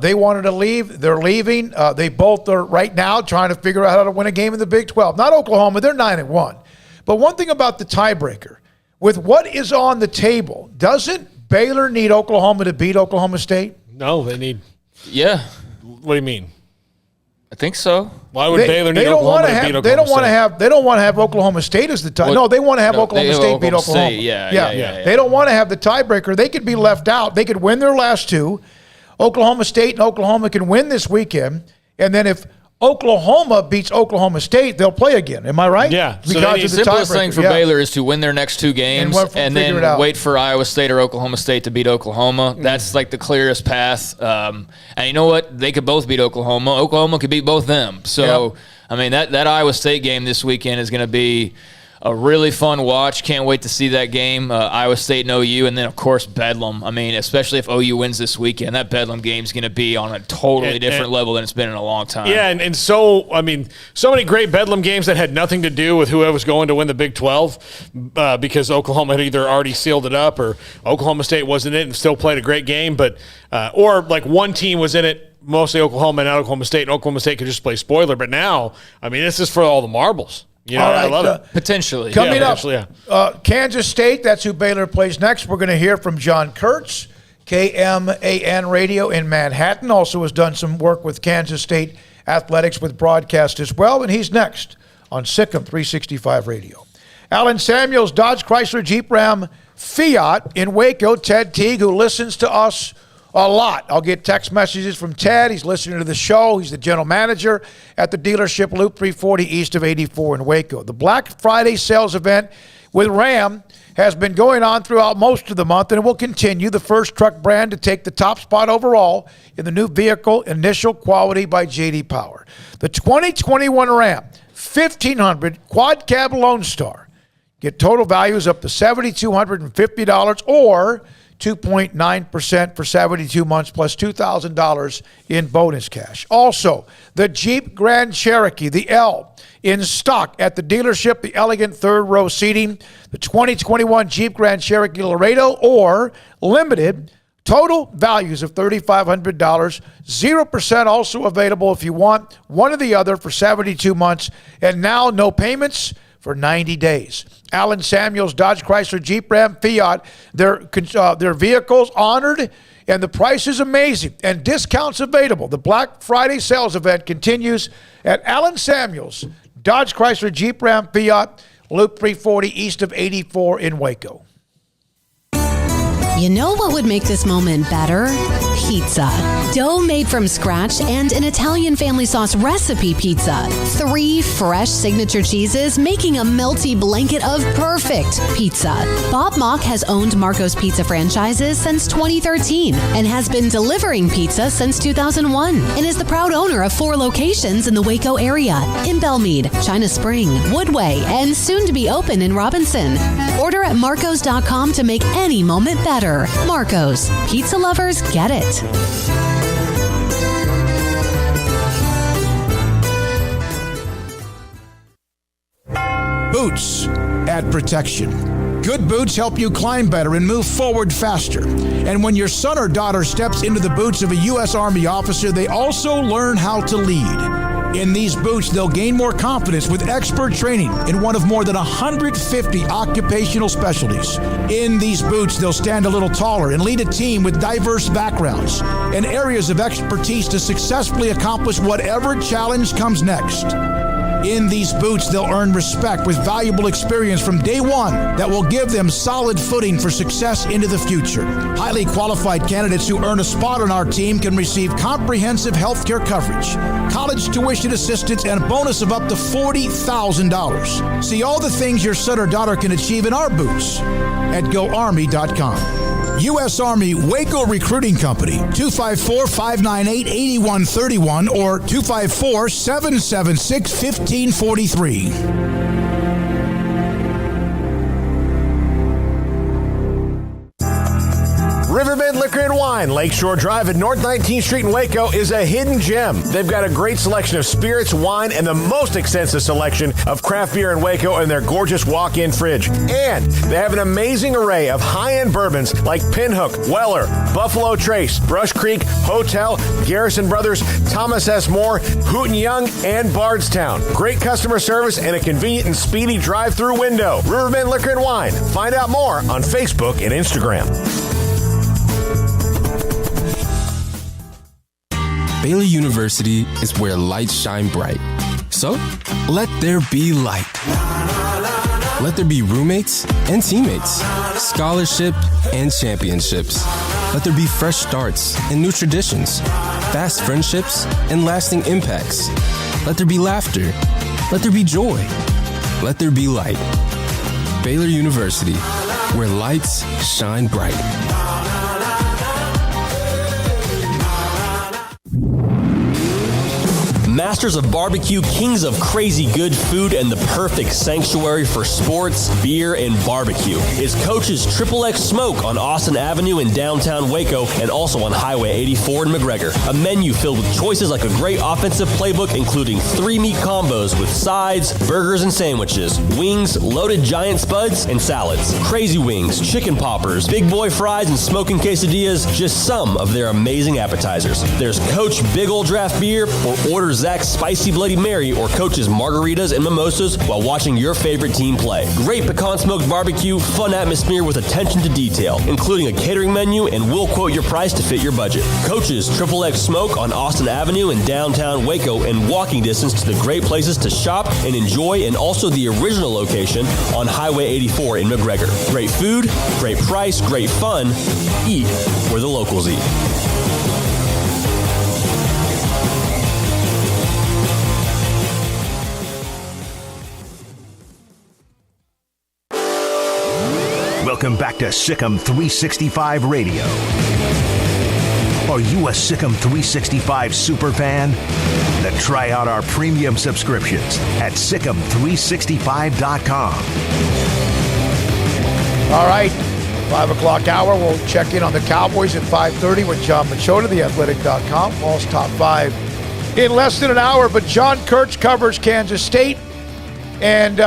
They wanted to leave. They're leaving. They both are right now trying to figure out how to win a game in the Big 12. Not Oklahoma. They're 9-1. But one thing about the tiebreaker, with what is on the table, doesn't Baylor need Oklahoma to beat Oklahoma State? No, they need. Yeah. What do you mean? I think so. Why would Baylor need Oklahoma to beat Oklahoma State? They don't want to have Oklahoma State as the tie. No, they want to have Oklahoma State beat Oklahoma. Yeah. They don't want to have the tiebreaker. They could be left out. They could win their last two. Oklahoma State and Oklahoma can win this weekend. And then if Oklahoma beats Oklahoma State, they'll play again. Am I right? Yeah. So the simplest thing for Baylor is to win their next two games and then wait for Iowa State or Oklahoma State to beat Oklahoma. That's like the clearest path. And you know what? They could both beat Oklahoma. Oklahoma could beat both them. So, I mean, that Iowa State game this weekend is going to be a really fun watch. Can't wait to see that game. Iowa State and OU, and then, of course, Bedlam. I mean, especially if OU wins this weekend, that Bedlam game is going to be on a totally different level than it's been in a long time. Yeah, and so many great Bedlam games that had nothing to do with whoever was going to win the Big 12 because Oklahoma had either already sealed it up or Oklahoma State wasn't in it and still played a great game, but or like one team was in it, mostly Oklahoma and not Oklahoma State, and Oklahoma State could just play spoiler. But now, I mean, this is for all the marbles. All right, I love it. Potentially. Coming up, Kansas State, that's who Baylor plays next. We're going to hear from John Kurtz, KMAN Radio in Manhattan. Also has done some work with Kansas State Athletics with broadcast as well, and he's next on Sikkim 365 Radio. Alan Samuels, Dodge Chrysler Jeep Ram Fiat in Waco. Ted Teague, who listens to us a lot. I'll get text messages from Ted. He's listening to the show. He's the general manager at the dealership Loop 340 east of 84 in Waco. The Black Friday sales event with Ram has been going on throughout most of the month, and it will continue. The first truck brand to take the top spot overall in the new vehicle initial quality by J.D. Power. The 2021 Ram 1500 Quad Cab Lone Star. Get total values up to $7,250 or 2.9% for 72 months plus $2,000 in bonus cash. Also, the Jeep Grand Cherokee, the L, in stock at the dealership, the elegant third row seating, the 2021 Jeep Grand Cherokee Laredo, or limited total values of $3,500, 0% also available if you want one or the other for 72 months, and now no payments for 90 days. Allen Samuels, Dodge Chrysler, Jeep Ram, Fiat, their vehicles honored, and the price is amazing, and discounts available. The Black Friday sales event continues at Allen Samuels, Dodge Chrysler, Jeep Ram, Fiat, Loop 340 east of 84 in Waco. You know what would make this moment better? Pizza. Dough made from scratch and an Italian family sauce recipe pizza. 3 fresh signature cheeses making a melty blanket of perfect pizza. Bob Mock has owned Marco's Pizza franchises since 2013 and has been delivering pizza since 2001 and is the proud owner of 4 locations in the Waco area, in Belmead, China Spring, Woodway, and soon to be open in Robinson. Order at marcos.com to make any moment better. Marco's. Pizza lovers get it. Boots add protection. Good boots help you climb better and move forward faster. And when your son or daughter steps into the boots of a U.S. Army officer, they also learn how to lead. In these boots, they'll gain more confidence with expert training in one of more than 150 occupational specialties. In these boots, they'll stand a little taller and lead a team with diverse backgrounds and areas of expertise to successfully accomplish whatever challenge comes next. In these boots, they'll earn respect with valuable experience from day one that will give them solid footing for success into the future. Highly qualified candidates who earn a spot on our team can receive comprehensive health care coverage, college tuition assistance, and a bonus of up to $40,000. See all the things your son or daughter can achieve in our boots at GoArmy.com. U.S. Army Waco Recruiting Company, 254-598-8131 or 254-776-1543. Riverbend Liquor and Wine, Lakeshore Drive at North 19th Street in Waco is a hidden gem. They've got a great selection of spirits, wine, and the most extensive selection of craft beer in Waco in their gorgeous walk-in fridge. And they have an amazing array of high-end bourbons like Pinhook, Weller, Buffalo Trace, Brush Creek, Hotel, Garrison Brothers, Thomas S. Moore, Hooten Young, and Bardstown. Great customer service and a convenient and speedy drive-through window. Riverbend Liquor and Wine. Find out more on Facebook and Instagram. Baylor University is where lights shine bright. So, let there be light. Let there be roommates and teammates, scholarship and championships. Let there be fresh starts and new traditions, fast friendships and lasting impacts. Let there be laughter. Let there be joy. Let there be light. Baylor University, where lights shine bright. Masters of Barbecue, kings of crazy good food, and the perfect sanctuary for sports, beer, and barbecue is Coach's XXX Smoke on Austin Avenue in downtown Waco and also on Highway 84 in McGregor. A menu filled with choices like a great offensive playbook, including 3 meat combos with sides, burgers, and sandwiches, wings, loaded giant spuds, and salads, crazy wings, chicken poppers, big boy fries, and smoking quesadillas, just some of their amazing appetizers. There's Coach Big Ol' Draft Beer, or order Zach Zach's Spicy Bloody Mary or Coach's Margaritas and Mimosas while watching your favorite team play. Great pecan smoked barbecue, fun atmosphere with attention to detail, including a catering menu, and we'll quote your price to fit your budget. Coach's XXX Smoke on Austin Avenue in downtown Waco, and walking distance to the great places to shop and enjoy, and also the original location on Highway 84 in McGregor. Great food, great price, great fun. Eat where the locals eat. Welcome back to Sikkim 365 Radio. Are you a Sikkim 365 superfan? Then try out our premium subscriptions at Sikkim365.com. All right, 5 o'clock hour. We'll check in on the Cowboys at 5:30 with John Machota, theathletic.com. Paul's top 5 in less than an hour. But John Kurtz covers Kansas State and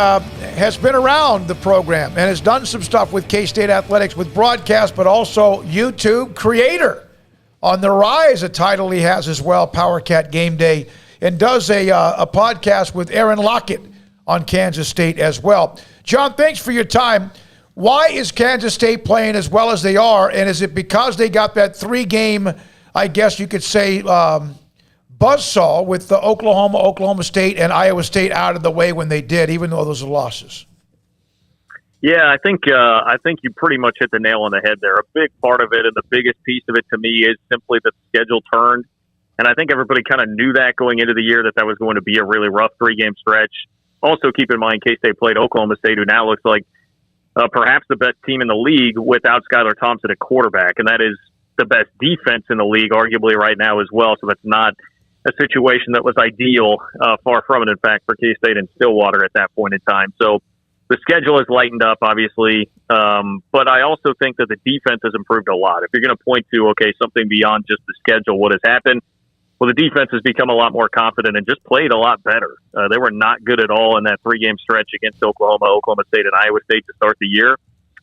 has been around the program and has done some stuff with K-State athletics with broadcast, but also YouTube creator on the rise, a title he has as well, Power Cat Game Day, and does a podcast with Aaron Lockett on Kansas State as well. John, thanks for your time. Why is Kansas State playing as well as they are, and is it because they got that 3-game, I guess you could say, buzzsaw with the Oklahoma State, and Iowa State out of the way when they did, even though those are losses? Yeah, I think you pretty much hit the nail on the head there. A big part of it, and the biggest piece of it to me, is simply that the schedule turned. And I think everybody kind of knew that going into the year, that was going to be a really rough 3-game stretch. Also, keep in mind, K-State played Oklahoma State, who now looks like perhaps the best team in the league without Skylar Thompson at quarterback. And that is the best defense in the league, arguably, right now as well. So that's not a situation that was ideal, far from it, in fact, for K-State and Stillwater at that point in time. So the schedule has lightened up, obviously, but I also think that the defense has improved a lot. If you're going to point to, something beyond just the schedule, what has happened? Well, the defense has become a lot more confident and just played a lot better. They were not good at all in that 3-game stretch against Oklahoma State, and Iowa State to start the year.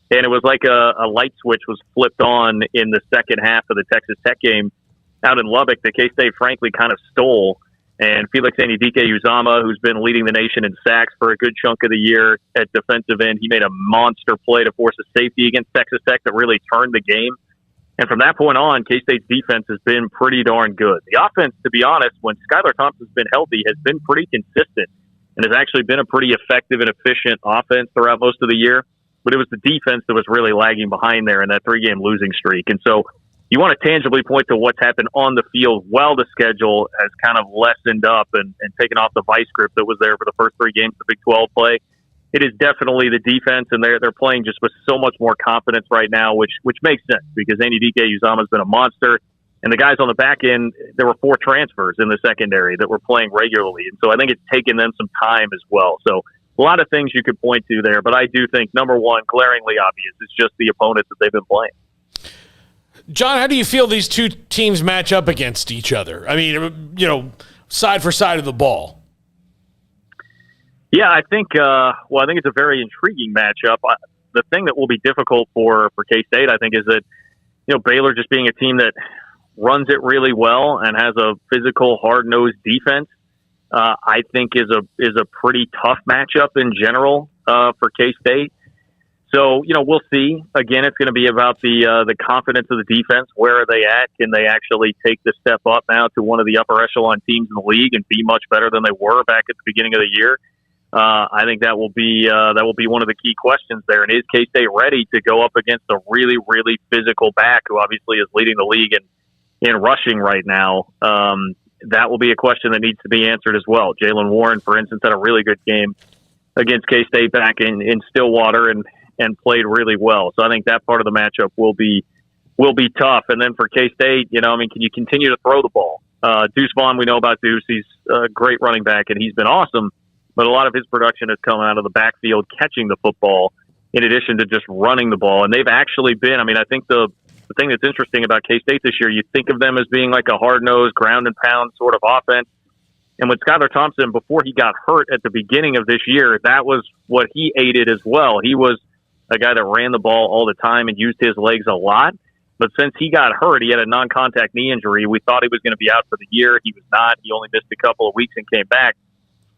And it was like a light switch was flipped on in the second half of the Texas Tech game out in Lubbock that K-State, frankly, kind of stole. And Felix Anudike-Uzomah, who's been leading the nation in sacks for a good chunk of the year at defensive end, he made a monster play to force a safety against Texas Tech that really turned the game. And from that point on, K-State's defense has been pretty darn good. The offense, to be honest, when Skylar Thompson's been healthy, has been pretty consistent and has actually been a pretty effective and efficient offense throughout most of the year. But it was the defense that was really lagging behind there in that 3-game losing streak. And so you want to tangibly point to what's happened on the field while the schedule has kind of lessened up and taken off the vice grip that was there for the first 3 games of the Big 12 play. It is definitely the defense, and they're playing just with so much more confidence right now, which makes sense because Anudike-Uzomah has been a monster. And the guys on the back end, there were 4 transfers in the secondary that were playing regularly. And so I think it's taken them some time as well. So a lot of things you could point to there, but I do think, number one, glaringly obvious, is just the opponents that they've been playing. John, how do you feel these two teams match up against each other? I mean, side for side of the ball. Yeah, I think it's a very intriguing matchup. The thing that will be difficult for K-State, I think, is that, Baylor just being a team that runs it really well and has a physical, hard-nosed defense, I think is a pretty tough matchup in general for K-State. So, we'll see. Again, it's going to be about the confidence of the defense. Where are they at? Can they actually take the step up now to one of the upper echelon teams in the league and be much better than they were back at the beginning of the year? I think that will be one of the key questions there. And is K-State ready to go up against a really, really physical back who obviously is leading the league in rushing right now? That will be a question that needs to be answered as well. Jalen Warren, for instance, had a really good game against K-State back in Stillwater and played really well. So I think that part of the matchup will be tough. And then for K-State, can you continue to throw the ball? Deuce Vaughn, we know about Deuce. He's a great running back, and he's been awesome. But a lot of his production has come out of the backfield catching the football in addition to just running the ball. And they've actually been, I think the thing that's interesting about K-State this year, you think of them as being like a hard-nosed, ground-and-pound sort of offense. And with Skylar Thompson, before he got hurt at the beginning of this year, that was what he aided as well. He was a guy that ran the ball all the time and used his legs a lot. But since he got hurt, he had a non-contact knee injury. We thought he was going to be out for the year. He was not. He only missed a couple of weeks and came back.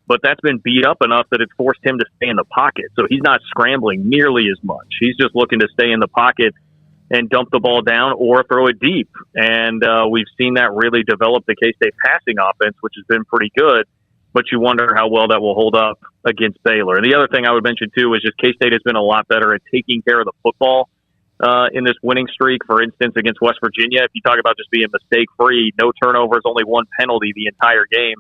But that's been beat up enough that it's forced him to stay in the pocket. So he's not scrambling nearly as much. He's just looking to stay in the pocket and dump the ball down or throw it deep. And we've seen that really develop the K-State passing offense, which has been pretty good. But you wonder how well that will hold up against Baylor. And the other thing I would mention, too, is just K-State has been a lot better at taking care of the football in this winning streak. For instance, against West Virginia, if you talk about just being mistake-free, no turnovers, only one penalty the entire game,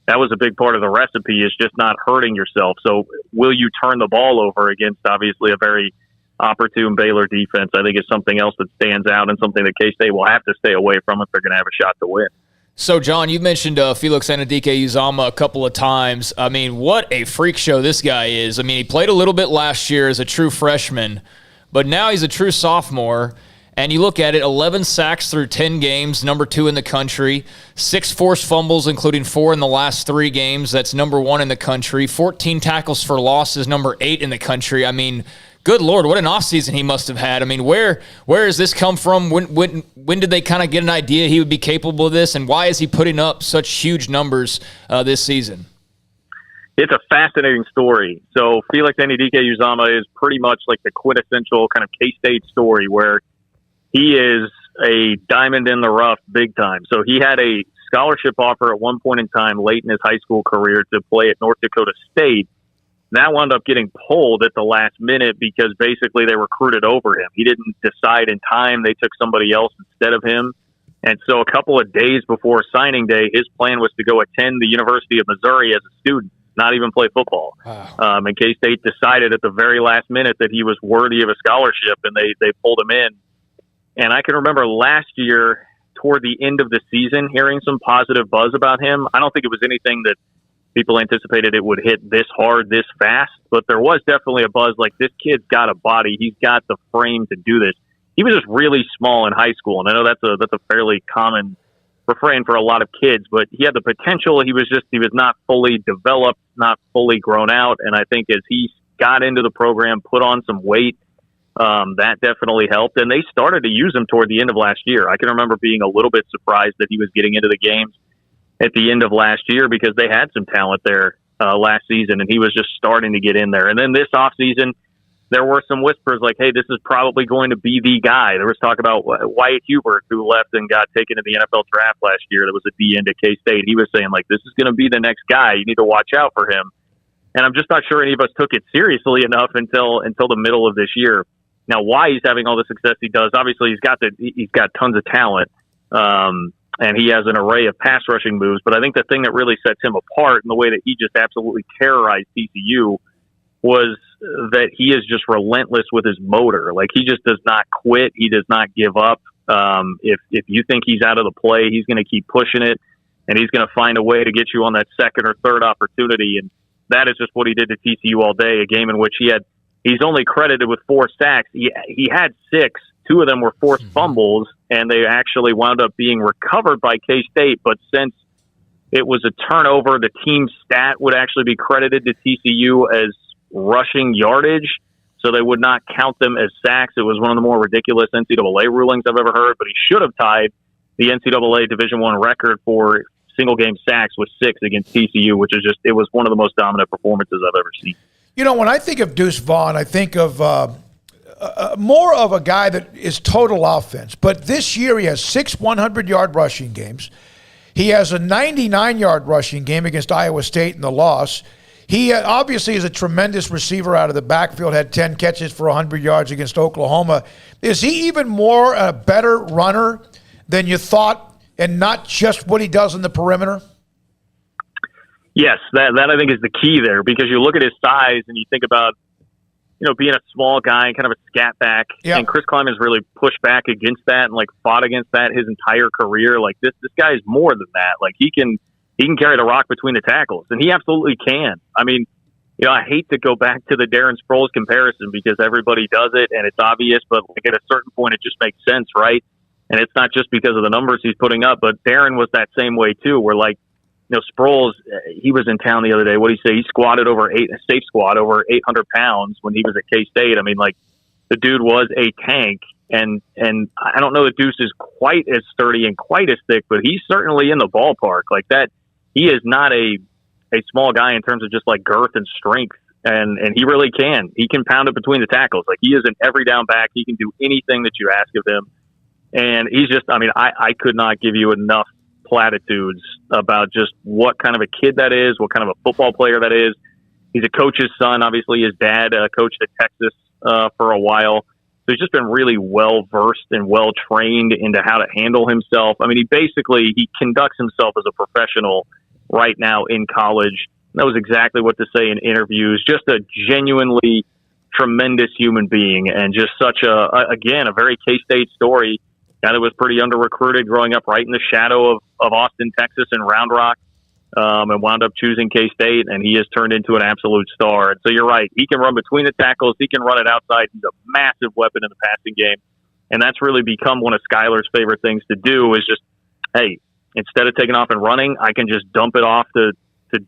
that was a big part of the recipe, is just not hurting yourself. So will you turn the ball over against, obviously, a very opportune Baylor defense? I think is something else that stands out and something that K-State will have to stay away from if they're going to have a shot to win. So, John, you mentioned Felix Anudike-Uzomah a couple of times. I mean, what a freak show this guy is. I mean, he played a little bit last year as a true freshman, but now he's a true sophomore. And you look at it, 11 sacks through 10 games, number 2 in the country. 6 forced fumbles, including 4 in the last 3 games. That's number 1 in the country. 14 tackles for losses, number 8 in the country. I mean, good Lord, what an offseason he must have had. I mean, where has this come from? When did they kind of get an idea he would be capable of this? And why is he putting up such huge numbers this season? It's a fascinating story. So Felix Anudike-Uzomah is pretty much like the quintessential kind of K-State story where he is a diamond in the rough big time. So he had a scholarship offer at one point in time late in his high school career to play at North Dakota State. That wound up getting pulled at the last minute because basically they recruited over him. He didn't decide in time. They took somebody else instead of him. And so a couple of days before signing day, his plan was to go attend the University of Missouri as a student, not even play football. Wow. And K-State decided at the very last minute that he was worthy of a scholarship, and they pulled him in. And I can remember last year, toward the end of the season, hearing some positive buzz about him. I don't think it was anything that people anticipated it would hit this hard, this fast, but there was definitely a buzz like, this kid's got a body. He's got the frame to do this. He was just really small in high school, and I know that's a fairly common refrain for a lot of kids, but he had the potential. He was not fully developed, not fully grown out, and I think as he got into the program, put on some weight, that definitely helped, and they started to use him toward the end of last year. I can remember being a little bit surprised that he was getting into the games at the end of last year because they had some talent there last season, and he was just starting to get in there. And then this offseason, there were some whispers like, hey, this is probably going to be the guy. There was talk about Wyatt Hubert, who left and got taken to the NFL draft last year. That was a D end at K-State. He was saying, like, this is going to be the next guy. You need to watch out for him. And I'm just not sure any of us took it seriously enough until the middle of this year. Now, why he's having all the success he does, obviously he's got tons of talent, and he has an array of pass rushing moves. But I think the thing that really sets him apart in the way that he just absolutely terrorized TCU was that he is just relentless with his motor. Like, he just does not quit. He does not give up. If you think he's out of the play, he's going to keep pushing it, and he's going to find a way to get you on that second or third opportunity. And that is just what he did to TCU all day, a game in which he's only credited with 4 sacks. He had 6. 2 of them were forced fumbles, and they actually wound up being recovered by K-State. But since it was a turnover, the team stat would actually be credited to TCU as rushing yardage, so they would not count them as sacks. It was one of the more ridiculous NCAA rulings I've ever heard, but he should have tied the NCAA Division I record for single-game sacks with 6 against TCU, which is it was one of the most dominant performances I've ever seen. You know, when I think of Deuce Vaughn, I think of more of a guy that is total offense. But this year he has 6 100-yard rushing games. He has a 99-yard rushing game against Iowa State in the loss. He obviously is a tremendous receiver out of the backfield, had 10 catches for 100 yards against Oklahoma. Is he even more a better runner than you thought, and not just what he does in the perimeter? Yes, that I think is the key there, because you look at his size and you think about, being a small guy and kind of a scat back. Yep. And Chris Klieman's really pushed back against that and fought against that his entire career. Like this guy is more than that. Like he can carry the rock between the tackles, and he absolutely can. I mean, I hate to go back to the Darren Sproles comparison because everybody does it and it's obvious, but at a certain point it just makes sense, right? And it's not just because of the numbers he's putting up, but Darren was that same way too, where Sproles, he was in town the other day. What did he say? He squatted safe squat over 800 pounds when he was at K-State. I mean, the dude was a tank, And I don't know that Deuce is quite as sturdy and quite as thick, but he's certainly in the ballpark. Like that, he is not a small guy in terms of just like girth and strength. And he really can. He can pound it between the tackles. Like he is an every down back. He can do anything that you ask of him. And he's just, I mean, I could not give you enough platitudes about just what kind of a kid that is, what kind of a football player that is. He's a coach's son. Obviously, his dad coached at Texas for a while. So he's just been really well-versed and well-trained into how to handle himself. I mean, he conducts himself as a professional right now in college. That was exactly what to say in interviews. Just a genuinely tremendous human being, and just such a very K-State story. Guy that was pretty under-recruited growing up right in the shadow of Austin, Texas and Round Rock, and wound up choosing K-State, and he has turned into an absolute star. And so you're right. He can run between the tackles. He can run it outside. He's a massive weapon in the passing game. And that's really become one of Skylar's favorite things to do is just, hey, instead of taking off and running, I can just dump it off to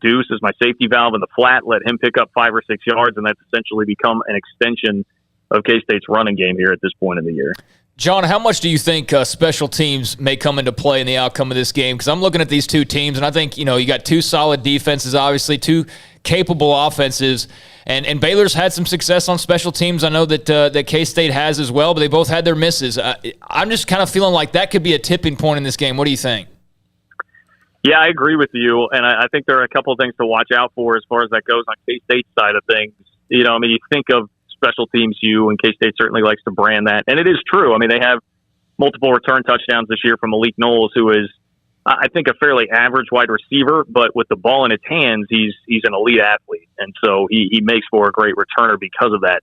Deuce as my safety valve in the flat, let him pick up 5 or 6 yards, and that's essentially become an extension of K-State's running game here at this point in the year. John, how much do you think special teams may come into play in the outcome of this game? Because I'm looking at these two teams, and I think, you got two solid defenses, obviously, two capable offenses, and Baylor's had some success on special teams. I know that K-State has as well, but they both had their misses. I'm just kind of feeling like that could be a tipping point in this game. What do you think? Yeah, I agree with you, and I think there are a couple of things to watch out for as far as that goes on K-State's side of things. You think of special teams and K-State certainly likes to brand that. And it is true. I mean, they have multiple return touchdowns this year from Malik Knowles, who is, I think, a fairly average wide receiver, but with the ball in his hands, he's an elite athlete. And so he makes for a great returner because of that.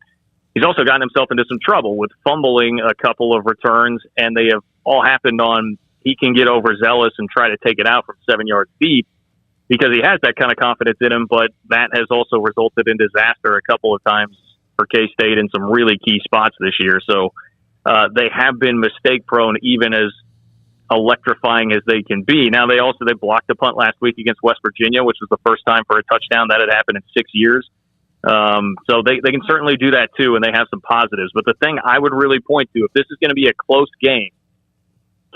He's also gotten himself into some trouble with fumbling a couple of returns, and they have all happened on he can get overzealous and try to take it out from 7 yards deep because he has that kind of confidence in him, but that has also resulted in disaster a couple of times for K-State in some really key spots this year. So they have been mistake prone, even as electrifying as they can be. Now they blocked a punt last week against West Virginia, which was the first time for a touchdown that had happened in 6 years. So they can certainly do that too, and they have some positives. But the thing I would really point to, if this is going to be a close game,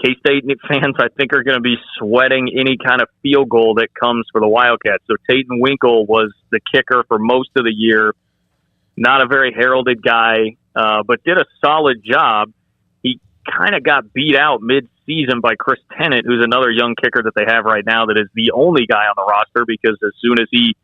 K-State fans, I think, are going to be sweating any kind of field goal that comes for the Wildcats. So Tatum Winkle was the kicker for most of the year. Not a very heralded guy, but did a solid job. He kind of got beat out mid-season by Chris Tennant, who's another young kicker that they have right now that is the only guy on the roster, because as soon as he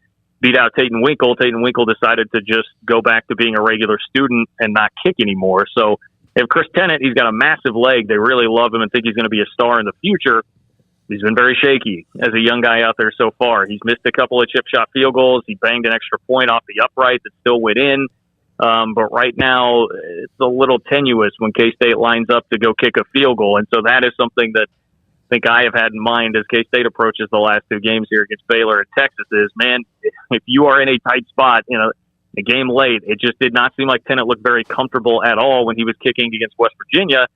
beat out Tatum Winkle decided to just go back to being a regular student and not kick anymore. So if Chris Tennant, he's got a massive leg. They really love him and think he's going to be a star in the future. He's been very shaky as a young guy out there so far. He's missed a couple of chip shot field goals. He banged an extra point off the upright that still went in. But right now, it's a little tenuous when K-State lines up to go kick a field goal. And so that is something that I think I have had in mind as K-State approaches the last two games here against Baylor and Texas is, man, if you are in a tight spot, a game late, it just did not seem like Tennant looked very comfortable at all when he was kicking against West Virginia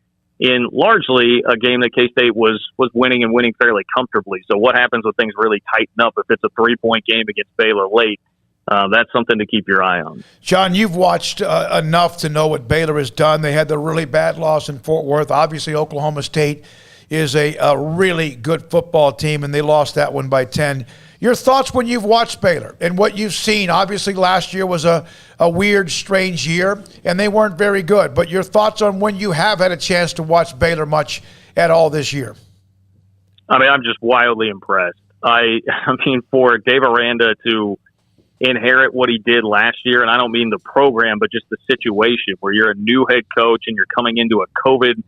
in largely a game that K-State was winning and winning fairly comfortably. So what happens when things really tighten up if it's a 3-point game against Baylor late? That's something to keep your eye on. John, you've watched enough to know what Baylor has done. They had the really bad loss in Fort Worth. Obviously, Oklahoma State is a really good football team, and they lost that one by 10. Your thoughts when you've watched Baylor and what you've seen? Obviously, last year was a weird, strange year, and they weren't very good. But your thoughts on when you have had a chance to watch Baylor much at all this year? I mean, I'm just wildly impressed. I mean, for Dave Aranda to inherit what he did last year, and I don't mean the program, but just the situation where you're a new head coach and you're coming into a COVID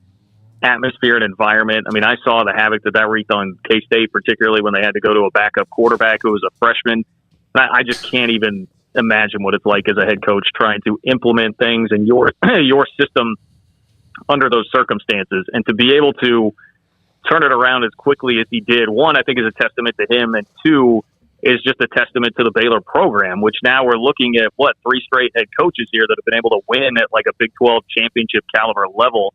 atmosphere and environment. I mean, I saw the havoc that wreaked on K-State, particularly when they had to go to a backup quarterback who was a freshman. I just can't even imagine what it's like as a head coach trying to implement things in your system under those circumstances. And to be able to turn it around as quickly as he did, one, I think is a testament to him, and two, is just a testament to the Baylor program, which now we're looking at, 3 straight head coaches here that have been able to win at like a Big 12 championship caliber level.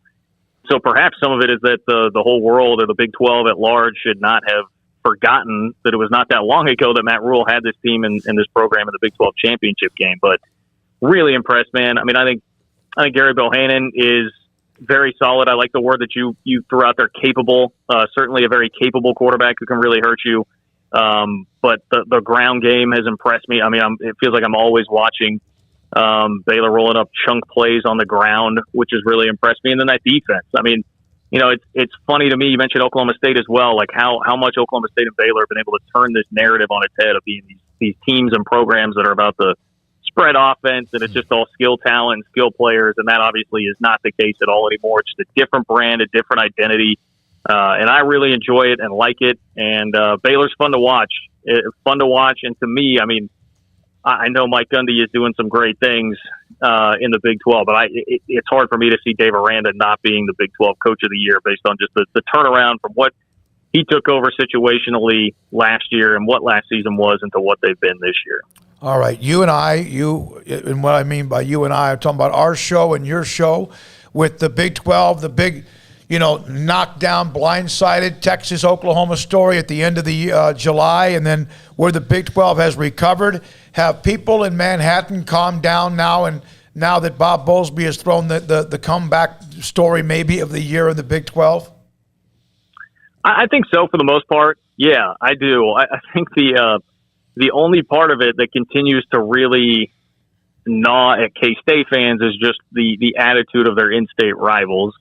So perhaps some of it is that the whole world or the Big 12 at large should not have forgotten that it was not that long ago that Matt Rule had this team in this program in the Big 12 championship game. But really impressed, man. I mean, I think Gary Bohannon is very solid. I like the word that you threw out there, capable. Certainly a very capable quarterback who can really hurt you. But the ground game has impressed me. I mean, it feels like I'm always watching Baylor rolling up chunk plays on the ground, which has really impressed me. And then that defense. I mean, it's funny to me. You mentioned Oklahoma State as well, like how much Oklahoma State and Baylor have been able to turn this narrative on its head of being these teams and programs that are about the spread offense, and it's just all skill talent, skill players, and that obviously is not the case at all anymore. It's just a different brand, a different identity, and I really enjoy it and like it. And Baylor's fun to watch. And to me, I mean, I know Mike Gundy is doing some great things in the Big 12, but it's hard for me to see Dave Aranda not being the Big 12 Coach of the Year based on just the turnaround from what he took over situationally last year and what last season was into what they've been this year. All right, and what I mean by you and I, I'm talking about our show and your show with the Big 12, the big, knockdown, blindsided Texas-Oklahoma story at the end of the July, and then where the Big 12 has recovered. Have people in Manhattan calmed down now, and now that Bob Bowlesby has thrown the comeback story maybe of the year in the Big 12? I think so for the most part. Yeah, I do. I think the only part of it that continues to really gnaw at K-State fans is just the attitude of their in-state rivals,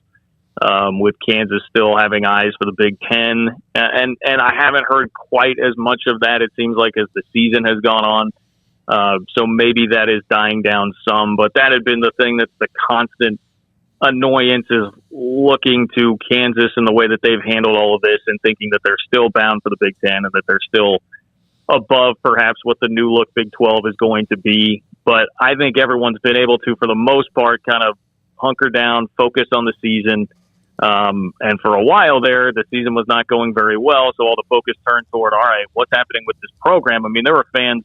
with Kansas still having eyes for the Big Ten. And I haven't heard quite as much of that, it seems like, as the season has gone on. So maybe that is dying down some. But that had been the thing that's the constant annoyance, is looking to Kansas and the way that they've handled all of this and thinking that they're still bound for the Big Ten and that they're still above perhaps what the new look Big 12 is going to be. But I think everyone's been able to, for the most part, kind of hunker down, focus on the season. And for a while there, the season was not going very well. So all the focus turned toward, all right, what's happening with this program? I mean, there were fans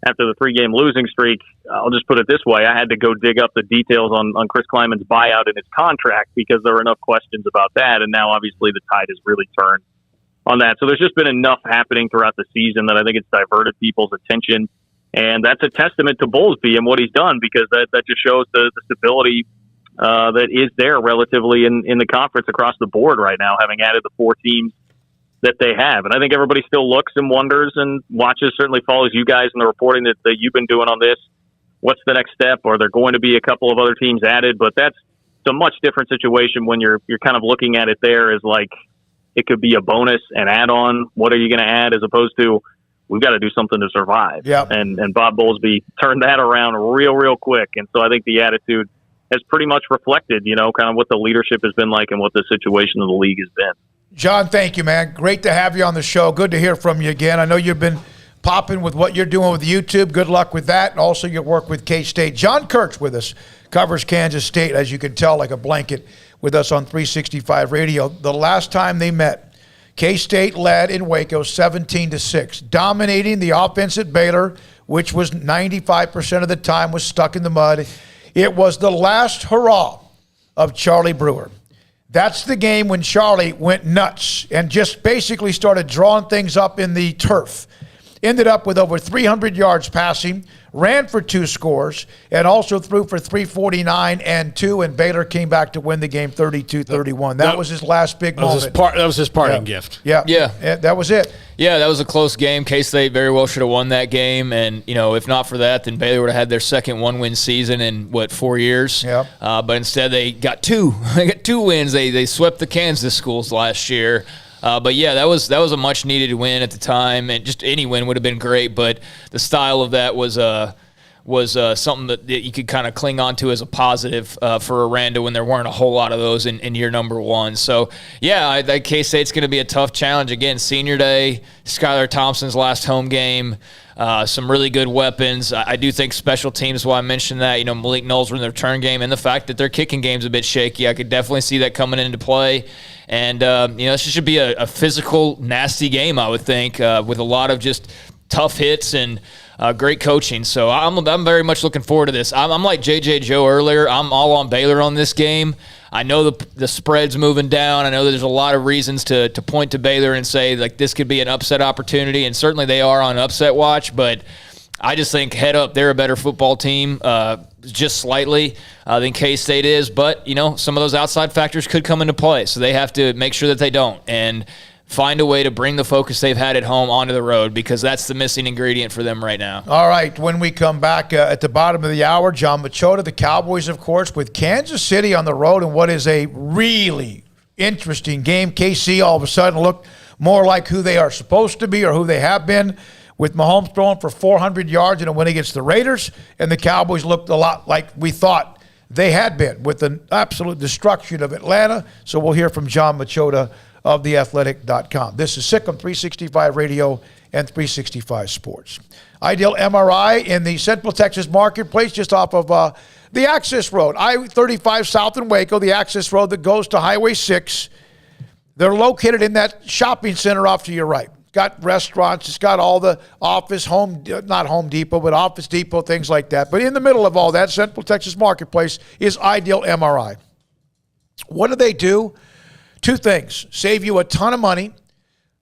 after the 3-game losing streak. I'll just put it this way. I had to go dig up the details on Chris Kleiman's buyout and his contract because there were enough questions about that. And now obviously the tide has really turned on that. So there's just been enough happening throughout the season that I think it's diverted people's attention. And that's a testament to Bowlesby and what he's done, because that just shows the stability that is there relatively in the conference across the board right now, having added the 4 teams that they have. And I think everybody still looks and wonders and watches, certainly follows you guys and the reporting that you've been doing on this. What's the next step? Are there going to be a couple of other teams added? But that's a much different situation when you're kind of looking at it there as like, it could be a bonus, an add-on. What are you going to add, as opposed to, we've got to do something to survive. Yep. And Bob Bowlesby turned that around real quick. And so I think the attitude has pretty much reflected, kind of what the leadership has been like and what the situation of the league has been. John, thank you, man. Great to have you on the show. Good to hear from you again. I know you've been popping with what you're doing with YouTube. Good luck with that, and also your work with K-State. John Kurtz with us, covers Kansas State, as you can tell, like a blanket, with us on 365 Radio. The last time they met, K-State led in Waco 17-6, dominating the offense at Baylor, which was 95% of the time was stuck in the mud. It was the last hurrah of Charlie Brewer. That's the game when Charlie went nuts and just basically started drawing things up in the turf. Ended up with over 300 yards passing, ran for 2 scores, and also threw for 349 and 2, and Baylor came back to win the game 32-31. That was his last big moment. That was his parting gift. Yeah, that was it. Yeah, that was a close game. K-State very well should have won that game, and if not for that, then Baylor would have had their second 1-win season in 4 years. Yeah. But instead, they got 2. They got 2 wins. They swept the Kansas schools last year. But yeah, that was a much needed win at the time, and just any win would have been great. But the style of that was something that you could kind of cling on to as a positive for Aranda when there weren't a whole lot of those in year number 1. So yeah, I think K-State's going to be a tough challenge again. Senior day, Skylar Thompson's last home game. Some really good weapons. I do think special teams, while I mentioned that, Malik Knowles in the return game, and the fact that their kicking game's a bit shaky, I could definitely see that coming into play. And, this should be a physical, nasty game, I would think, with a lot of just tough hits and great coaching. So I'm very much looking forward to this. I'm like J.J. Joe earlier. I'm all on Baylor on this game. I know the spread's moving down. I know there's a lot of reasons to point to Baylor and say, like, this could be an upset opportunity, and certainly they are on upset watch. But I just think head up, they're a better football team, just slightly than K-State is. But, some of those outside factors could come into play. So they have to make sure that they don't and find a way to bring the focus they've had at home onto the road, because that's the missing ingredient for them right now. All right, when we come back at the bottom of the hour, John Machota, the Cowboys, of course, with Kansas City on the road in what is a really interesting game. KC all of a sudden looked more like who they are supposed to be or who they have been, with Mahomes throwing for 400 yards in a win against the Raiders, and the Cowboys looked a lot like we thought they had been with the absolute destruction of Atlanta. So we'll hear from John Machota of theathletic.com. This is Sikkim 365 Radio and 365 Sports. Ideal MRI in the Central Texas marketplace, just off of the access road, I-35 south in Waco, the access road that goes to Highway 6. They're located in that shopping center off to your right. Got restaurants, it's got all the office, not Home Depot, but Office Depot, things like that. But in the middle of all that, Central Texas marketplace is Ideal MRI. What do? Two things. Save you a ton of money.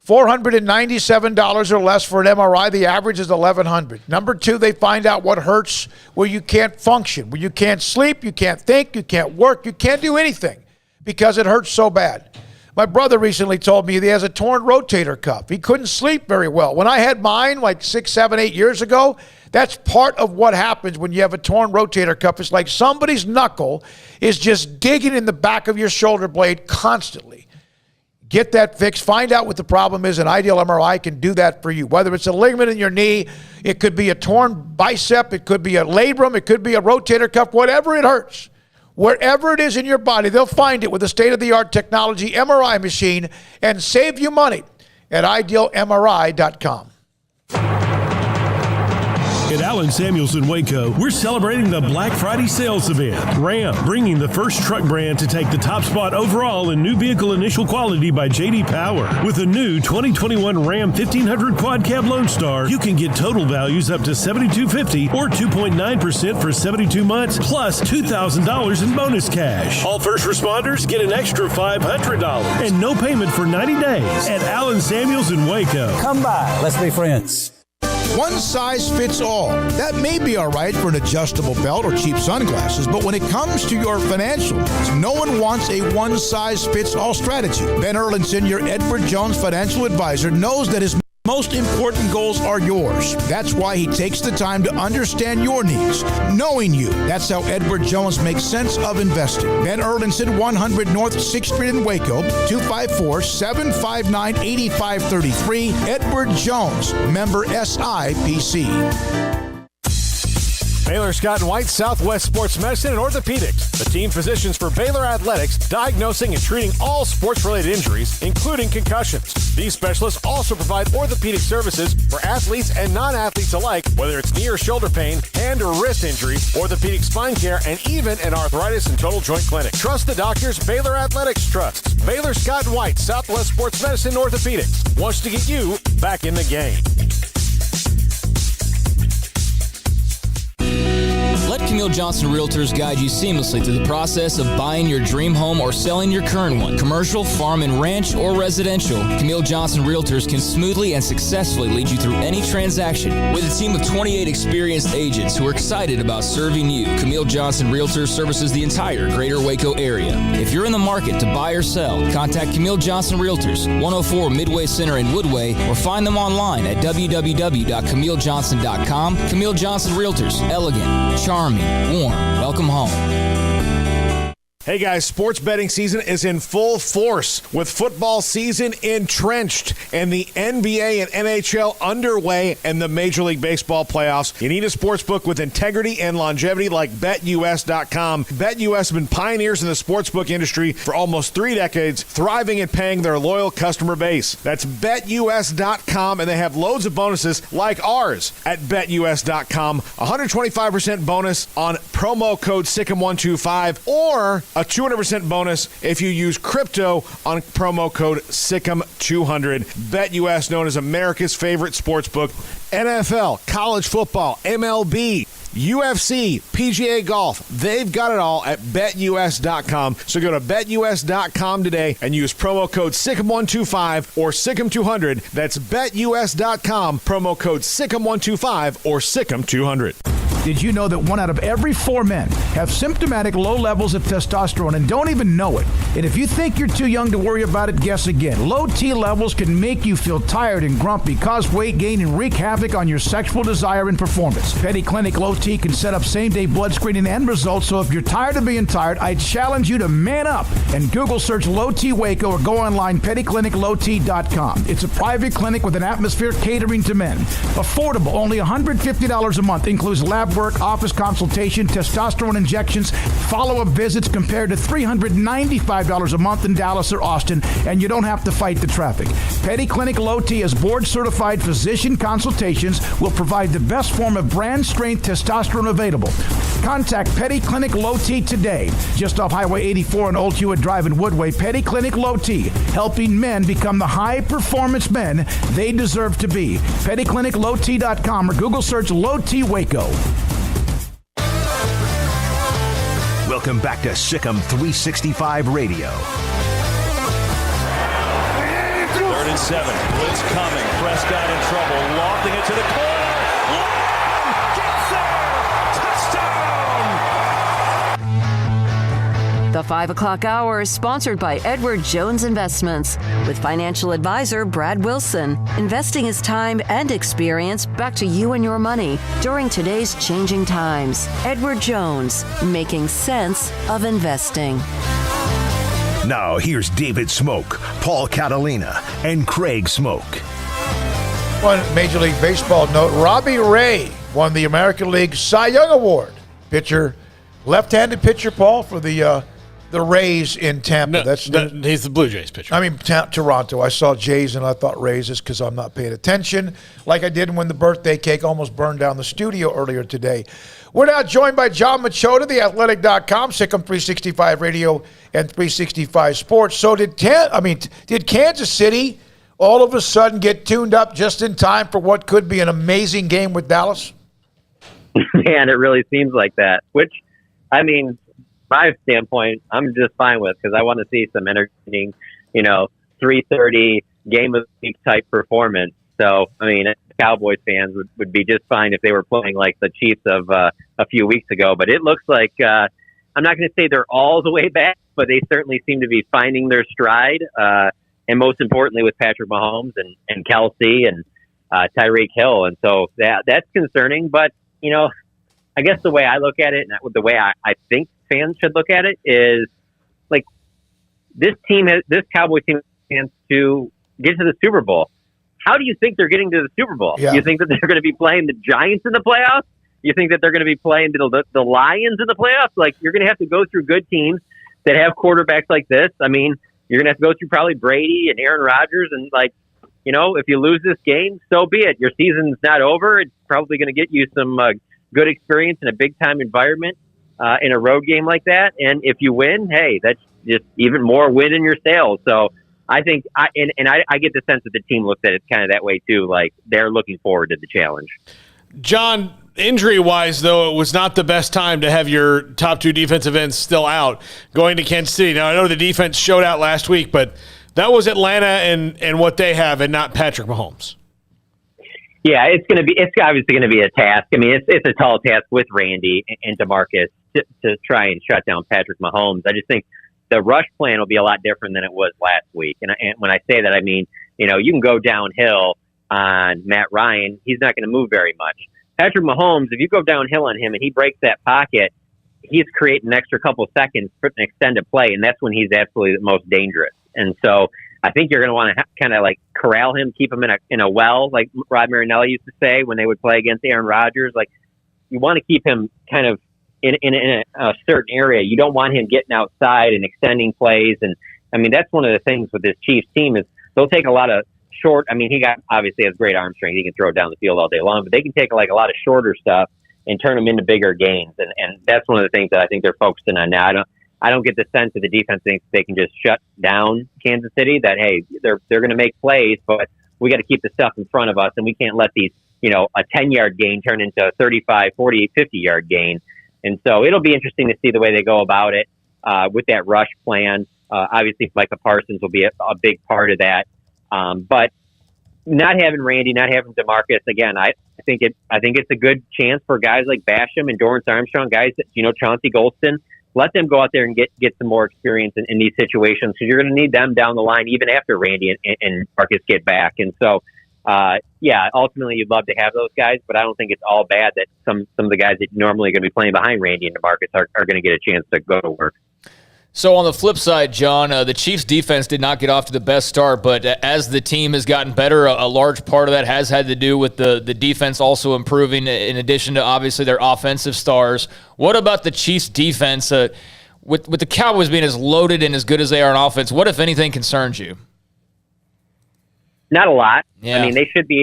$497 or less for an MRI. The average is $1,100. Number two, they find out what hurts where you can't function, where you can't sleep, you can't think, you can't work, you can't do anything because it hurts so bad. My brother recently told me he has a torn rotator cuff. He couldn't sleep very well. When I had mine like 6, 7, 8 years ago, that's part of what happens when you have a torn rotator cuff. It's like somebody's knuckle is just digging in the back of your shoulder blade constantly. Get that fixed. Find out what the problem is, and Ideal MRI can do that for you. Whether it's a ligament in your knee, it could be a torn bicep, it could be a labrum, it could be a rotator cuff, whatever it hurts. Wherever it is in your body, they'll find it with a state-of-the-art technology MRI machine and save you money at idealmri.com. At Allen Samuels in Waco, we're celebrating the Black Friday sales event. Ram, bringing the first truck brand to take the top spot overall in new vehicle initial quality by J.D. Power. With a new 2021 Ram 1500 Quad Cab Lone Star, you can get total values up to $7,250 or 2.9% for 72 months, plus $2,000 in bonus cash. All first responders get an extra $500 and no payment for 90 days at Allen Samuels in Waco. Come by. Let's be friends. One size fits all. That may be all right for an adjustable belt or cheap sunglasses, but when it comes to your financial needs, no one wants a one-size-fits-all strategy. Ben Erlinson, your Edward Jones financial advisor, knows that his most important goals are yours. That's why he takes the time to understand your needs, knowing you. That's how Edward Jones makes sense of investing. Ben Erlinson, 100 North 6th Street in Waco, 254-759-8533. Edward Jones, member SIPC. Baylor Scott & White, Southwest Sports Medicine and Orthopedics, the team physicians for Baylor Athletics, diagnosing and treating all sports-related injuries, including concussions. These specialists also provide orthopedic services for athletes and non-athletes alike, whether it's knee or shoulder pain, hand or wrist injury, orthopedic spine care, and even an arthritis and total joint clinic. Trust the doctors Baylor Athletics trusts. Baylor Scott & White, Southwest Sports Medicine and Orthopedics, wants to get you back in the game. Let Camille Johnson Realtors guide you seamlessly through the process of buying your dream home or selling your current one. Commercial, farm and ranch, or residential, Camille Johnson Realtors can smoothly and successfully lead you through any transaction. With a team of 28 experienced agents who are excited about serving you, Camille Johnson Realtors services the entire greater Waco area. If you're in the market to buy or sell, contact Camille Johnson Realtors, 104 Midway Center in Woodway, or find them online at www.camillejohnson.com. Camille Johnson Realtors, elegant, charming, warm. Welcome home. Hey guys, sports betting season is in full force with football season entrenched and the NBA and NHL underway and the Major League Baseball playoffs. You need a sports book with integrity and longevity like BetUS.com. BetUS has been pioneers in the sportsbook industry for almost 3 decades, thriving and paying their loyal customer base. That's BetUS.com, and they have loads of bonuses like ours at BetUS.com. 125% bonus on promo code SICKM125 or a 200% bonus if you use crypto on promo code SICKM200. BetUS, known as America's favorite sportsbook. NFL, college football, MLB. UFC, PGA Golf, they've got it all at BetUS.com. So go to BetUS.com today and use promo code SICK'EM125 or SICK'EM200. That's BetUS.com, promo code SICK'EM125 or SICK'EM200. Did you know that 1 out of every 4 men have symptomatic low levels of testosterone and don't even know it? And if you think you're too young to worry about it, guess again. Low T levels can make you feel tired and grumpy, cause weight gain, and wreak havoc on your sexual desire and performance. Petty Clinic Low T can set up same-day blood screening and results, so if you're tired of being tired, I challenge you to man up and Google search Low T Waco or go online pettycliniclowt.com. It's a private clinic with an atmosphere catering to men. Affordable, only $150 a month, includes lab work, office consultation, testosterone injections, follow-up visits compared to $395 a month in Dallas or Austin, and you don't have to fight the traffic. Petty Clinic Low T as board-certified physician consultations will provide the best form of brand-strength testosterone available. Contact Petty Clinic Low T today, just off Highway 84 and Old Hewitt Drive in Woodway. Petty Clinic Low T, helping men become the high-performance men they deserve to be. PettyClinicLowT.com or Google search Low T Waco. Welcome back to Sikkim 365 Radio. 3rd and 7. Blitz coming. Prescott in trouble. Lofting it to the corner. Lamb gets there. Touchdown. The 5 o'clock hour is sponsored by Edward Jones Investments with financial advisor Brad Wilson. Investing his time and experience back to you and your money during today's changing times. Edward Jones, making sense of investing. Now here's David Smoak, Paul Catalina, and Craig Smoak. One Major League Baseball note, Robbie Ray won the American League Cy Young Award. Pitcher, left-handed pitcher, Paul, for the Rays in Tampa. He's the Blue Jays pitcher. I mean, Toronto. I saw Jays and I thought Rays is because I'm not paying attention, like I did when the birthday cake almost burned down the studio earlier today. We're now joined by John Machota, theathletic.com, Sikkim 365 Radio and 365 Sports. So did Kansas City all of a sudden get tuned up just in time for what could be an amazing game with Dallas? Man, it really seems like that, which, I mean, my standpoint, I'm just fine with, because I want to see some entertaining, 3:30 game of the week type performance. So, I mean, Cowboys fans would be just fine if they were playing like the Chiefs of a few weeks ago. But it looks like, I'm not going to say they're all the way back, but they certainly seem to be finding their stride. And most importantly, with Patrick Mahomes and Kelsey and Tyreek Hill. And so that's concerning. But, I guess the way I look at it and the way I think fans should look at it is like this Cowboys team has to get to the Super Bowl. How do you think they're getting to the Super Bowl? Yeah. You think that they're going to be playing the Giants in the playoffs? You think that they're going to be playing the Lions in the playoffs? Like, you're going to have to go through good teams that have quarterbacks like this. I mean, you're going to have to go through probably Brady and Aaron Rodgers. And, if you lose this game, so be it. Your season's not over. It's probably going to get you some good experience in a big-time environment in a road game like that. And if you win, hey, that's just even more win in your sails. So I think I get the sense that the team looks at it kind of that way too. Like, they're looking forward to the challenge. John, injury-wise, though, it was not the best time to have your top 2 defensive ends still out going to Kansas City. Now, I know the defense showed out last week, but that was Atlanta and what they have, and not Patrick Mahomes. Yeah, it's obviously going to be a task. I mean, it's a tall task with Randy and DeMarcus to try and shut down Patrick Mahomes. I just think the rush plan will be a lot different than it was last week. And when I say that, I mean, you can go downhill on Matt Ryan. He's not going to move very much. Patrick Mahomes, if you go downhill on him and he breaks that pocket, he's creating an extra couple seconds for an extended play, and that's when he's absolutely the most dangerous. And so I think you're going to want to kind of like corral him, keep him in a well, like Rod Marinelli used to say when they would play against Aaron Rodgers. Like, you want to keep him kind of in a certain area. You don't want him getting outside and extending plays. And I mean, that's one of the things with this Chiefs team is they'll take a lot of short. I mean, he obviously has great arm strength. He can throw it down the field all day long, but they can take like a lot of shorter stuff and turn them into bigger gains. And that's one of the things that I think they're focusing on now. I don't get the sense that the defense thinks they can just shut down Kansas City, that, hey, they're going to make plays, but we got to keep the stuff in front of us, and we can't let these, a 10-yard gain turn into a 35, 40, 50-yard gain. And so it'll be interesting to see the way they go about it with that rush plan. Obviously, Micah Parsons will be a big part of that. But not having Randy, not having DeMarcus, again, I think it's a good chance for guys like Basham and Dorrance Armstrong, guys that, Chauncey Golston, let them go out there and get some more experience in these situations, because you're going to need them down the line even after Randy and Marcus get back. And so, ultimately you'd love to have those guys, but I don't think it's all bad that some of the guys that normally are going to be playing behind Randy and DeMarcus are going to get a chance to go to work. So on the flip side, John, the Chiefs' defense did not get off to the best start, but as the team has gotten better, a large part of that has had to do with the defense also improving, in addition to obviously their offensive stars. What about the Chiefs' defense? With the Cowboys being as loaded and as good as they are on offense, what, if anything, concerns you? Not a lot. Yeah. I mean, the Cowboys should be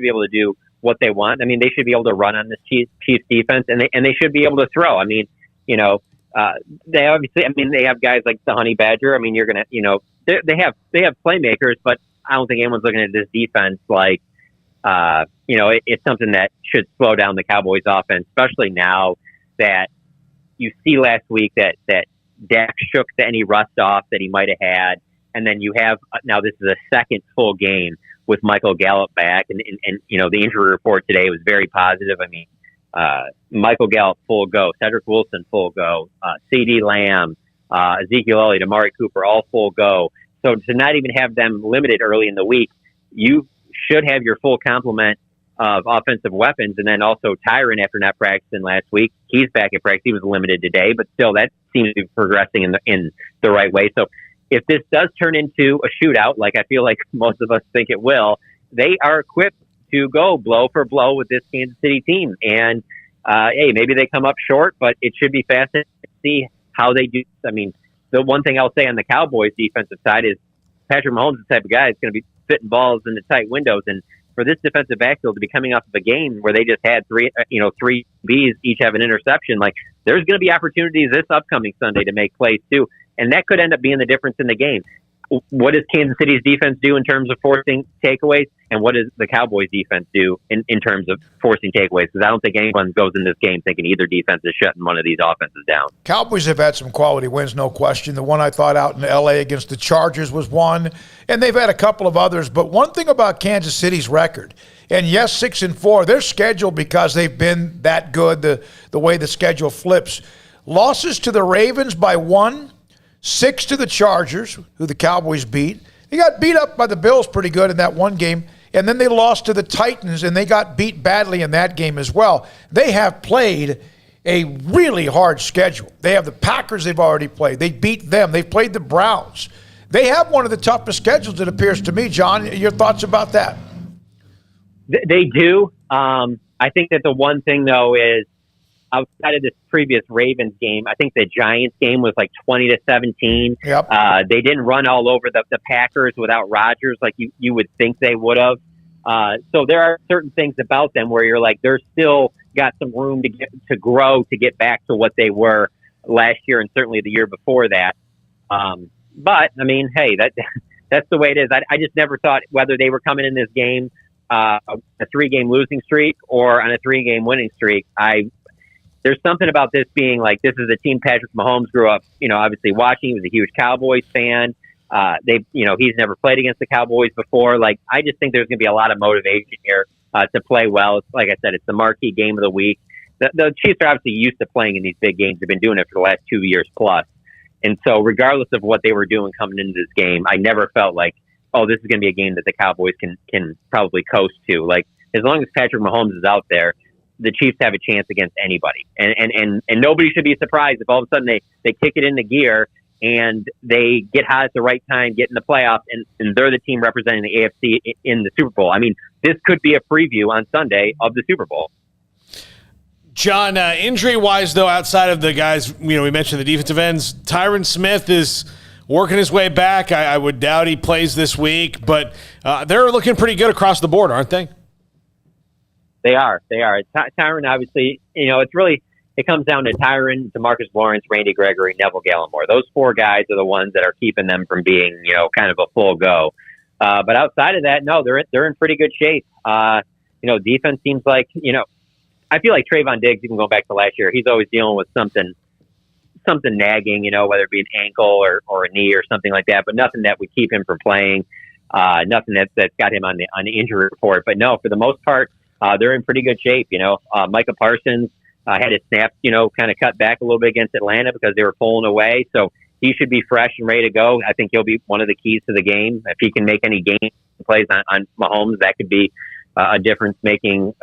able to do what they want. I mean, they should be able to run on this Chiefs defense, and they should be able to throw. I mean, they obviously, they have guys like the Honey Badger. I mean, you're going to, they have playmakers, but I don't think anyone's looking at this defense like, it's something that should slow down the Cowboys offense, especially now that you see last week that Dak shook any rust off that he might have had. And then you have, now this is a second full game with Michael Gallup back. And the injury report today was very positive. I mean, Michael Gallup, full go. Cedric Wilson, full go. CeeDee Lamb, Ezekiel Elliott, Amari Cooper, all full go. So to not even have them limited early in the week, you should have your full complement of offensive weapons. And then also Tyron, after not practicing last week, he's back at practice. He was limited today, but still that seems to be progressing in the right way. So if this does turn into a shootout, like I feel like most of us think it will, they are equipped to go blow for blow with this Kansas City team. And, hey, maybe they come up short, but it should be fascinating to see how they do. I mean, the one thing I'll say on the Cowboys defensive side is Patrick Mahomes is the type of guy that's going to be fitting balls in the tight windows. And for this defensive backfield to be coming off of a game where they just had three Bs each have an interception, like there's going to be opportunities this upcoming Sunday to make plays too. And that could end up being the difference in the game. What does Kansas City's defense do in terms of forcing takeaways? And what does the Cowboys defense do in terms of forcing takeaways? Because I don't think anyone goes in this game thinking either defense is shutting one of these offenses down. Cowboys have had some quality wins, no question. The one I thought out in L.A. against the Chargers was one, and they've had a couple of others. But one thing about Kansas City's record, and yes, 6-4, they're scheduled because they've been that good, the way the schedule flips. Losses to the Ravens by 1, 6 to the Chargers, who the Cowboys beat. They got beat up by the Bills pretty good in that one game, and then they lost to the Titans, and they got beat badly in that game as well. They have played a really hard schedule. They have the Packers they've already played. They beat them. They've played the Browns. They have one of the toughest schedules, it appears to me. John, your thoughts about that? They do. I think that the one thing, though, is outside of this previous Ravens game, I think the Giants game was like 20-17. Yep. They didn't run all over the Packers without Rodgers like you would think they would have. So there are certain things about them where you're like, they're still got some room to grow to get back to what they were last year and certainly the year before that. But I mean, hey, that's the way it is. I just never thought whether they were coming in this game a 3-game losing streak or on a 3-game winning streak. There's something about this being like, this is a team Patrick Mahomes grew up, obviously watching. He was a huge Cowboys fan. He's never played against the Cowboys before. Like, I just think there's going to be a lot of motivation here to play well. Like I said, it's the marquee game of the week. The Chiefs are obviously used to playing in these big games. They've been doing it for the last 2 years plus. And so regardless of what they were doing coming into this game, I never felt like, oh, this is going to be a game that the Cowboys can probably coast to. Like, as long as Patrick Mahomes is out there, the Chiefs have a chance against anybody. And nobody should be surprised if all of a sudden they kick it into gear and they get hot at the right time, get in the playoffs, and they're the team representing the AFC in the Super Bowl. I mean, this could be a preview on Sunday of the Super Bowl. John, injury-wise, though, outside of the guys, we mentioned the defensive ends, Tyron Smith is working his way back. I would doubt he plays this week, but they're looking pretty good across the board, aren't they? They are. Tyron, obviously, it comes down to Tyron, DeMarcus Lawrence, Randy Gregory, Neville Gallimore. Those 4 guys are the ones that are keeping them from being, kind of a full go. But outside of that, no, they're in pretty good shape. Defense seems like, I feel like Trayvon Diggs, even going back to last year, he's always dealing with something nagging, whether it be an ankle or a knee or something like that, but nothing that would keep him from playing. Nothing that's got him on the injury report. But no, for the most part, they're in pretty good shape. Micah Parsons had his snaps, kind of cut back a little bit against Atlanta because they were pulling away. So he should be fresh and ready to go. I think he'll be one of the keys to the game. If he can make any game plays on Mahomes, that could be a difference-making,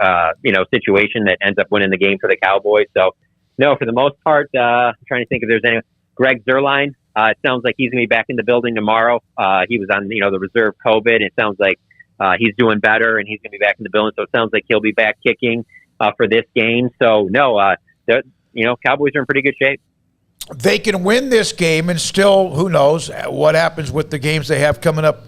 situation that ends up winning the game for the Cowboys. So, no, for the most part, I'm trying to think if there's any. Greg Zuerlein, it sounds like he's going to be back in the building tomorrow. He was on, the reserve COVID. It sounds like he's doing better, and he's going to be back in the building. So it sounds like he'll be back kicking for this game. So, no, Cowboys are in pretty good shape. They can win this game, and still, who knows what happens with the games they have coming up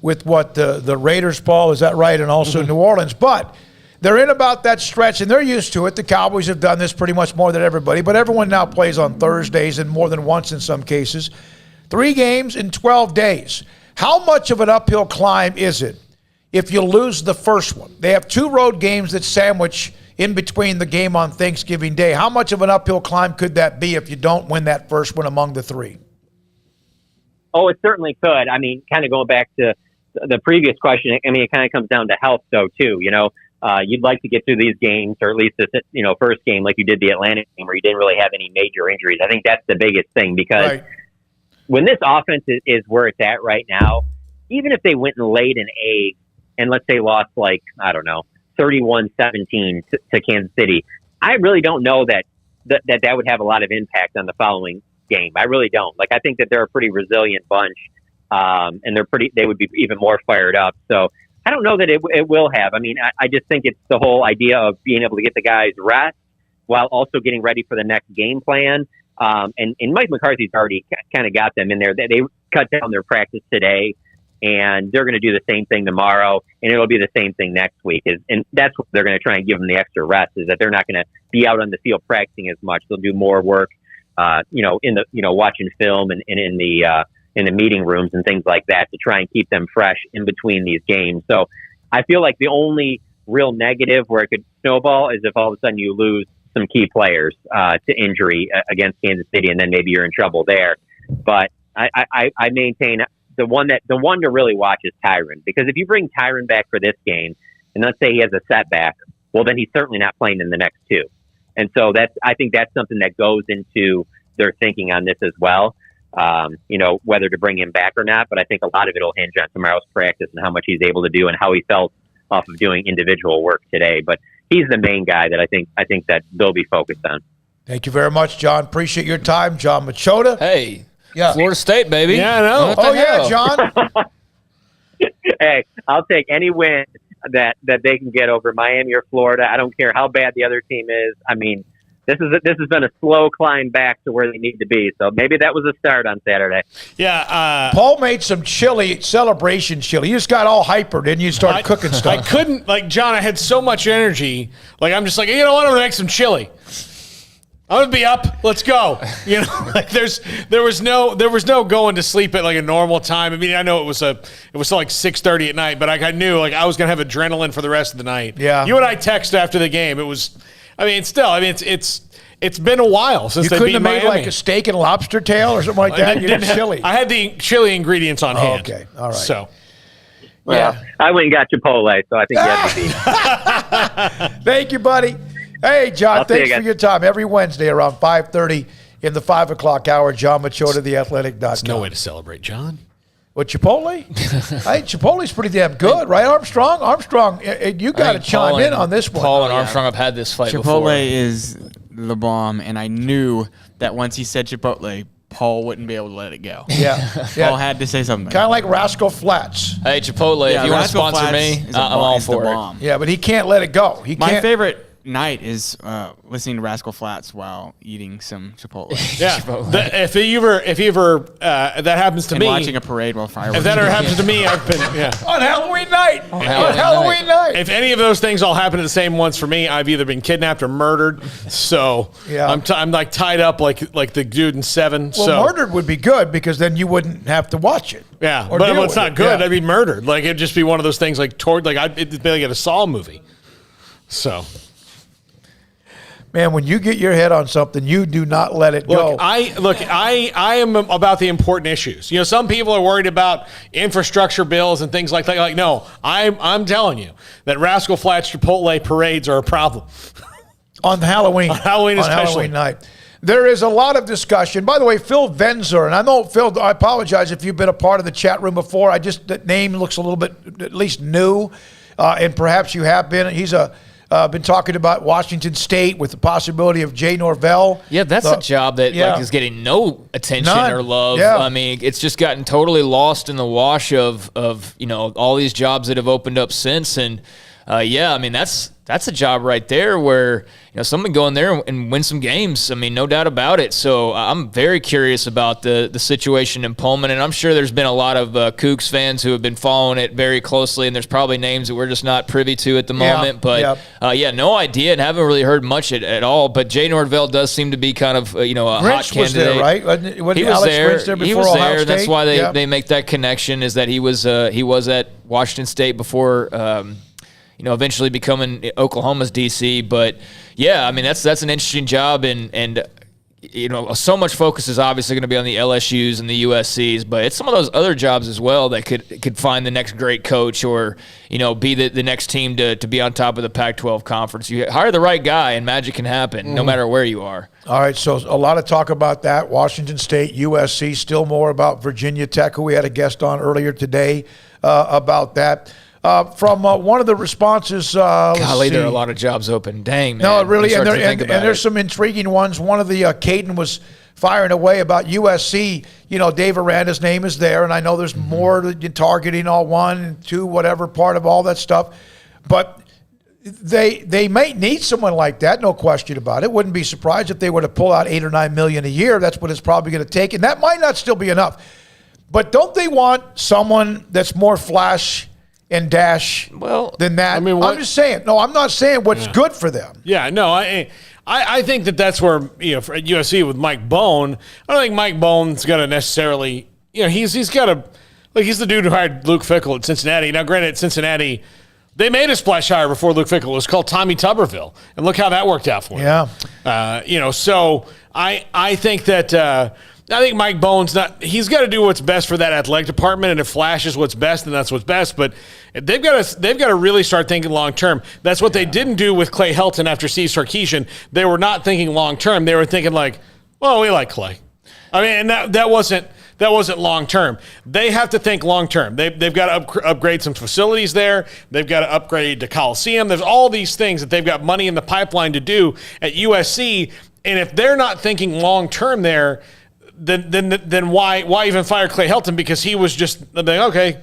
with the Raiders, Paul, is that right? And also New Orleans. But they're in about that stretch, and they're used to it. The Cowboys have done this pretty much more than everybody, but everyone now plays on Thursdays and more than once in some cases. 3 games in 12 days. How much of an uphill climb is it if you lose the first one? They have 2 road games that sandwich in between the game on Thanksgiving Day. How much of an uphill climb could that be if you don't win that first one among the 3? Oh, it certainly could. I mean, kind of going back to the previous question, I mean, it kind of comes down to health, though, too. You'd like to get through these games, or at least this, first game like you did the Atlanta game where you didn't really have any major injuries. I think that's the biggest thing, because when this offense is where it's at right now, even if they went and laid an egg and let's say lost 31-17 to Kansas City, I really don't know that would have a lot of impact on the following game. I really don't. I think that they're a pretty resilient bunch. And they would be even more fired up. So I don't know that it will have. I mean, I just think it's the whole idea of being able to get the guys rest while also getting ready for the next game plan. And Mike McCarthy's already kind of got them in there. They cut down their practice today, and they're going to do the same thing tomorrow, and it'll be the same thing next week. And that's what they're going to try and give them the extra rest, is that they're not going to be out on the field practicing as much. They'll do more work, watching film and in the meeting rooms and things like that to try and keep them fresh in between these games. So I feel like the only real negative where it could snowball is if all of a sudden you lose some key players to injury against Kansas City, and then maybe you're in trouble there. But I maintain the one to really watch is Tyron, because if you bring Tyron back for this game, and let's say he has a setback, well, then he's certainly not playing in the next 2. And so I think that's something that goes into their thinking on this as well. Whether to bring him back or not, but I think a lot of it will hinge on tomorrow's practice and how much he's able to do and how he felt off of doing individual work today. But he's the main guy that I think that they'll be focused on. Thank you very much, John. Appreciate your time. John Machota. Hey, yeah. Florida State, baby. Yeah, I know. Oh, yeah, John. Hey, I'll take any win that they can get over Miami or Florida. I don't care how bad the other team is. I mean, this has been a slow climb back to where they need to be. So maybe that was a start on Saturday. Yeah. Paul made some celebration chili. You just got all hyper, didn't you? Started cooking stuff. I couldn't, John, I had so much energy. I'm just you know what? I'm going to make some chili. I'm going to be up. Let's go. There was no going to sleep at a normal time. I mean, I know it was still 6:30 at night, but I knew I was going to have adrenaline for the rest of the night. Yeah. You and I texted after the game. It was, it's been a while since they beat Miami. You couldn't have made a steak and lobster tail or something like that? You had chili. I had the chili ingredients on hand. Okay. All right. So. Well, I went and got Chipotle, so I think you have to be. Thank you, buddy. Hey, John, thanks for your time. Every Wednesday around 5:30 in the 5 o'clock hour, John Machota, theathletic.com. There's no way to celebrate, John. What, Chipotle? Hey, Chipotle's pretty damn good, right, Armstrong? Armstrong, you got to chime in on this one. Paul and Armstrong have had this fight before. Chipotle is the bomb, and I knew that once he said Chipotle, Paul wouldn't be able to let it go. Yeah. Paul had to say something. Kind of like Rascal Flats. Hey, Chipotle, if you want to sponsor me, I'm all for it. Yeah, but he can't let it go. My favorite night is listening to Rascal Flatts while eating some Chipotle. Yeah, if you ever that happens to and me, watching a parade while fireworks. If that ever happens to me, I've been on Halloween night. On Halloween night. If any of those things all happen at the same once for me, I've either been kidnapped or murdered. So I'm like tied up like the dude in Seven. Well, murdered would be good because then you wouldn't have to watch it. Yeah, but it's not good. I'd be murdered. Like it'd just be one of those things it'd be like a Saw movie. So. Man, when you get your head on something, you do not let it go. I am about the important issues. You know, some people are worried about infrastructure bills and things like that. Like, no, I'm telling you that Rascal Flatts Chipotle parades are a problem. On Halloween. On Halloween especially. Halloween night. There is a lot of discussion. By the way, Phil Venzer, and I know, Phil, I apologize if you've been a part of the chat room before. That name looks a little bit at least new, and perhaps you have been. He's been talking about Washington State with the possibility of Jay Norvell. Yeah, that's a job that is getting no attention or love. Yeah. I mean, it's just gotten totally lost in the wash of all these jobs that have opened up since. And I mean that's a job right there where someone go in there and win some games. I mean, no doubt about it. So I'm very curious about the situation in Pullman, and I'm sure there's been a lot of Cougs fans who have been following it very closely, and there's probably names that we're just not privy to at the moment. But no idea, and haven't really heard much at all. But Jay Norvell does seem to be kind of a hot candidate. Was there, right? He was there. He was there. That's why they make that connection. Is that he was at Washington State before. Eventually becoming Oklahoma's DC. But yeah, I mean that's an interesting job, and so much focus is obviously going to be on the LSUs and the USCs, but it's some of those other jobs as well that could find the next great coach or be the next team to be on top of the Pac-12 conference. You hire the right guy, and magic can happen no matter where you are. All right, so a lot of talk about that. Washington State, USC, still more about Virginia Tech, who we had a guest on earlier today about that. From one of the responses, golly, there are a lot of jobs open. Dang, man. No, really, and there's some intriguing ones. One of the Caden was firing away about USC. Dave Aranda's name is there, and I know there's more targeting all 1 and 2, whatever part of all that stuff. But they may need someone like that, no question about it. Wouldn't be surprised if they were to pull out $8 or $9 million a year. That's what it's probably going to take, and that might not still be enough. But don't they want someone that's more flash and dash than that? I mean, I'm just saying. No, I'm not saying what's good for them. Yeah, no, I think that's where for USC with Mike Bone. I don't think Mike Bone's going to necessarily. He's got a he's the dude who hired Luke Fickell at Cincinnati. Now, granted, Cincinnati they made a splash hire before Luke Fickell. It was called Tommy Tuberville, and look how that worked out for him. Yeah. So I think that. I think Mike Bone's he's got to do what's best for that athletic department, and if Flash is what's best, then that's what's best. But they've got to really start thinking long term. That's what they didn't do with Clay Helton after Steve Sarkisian. They were not thinking long term. They were thinking like, well, we like Clay. I mean, and that wasn't long term. They have to think long term. They've got to upgrade some facilities there. They've got to upgrade the Coliseum. There's all these things that they've got money in the pipeline to do at USC. And if they're not thinking long term there, then why even fire Clay Helton? Because he was just okay,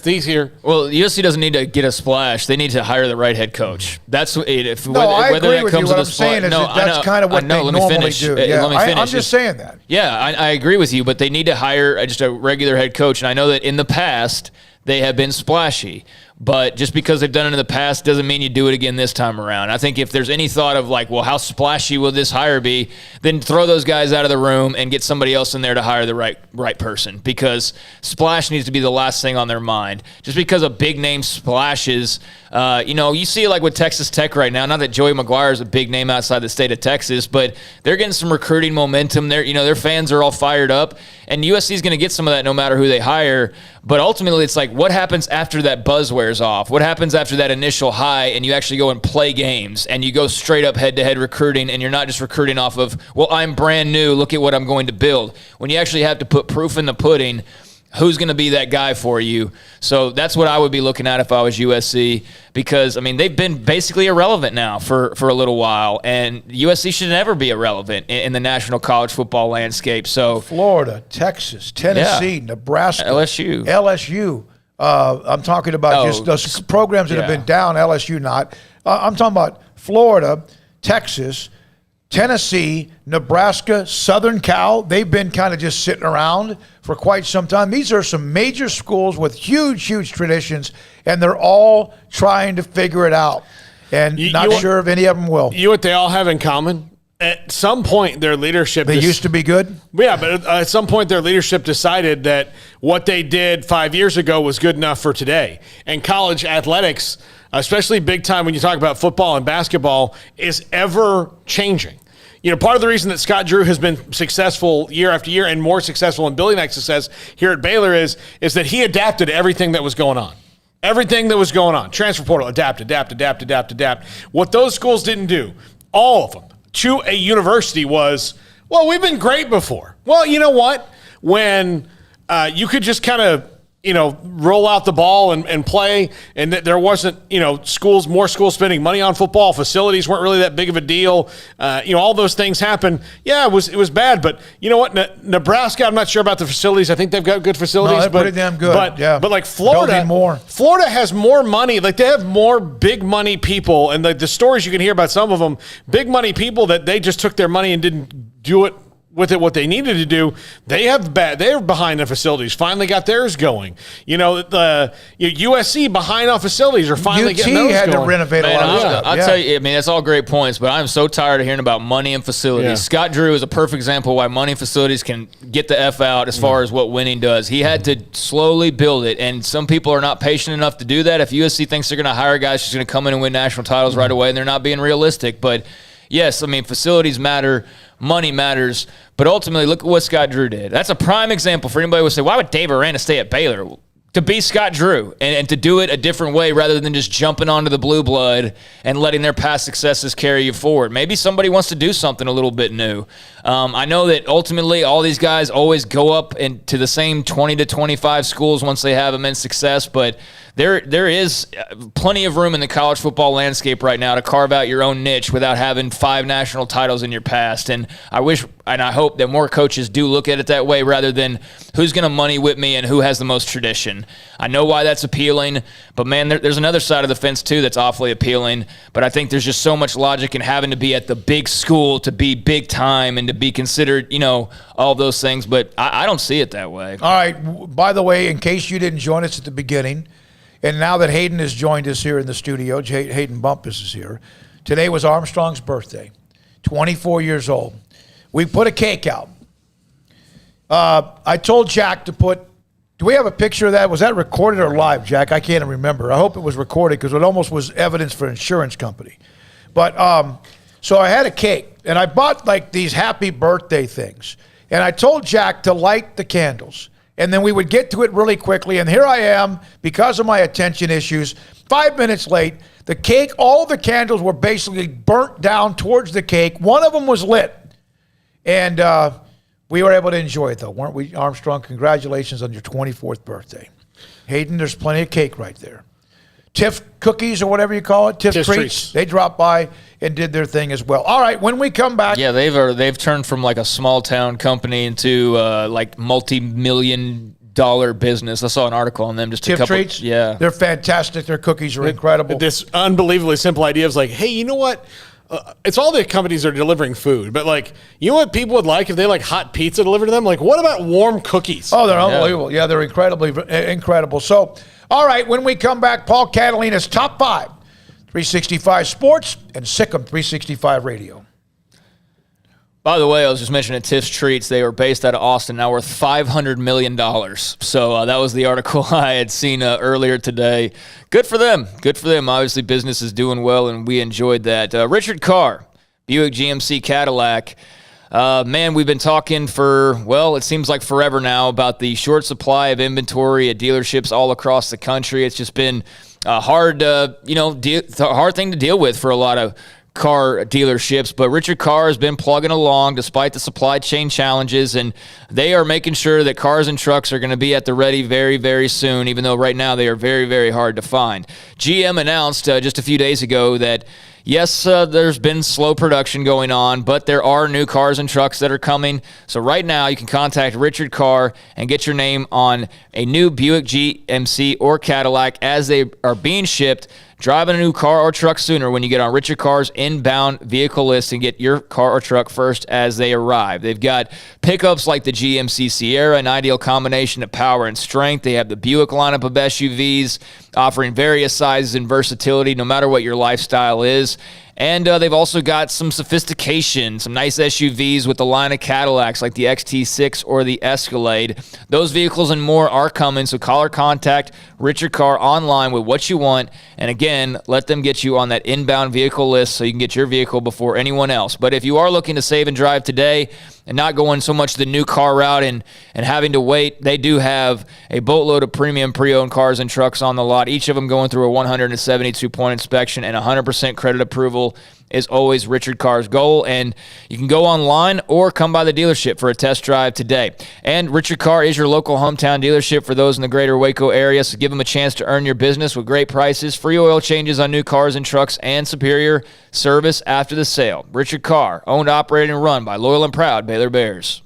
he's here. Well, USC doesn't need to get a splash. They need to hire the right head coach. That's I agree with you. What I'm saying is that's kind of what they normally do. Yeah, I'm just saying that. Yeah, I agree with you, but they need to hire just a regular head coach. And I know that in the past they have been splashy. But just because they've done it in the past doesn't mean you do it again this time around. I think if there's any thought of like, well, how splashy will this hire be, then throw those guys out of the room and get somebody else in there to hire the right person, because splash needs to be the last thing on their mind. Just because a big name splashes, you see it like with Texas Tech right now. Not that Joey McGuire is a big name outside the state of Texas, but they're getting some recruiting momentum. Their fans are all fired up, and USC is going to get some of that no matter who they hire. But ultimately, it's like, what happens after that buzz wears off? What happens after that initial high and you actually go and play games and you go straight up head-to-head recruiting, and you're not just recruiting off of, well, I'm brand new, look at what I'm going to build. When you actually have to put proof in the pudding, who's going to be that guy for you? So that's what I would be looking at if I was USC, because, I mean, they've been basically irrelevant now for a little while, and USC should never be irrelevant in the national college football landscape. So Florida, Texas, Tennessee, Nebraska, LSU. I'm talking about just those programs that have been down, LSU not. I'm talking about Florida, Texas, Tennessee, Nebraska, Southern Cal. They've been kind of just sitting around for quite some time. These are some major schools with huge, huge traditions, and they're all trying to figure it out. And not sure if any of them will. You know what they all have in common? At some point, their leadership... They used to be good? Yeah, but at some point, their leadership decided that what they did 5 years ago was good enough for today. And college athletics, especially big time when you talk about football and basketball, is ever changing. You know, part of the reason that Scott Drew has been successful year after year and more successful in building that success here at Baylor is that he adapted to everything that was going on. Everything that was going on. Transfer portal, adapt. What those schools didn't do, all of them, to a university was, well, we've been great before. Well, you know what? When you could just kind of, roll out the ball and play, and there wasn't, more schools spending money on football, facilities weren't really that big of a deal. All those things happened. Yeah, it was bad, but you know what? Nebraska, I'm not sure about the facilities. I think they've got good facilities. No, they're pretty damn good. But like Florida has more money. Like they have more big money people, and the stories you can hear about some of them, big money people that they just took their money and didn't do it with it what they needed to do. They're behind the facilities. Finally got theirs going. USC behind on facilities are finally getting those had going. To renovate a lot of stuff. I'll tell you, that's all great points, but I'm so tired of hearing about money and facilities. Yeah. Scott Drew is a perfect example why money and facilities can get the F out as far as what winning does. He had to slowly build it, and some people are not patient enough to do that. If USC thinks they're going to hire guys who's going to come in and win national titles right away, and they're not being realistic. But yes, facilities matter, money matters, but ultimately, look at what Scott Drew did. That's a prime example for anybody who would say, why would Dave Aranda stay at Baylor? To be Scott Drew and to do it a different way rather than just jumping onto the blue blood and letting their past successes carry you forward. Maybe somebody wants to do something a little bit new. I know that ultimately all these guys always go up to the same 20 to 25 schools once they have immense success, but there is plenty of room in the college football landscape right now to carve out your own niche without having 5 national titles in your past. And I wish and I hope that more coaches do look at it that way rather than who's going to money whip me and who has the most tradition. I know why that's appealing, but man, there's another side of the fence too that's awfully appealing. But I think there's just so much logic in having to be at the big school to be big time and to be considered, all those things. But I don't see it that way. All right. By the way, in case you didn't join us at the beginning, and now that Hayden has joined us here in the studio, Hayden Bumpus is here. Today was Armstrong's birthday, 24 years old. We put a cake out. I told Jack to put, do we have a picture of that? Was that recorded or live, Jack? I can't remember. I hope it was recorded because it almost was evidence for an insurance company. But so I had a cake, and I bought like these happy birthday things. And I told Jack to light the candles. And then we would get to it really quickly. And here I am, because of my attention issues, 5 minutes late. The cake, all the candles were basically burnt down towards the cake. One of them was lit. And we were able to enjoy it, though, weren't we, Armstrong? Congratulations on your 24th birthday. Hayden, there's plenty of cake right there. Tiff Cookies or whatever you call it, Tiff Treats. They dropped by and did their thing as well. All right, when we come back. Yeah, they've turned from like a small town company into like multi-million-dollar business. I saw an article on them just Tiff a couple. Treats? Yeah, they're fantastic. Their cookies are incredible. This unbelievably simple idea is like, hey, you know what? It's all the companies that are delivering food, but like, you know what people would like if they like hot pizza delivered to them? Like, what about warm cookies? Oh, they're unbelievable. Yeah, they're incredible. So, all right, when we come back, Paul Catalina's Top 5, 365 Sports, and Sikkim 365 Radio. By the way, I was just mentioning Tiff's Treats. They were based out of Austin, now worth $500 million. So that was the article I had seen earlier today. Good for them. Good for them. Obviously, business is doing well, and we enjoyed that. Richard Carr, Buick GMC Cadillac. Man, we've been talking for, it seems like forever now about the short supply of inventory at dealerships all across the country. It's just been hard thing to deal with for a lot of car dealerships, but Richard Carr has been plugging along despite the supply chain challenges, and they are making sure that cars and trucks are going to be at the ready very, very soon, even though right now they are very, very hard to find. GM announced just a few days ago that yes, there's been slow production going on, but there are new cars and trucks that are coming. So right now you can contact Richard Carr and get your name on a new Buick GMC or Cadillac as they are being shipped Drive a new car or truck sooner when you get on Richard Car's inbound vehicle list and get your car or truck first as they arrive. They've got pickups like the GMC Sierra, an ideal combination of power and strength. They have the Buick lineup of SUVs, offering various sizes and versatility no matter what your lifestyle is. And they've also got some sophistication, some nice SUVs with the line of Cadillacs like the XT6 or the Escalade. Those vehicles and more are coming, so call or contact Richard Carr online with what you want. And again, let them get you on that inbound vehicle list so you can get your vehicle before anyone else. But if you are looking to save and drive today and not going so much the new car route and having to wait, they do have a boatload of premium pre-owned cars and trucks on the lot, each of them going through a 172-point inspection and 100% credit approval is always Richard Carr's goal. And you can go online or come by the dealership for a test drive today. And Richard Carr is your local hometown dealership for those in the greater Waco area, so give them a chance to earn your business with great prices, free oil changes on new cars and trucks, and superior service after the sale. Richard Carr, owned, operated, and run by loyal and proud Baylor Bears.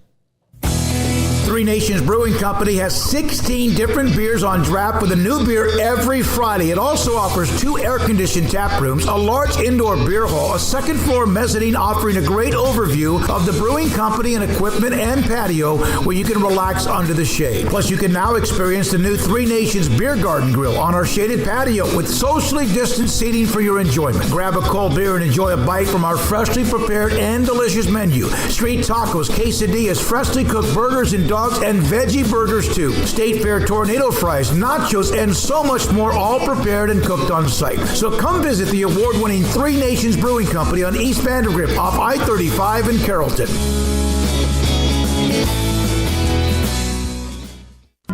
Three Nations Brewing Company has 16 different beers on draft with a new beer every Friday. It also offers 2 air-conditioned tap rooms, a large indoor beer hall, a second-floor mezzanine offering a great overview of the brewing company and equipment and patio where you can relax under the shade. Plus, you can now experience the new Three Nations Beer Garden Grill on our shaded patio with socially distanced seating for your enjoyment. Grab a cold beer and enjoy a bite from our freshly prepared and delicious menu. Street tacos, quesadillas, freshly cooked burgers and dogs, and veggie burgers too. State Fair tornado fries, nachos, and so much more, all prepared and cooked on site. So come visit the award-winning Three Nations Brewing Company on East Vandergrift off I-35 in Carrollton.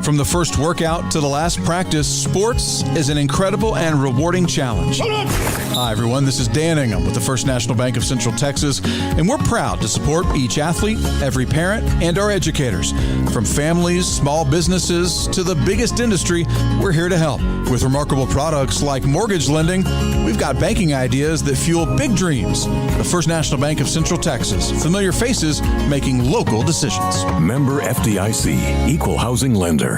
From the first workout to the last practice, sports is an incredible and rewarding challenge. Hi, everyone. This is Dan Ingham with the First National Bank of Central Texas, and we're proud to support each athlete, every parent, and our educators. From families, small businesses, to the biggest industry, we're here to help. With remarkable products like mortgage lending, we've got banking ideas that fuel big dreams. The First National Bank of Central Texas. Familiar faces making local decisions. Member FDIC, Equal Housing Lender.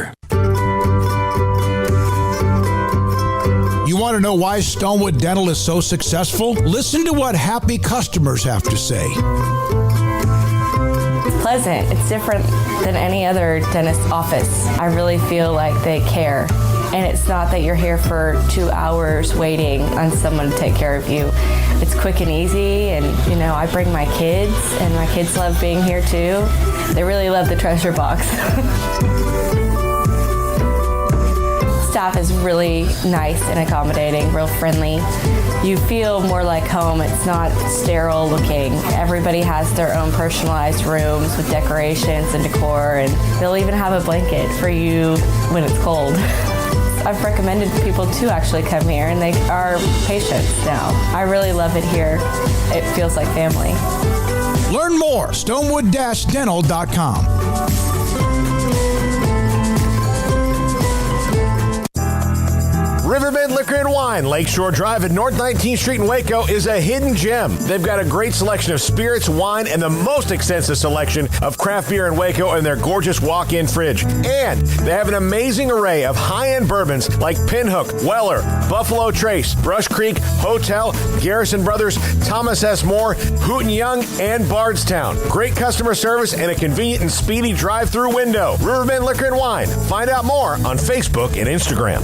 You want to know why Stonewood Dental is so successful? Listen to what happy customers have to say. It's pleasant. It's different than any other dentist office. I really feel like they care. And it's not that you're here for 2 hours waiting on someone to take care of you. It's quick and easy, and I bring my kids, and my kids love being here too. They really love the treasure box. Staff is really nice and accommodating, real friendly. You feel more like home. It's not sterile looking. Everybody has their own personalized rooms with decorations and decor, and they'll even have a blanket for you when it's cold. I've recommended people to actually come here, and they are patients now. I really love it here. It feels like family. Learn more, stonewood-dental.com. Riverbend Liquor and Wine, Lakeshore Drive at North 19th Street in Waco is a hidden gem. They've got a great selection of spirits, wine, and the most extensive selection of craft beer in Waco in their gorgeous walk-in fridge. And they have an amazing array of high-end bourbons like Pinhook, Weller, Buffalo Trace, Brush Creek, Hotel, Garrison Brothers, Thomas S. Moore, Hooten Young, and Bardstown. Great customer service and a convenient and speedy drive-through window. Riverbend Liquor and Wine. Find out more on Facebook and Instagram.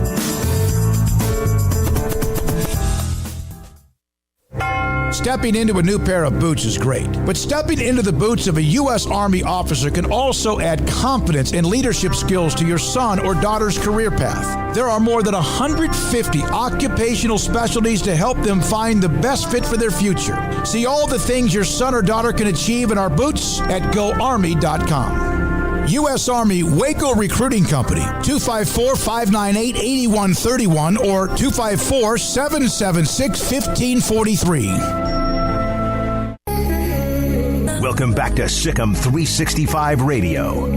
Stepping into a new pair of boots is great, but stepping into the boots of a U.S. Army officer can also add confidence and leadership skills to your son or daughter's career path. There are more than 150 occupational specialties to help them find the best fit for their future. See all the things your son or daughter can achieve in our boots at GoArmy.com. U.S. Army Waco Recruiting Company, 254-598-8131 or 254-776-1543. Welcome back to Sikkim 365 Radio.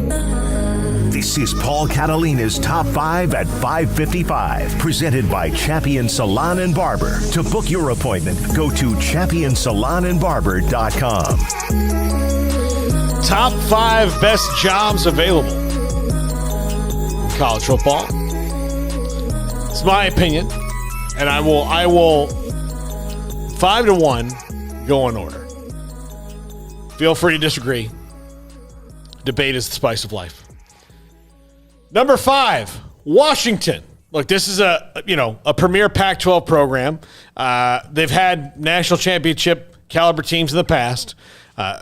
This is Paul Catalina's Top 5 at 5:55, presented by Champion Salon and Barber. To book your appointment, go to championsalonandbarber.com. Top 5 best jobs available. College football. It's my opinion. And I will 5-1 go in order. Feel free to disagree. Debate is the spice of life. Number 5, Washington. Look, this is a premier Pac-12 program. They've had national championship caliber teams in the past.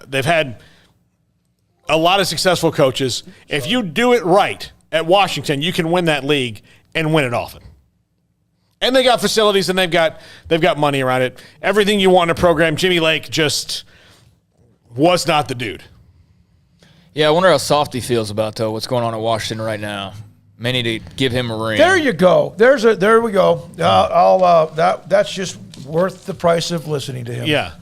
They've had a lot of successful coaches. If you do it right at Washington, you can win that league and win it often. And they got facilities and they've got money around it. Everything you want in a program. Jimmy Lake just was not the dude. Yeah, I wonder how Softy feels about what's going on at Washington right now. May need to give him a ring. There you go. There we go. That's just worth the price of listening to him. Yeah.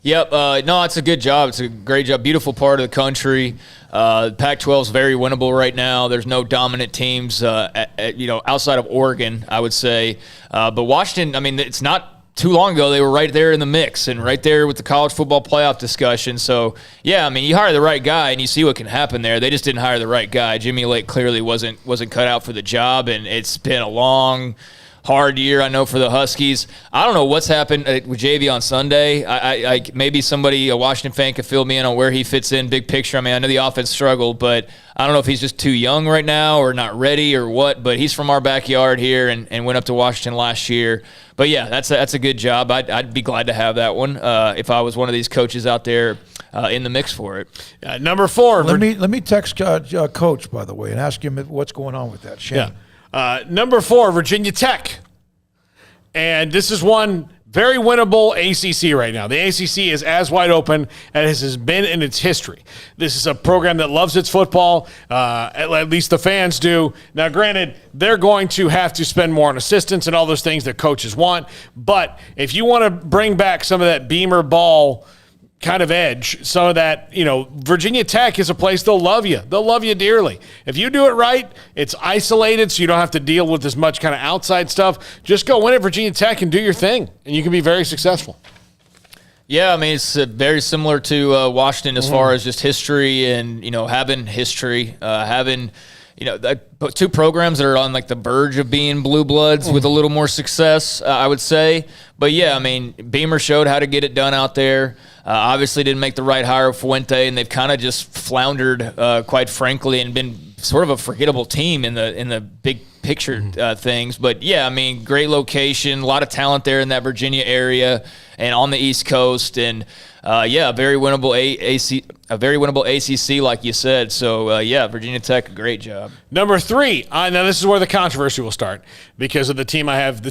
Yep. No, it's a good job. It's a great job. Beautiful part of the country. Pac-12 is very winnable right now. There's no dominant teams, outside of Oregon, I would say. But Washington, I mean, it's not too long ago they were right there in the mix and right there with the college football playoff discussion. So, yeah, I mean, you hire the right guy and you see what can happen there. They just didn't hire the right guy. Jimmy Lake clearly wasn't cut out for the job, and it's been a long, hard year, I know, for the Huskies. I don't know what's happened with JV on Sunday. I maybe somebody, a Washington fan, could fill me in on where he fits in big picture. I mean, I know the offense struggled, but I don't know if he's just too young right now or not ready or what, but he's from our backyard here and went up to Washington last year. But, yeah, that's a good job. I'd be glad to have that one if I was one of these coaches out there in the mix for it. Number 4. Let me text Coach, by the way, and ask him what's going on with that. Shane. Yeah. Number 4, Virginia Tech. And this is one very winnable ACC right now. The ACC is as wide open as it has been in its history. This is a program that loves its football, at least the fans do. Now, granted, they're going to have to spend more on assistants and all those things that coaches want. But if you want to bring back some of that Beamer ball kind of edge, some of that, Virginia Tech is a place they'll love you. They'll love you dearly. If you do it right, it's isolated, so you don't have to deal with as much kind of outside stuff. Just go win at Virginia Tech and do your thing, and you can be very successful. Yeah, I mean, it's very similar to Washington as far as just history and, having history, having two programs that are on like the verge of being blue bloods with a little more success, I would say. But yeah, I mean, Beamer showed how to get it done out there. Obviously didn't make the right hire of Fuente, and they've kind of just floundered, quite frankly, and been sort of a forgettable team in the big picture things. But yeah, I mean, great location, a lot of talent there in that Virginia area and on the East Coast, and a very winnable ACC, like you said. So yeah, Virginia Tech, great job. Number 3. Now this is where the controversy will start because of the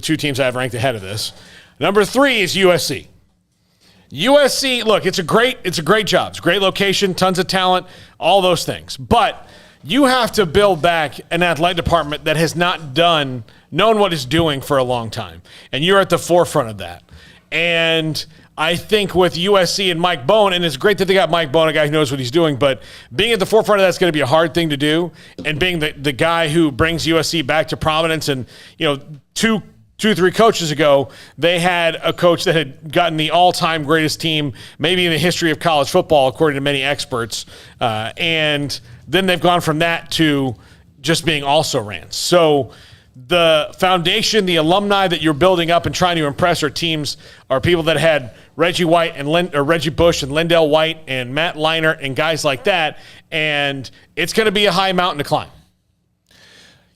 two teams I have ranked ahead of this. Number 3 is USC. USC, look, it's a great job. It's a great location, tons of talent, all those things. But you have to build back an athletic department that has not known what it's doing for a long time. And you're at the forefront of that. And I think with USC and Mike Bohn, and it's great that they got Mike Bohn, a guy who knows what he's doing, but being at the forefront of that's going to be a hard thing to do. And being the guy who brings USC back to prominence, and, 2-3 coaches ago, they had a coach that had gotten the all-time greatest team, maybe in the history of college football, according to many experts. And then they've gone from that to just being also-rans. So the foundation, the alumni that you're building up and trying to impress are people that had Reggie White and Reggie Bush and Lindell White and Matt Leinart and guys like that. And it's going to be a high mountain to climb.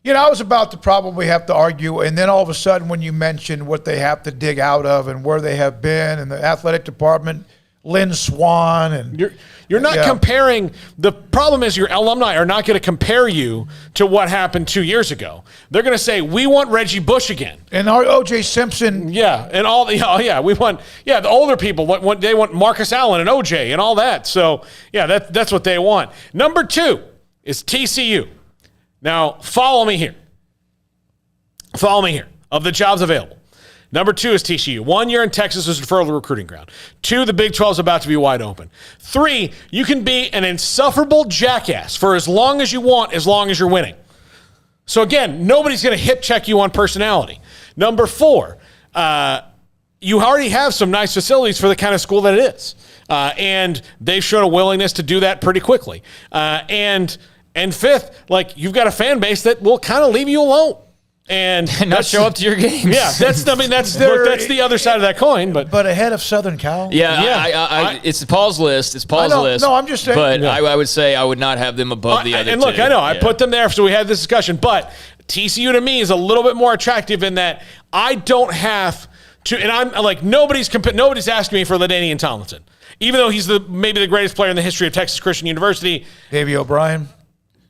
I was about to probably have to argue, and then all of a sudden when you mentioned what they have to dig out of and where they have been and the athletic department, Lynn Swan, and you're not comparing. The problem is your alumni are not going to compare you to what happened 2 years ago. They're going to say, we want Reggie Bush again. And our O.J. Simpson. Yeah, and all we want, the older people, they want Marcus Allen and O.J. and all that. So, yeah, that's what they want. Number 2 is TCU. Now, follow me here. Of the jobs available. Number 2 is TCU. 1 year in Texas is a fertile recruiting ground. 2, the Big 12 is about to be wide open. 3, you can be an insufferable jackass for as long as you want, as long as you're winning. So again, nobody's going to hip check you on personality. Number 4, you already have some nice facilities for the kind of school that it is. And they've shown a willingness to do that pretty quickly. And 5th, you've got a fan base that will kind of leave you alone. and not show up to your games. Yeah, that's the other side of that coin. But ahead of Southern Cal. Yeah, it's Paul's list. It's Paul's list. No, I'm just saying. But I would say I would not have them above the other. And look, I know I put them there, so we had this discussion. But TCU to me is a little bit more attractive in that I don't have to, and I'm like nobody's asking me for LaDainian Tomlinson, even though he's maybe the greatest player in the history of Texas Christian University. Davey O'Brien.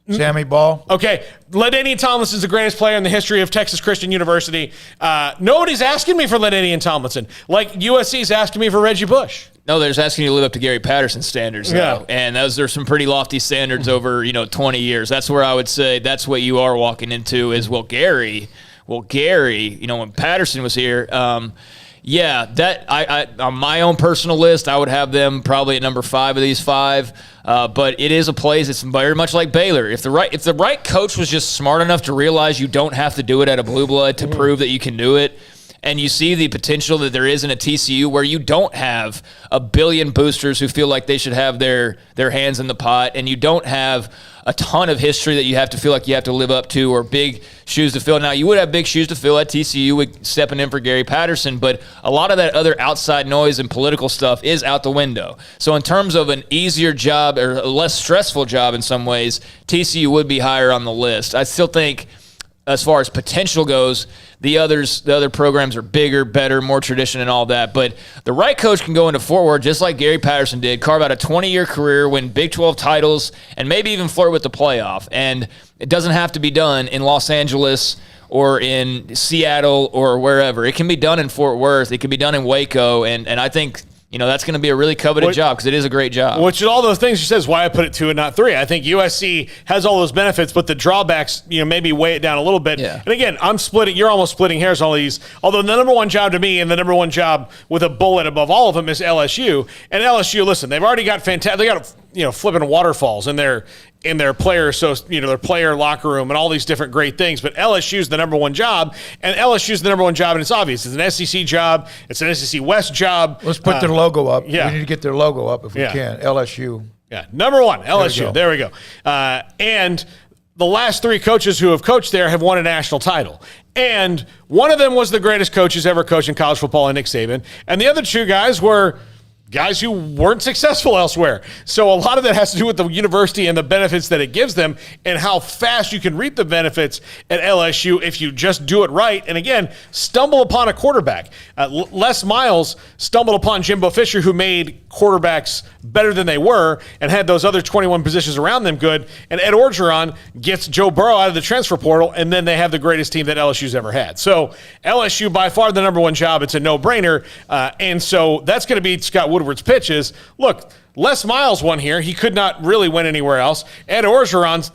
Sammy Ball. Okay, LaDainian Tomlinson is the greatest player in the history of Texas Christian University. Nobody's asking me for LaDainian Tomlinson. Like USC's asking me for Reggie Bush. No, they're just asking you to live up to Gary Patterson's standards, though. Yeah. And there's some pretty lofty standards over 20 years. That's where I would say that's what you are walking into is Gary. When Patterson was here. That I on my own personal list, I would have them probably at number 5 of these 5. But it is a place. It's very much like Baylor. If the right coach was just smart enough to realize you don't have to do it at a blue blood to prove that you can do it, and you see the potential that there is in a TCU where you don't have a billion boosters who feel like they should have their hands in the pot, and you don't have a ton of history that you have to feel like you have to live up to or big shoes to fill. Now, you would have big shoes to fill at TCU with stepping in for Gary Patterson, but a lot of that other outside noise and political stuff is out the window. So in terms of an easier job or a less stressful job in some ways, TCU would be higher on the list. I still think as far as potential goes, the other programs are bigger, better, more tradition and all that. But the right coach can go into Fort Worth just like Gary Patterson did, carve out a 20-year career, win Big 12 titles, and maybe even flirt with the playoff. And it doesn't have to be done in Los Angeles or in Seattle or wherever. It can be done in Fort Worth. It can be done in Waco. And I think that's going to be a really coveted job because it is a great job. Which all those things she says why I put it 2 and not 3. I think USC has all those benefits, but the drawbacks, maybe weigh it down a little bit. Yeah. And again, you're almost splitting hairs on all these. Although the number one job to me and the number one job with a bullet above all of them is LSU. And LSU, listen, they've already got fantastic. They got flipping waterfalls in their players, so their player locker room and all these different great things. But LSU's the number one job, and LSU's the number one job, and it's obvious. It's an SEC job. It's an SEC West job. Let's put their logo up. Yeah. We need to get their logo up if we can. LSU. Yeah, number one, LSU. There we go. And the last 3 coaches who have coached there have won a national title. And one of them was the greatest coaches ever coached in college football, Nick Saban. And the other 2 guys were guys who weren't successful elsewhere. So a lot of that has to do with the university and the benefits that it gives them and how fast you can reap the benefits at LSU if you just do it right. And again, stumble upon a quarterback. Les Miles stumbled upon Jimbo Fisher, who made quarterbacks better than they were and had those other 21 positions around them good. And Ed Orgeron gets Joe Burrow out of the transfer portal, and then they have the greatest team that LSU's ever had. So LSU, by far the number one job. It's a no-brainer. And so that's going to be Scott Woodward's pitch is, look, Les Miles won here. He could not really win anywhere else. Ed Orgeron,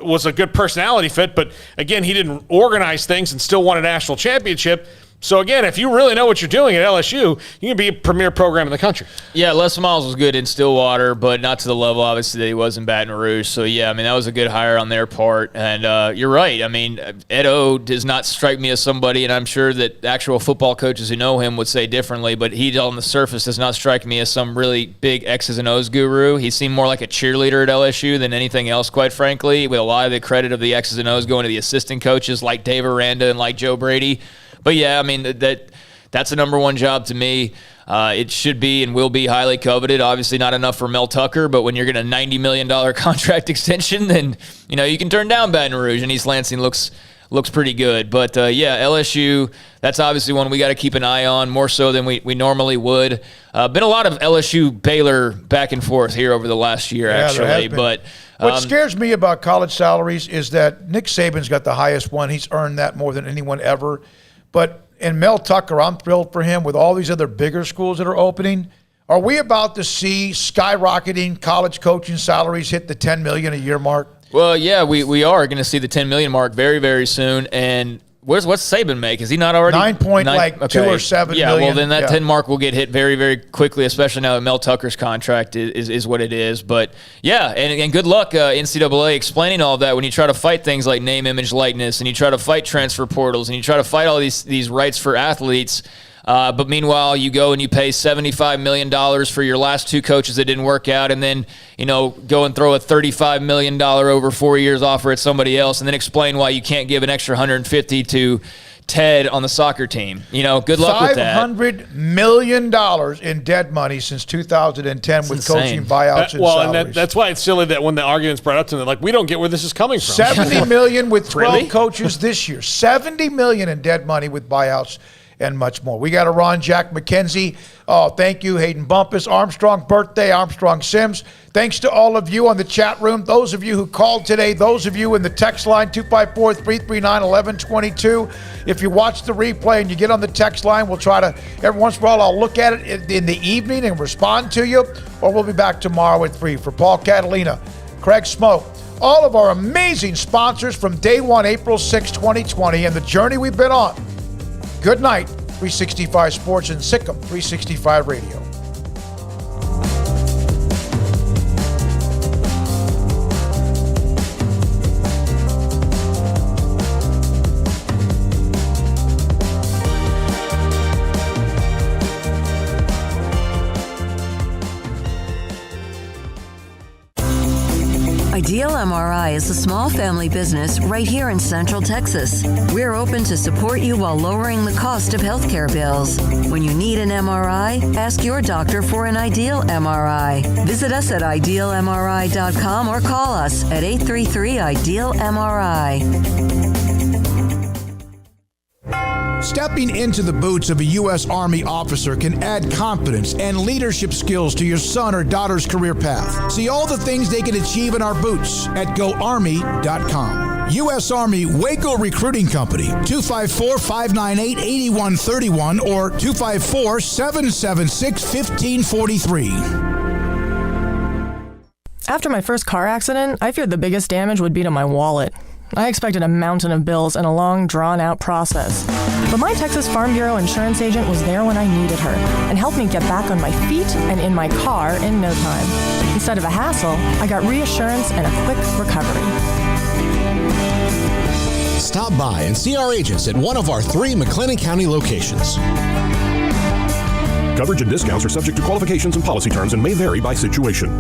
was a good personality fit, but again, he didn't organize things and still won a national championship. So, again, if you really know what you're doing at LSU, you can be a premier program in the country. Yeah, Les Miles was good in Stillwater, but not to the level, obviously, that he was in Baton Rouge. So, yeah, that was a good hire on their part. And you're right. Ed O does not strike me as somebody, and I'm sure that actual football coaches who know him would say differently, but he, on the surface, does not strike me as some really big X's and O's guru. He seemed more like a cheerleader at LSU than anything else, quite frankly, with a lot of the credit of the X's and O's going to the assistant coaches like Dave Aranda and like Joe Brady. But, yeah, that's a number one job to me. It should be and will be highly coveted. Obviously not enough for Mel Tucker, but when you're getting a $90 million contract extension, then, you can turn down Baton Rouge, and East Lansing looks pretty good. But, LSU, that's obviously one we got to keep an eye on, more so than we normally would. Been a lot of LSU-Baylor back and forth here over the last year, actually. But what scares me about college salaries is that Nick Saban's got the highest one. He's earned that more than anyone ever. But in Mel Tucker, I'm thrilled for him with all these other bigger schools that are opening. Are we about to see skyrocketing college coaching salaries hit the $10 million a year mark? Well, yeah, we are going to see the $10 million mark very, very soon. And what's Saban make? Is he not already 2 or 7 yeah, million? Well, then that 10 mark will get hit very, very quickly, especially now that Mel Tucker's contract is what it is. But, yeah, and good luck, NCAA, explaining all of that when you try to fight things like name, image, likeness, and you try to fight transfer portals, and you try to fight all these rights for athletes. But meanwhile, you go and you pay $75 million for your last 2 coaches that didn't work out, and then, go and throw a $35 million over 4 years offer at somebody else, and then explain why you can't give an extra $150 to Ted on the soccer team. Good luck with that. $500 million in dead money since 2010 with coaching buyouts and salaries. And that's why it's silly that when the argument's brought up to them, we don't get where this is coming from. $70 million with 12 coaches this year. $70 million in dead money with buyouts and much more. We got to run. Jack McKenzie. Oh, thank you. Hayden Bumpus. Armstrong birthday. Armstrong Sims. Thanks to all of you on the chat room. Those of you who called today. Those of you in the text line, 254-339-1122. If you watch the replay and you get on the text line, we'll try to, every once in a while, I'll look at it in the evening and respond to you. Or we'll be back tomorrow at 3. For Paul Catalina, Craig Smoak, all of our amazing sponsors from day one, April 6, 2020, and the journey we've been on. Good night, 365 Sports and Sikkim 365 Radio. Ideal MRI is a small family business right here in Central Texas. We're open to support you while lowering the cost of healthcare bills. When you need an MRI, ask your doctor for an Ideal MRI. Visit us at idealmri.com or call us at 833-IDEAL-MRI. Stepping into the boots of a U.S. Army officer can add confidence and leadership skills to your son or daughter's career path. See all the things they can achieve in our boots at GoArmy.com. U.S. Army Waco Recruiting Company, 254-598-8131 or 254-776-1543. After my first car accident, I feared the biggest damage would be to my wallet. I expected a mountain of bills and a long, drawn-out process. But my Texas Farm Bureau insurance agent was there when I needed her and helped me get back on my feet and in my car in no time. Instead of a hassle, I got reassurance and a quick recovery. Stop by and see our agents at one of our 3 McLennan County locations. Coverage and discounts are subject to qualifications and policy terms and may vary by situation.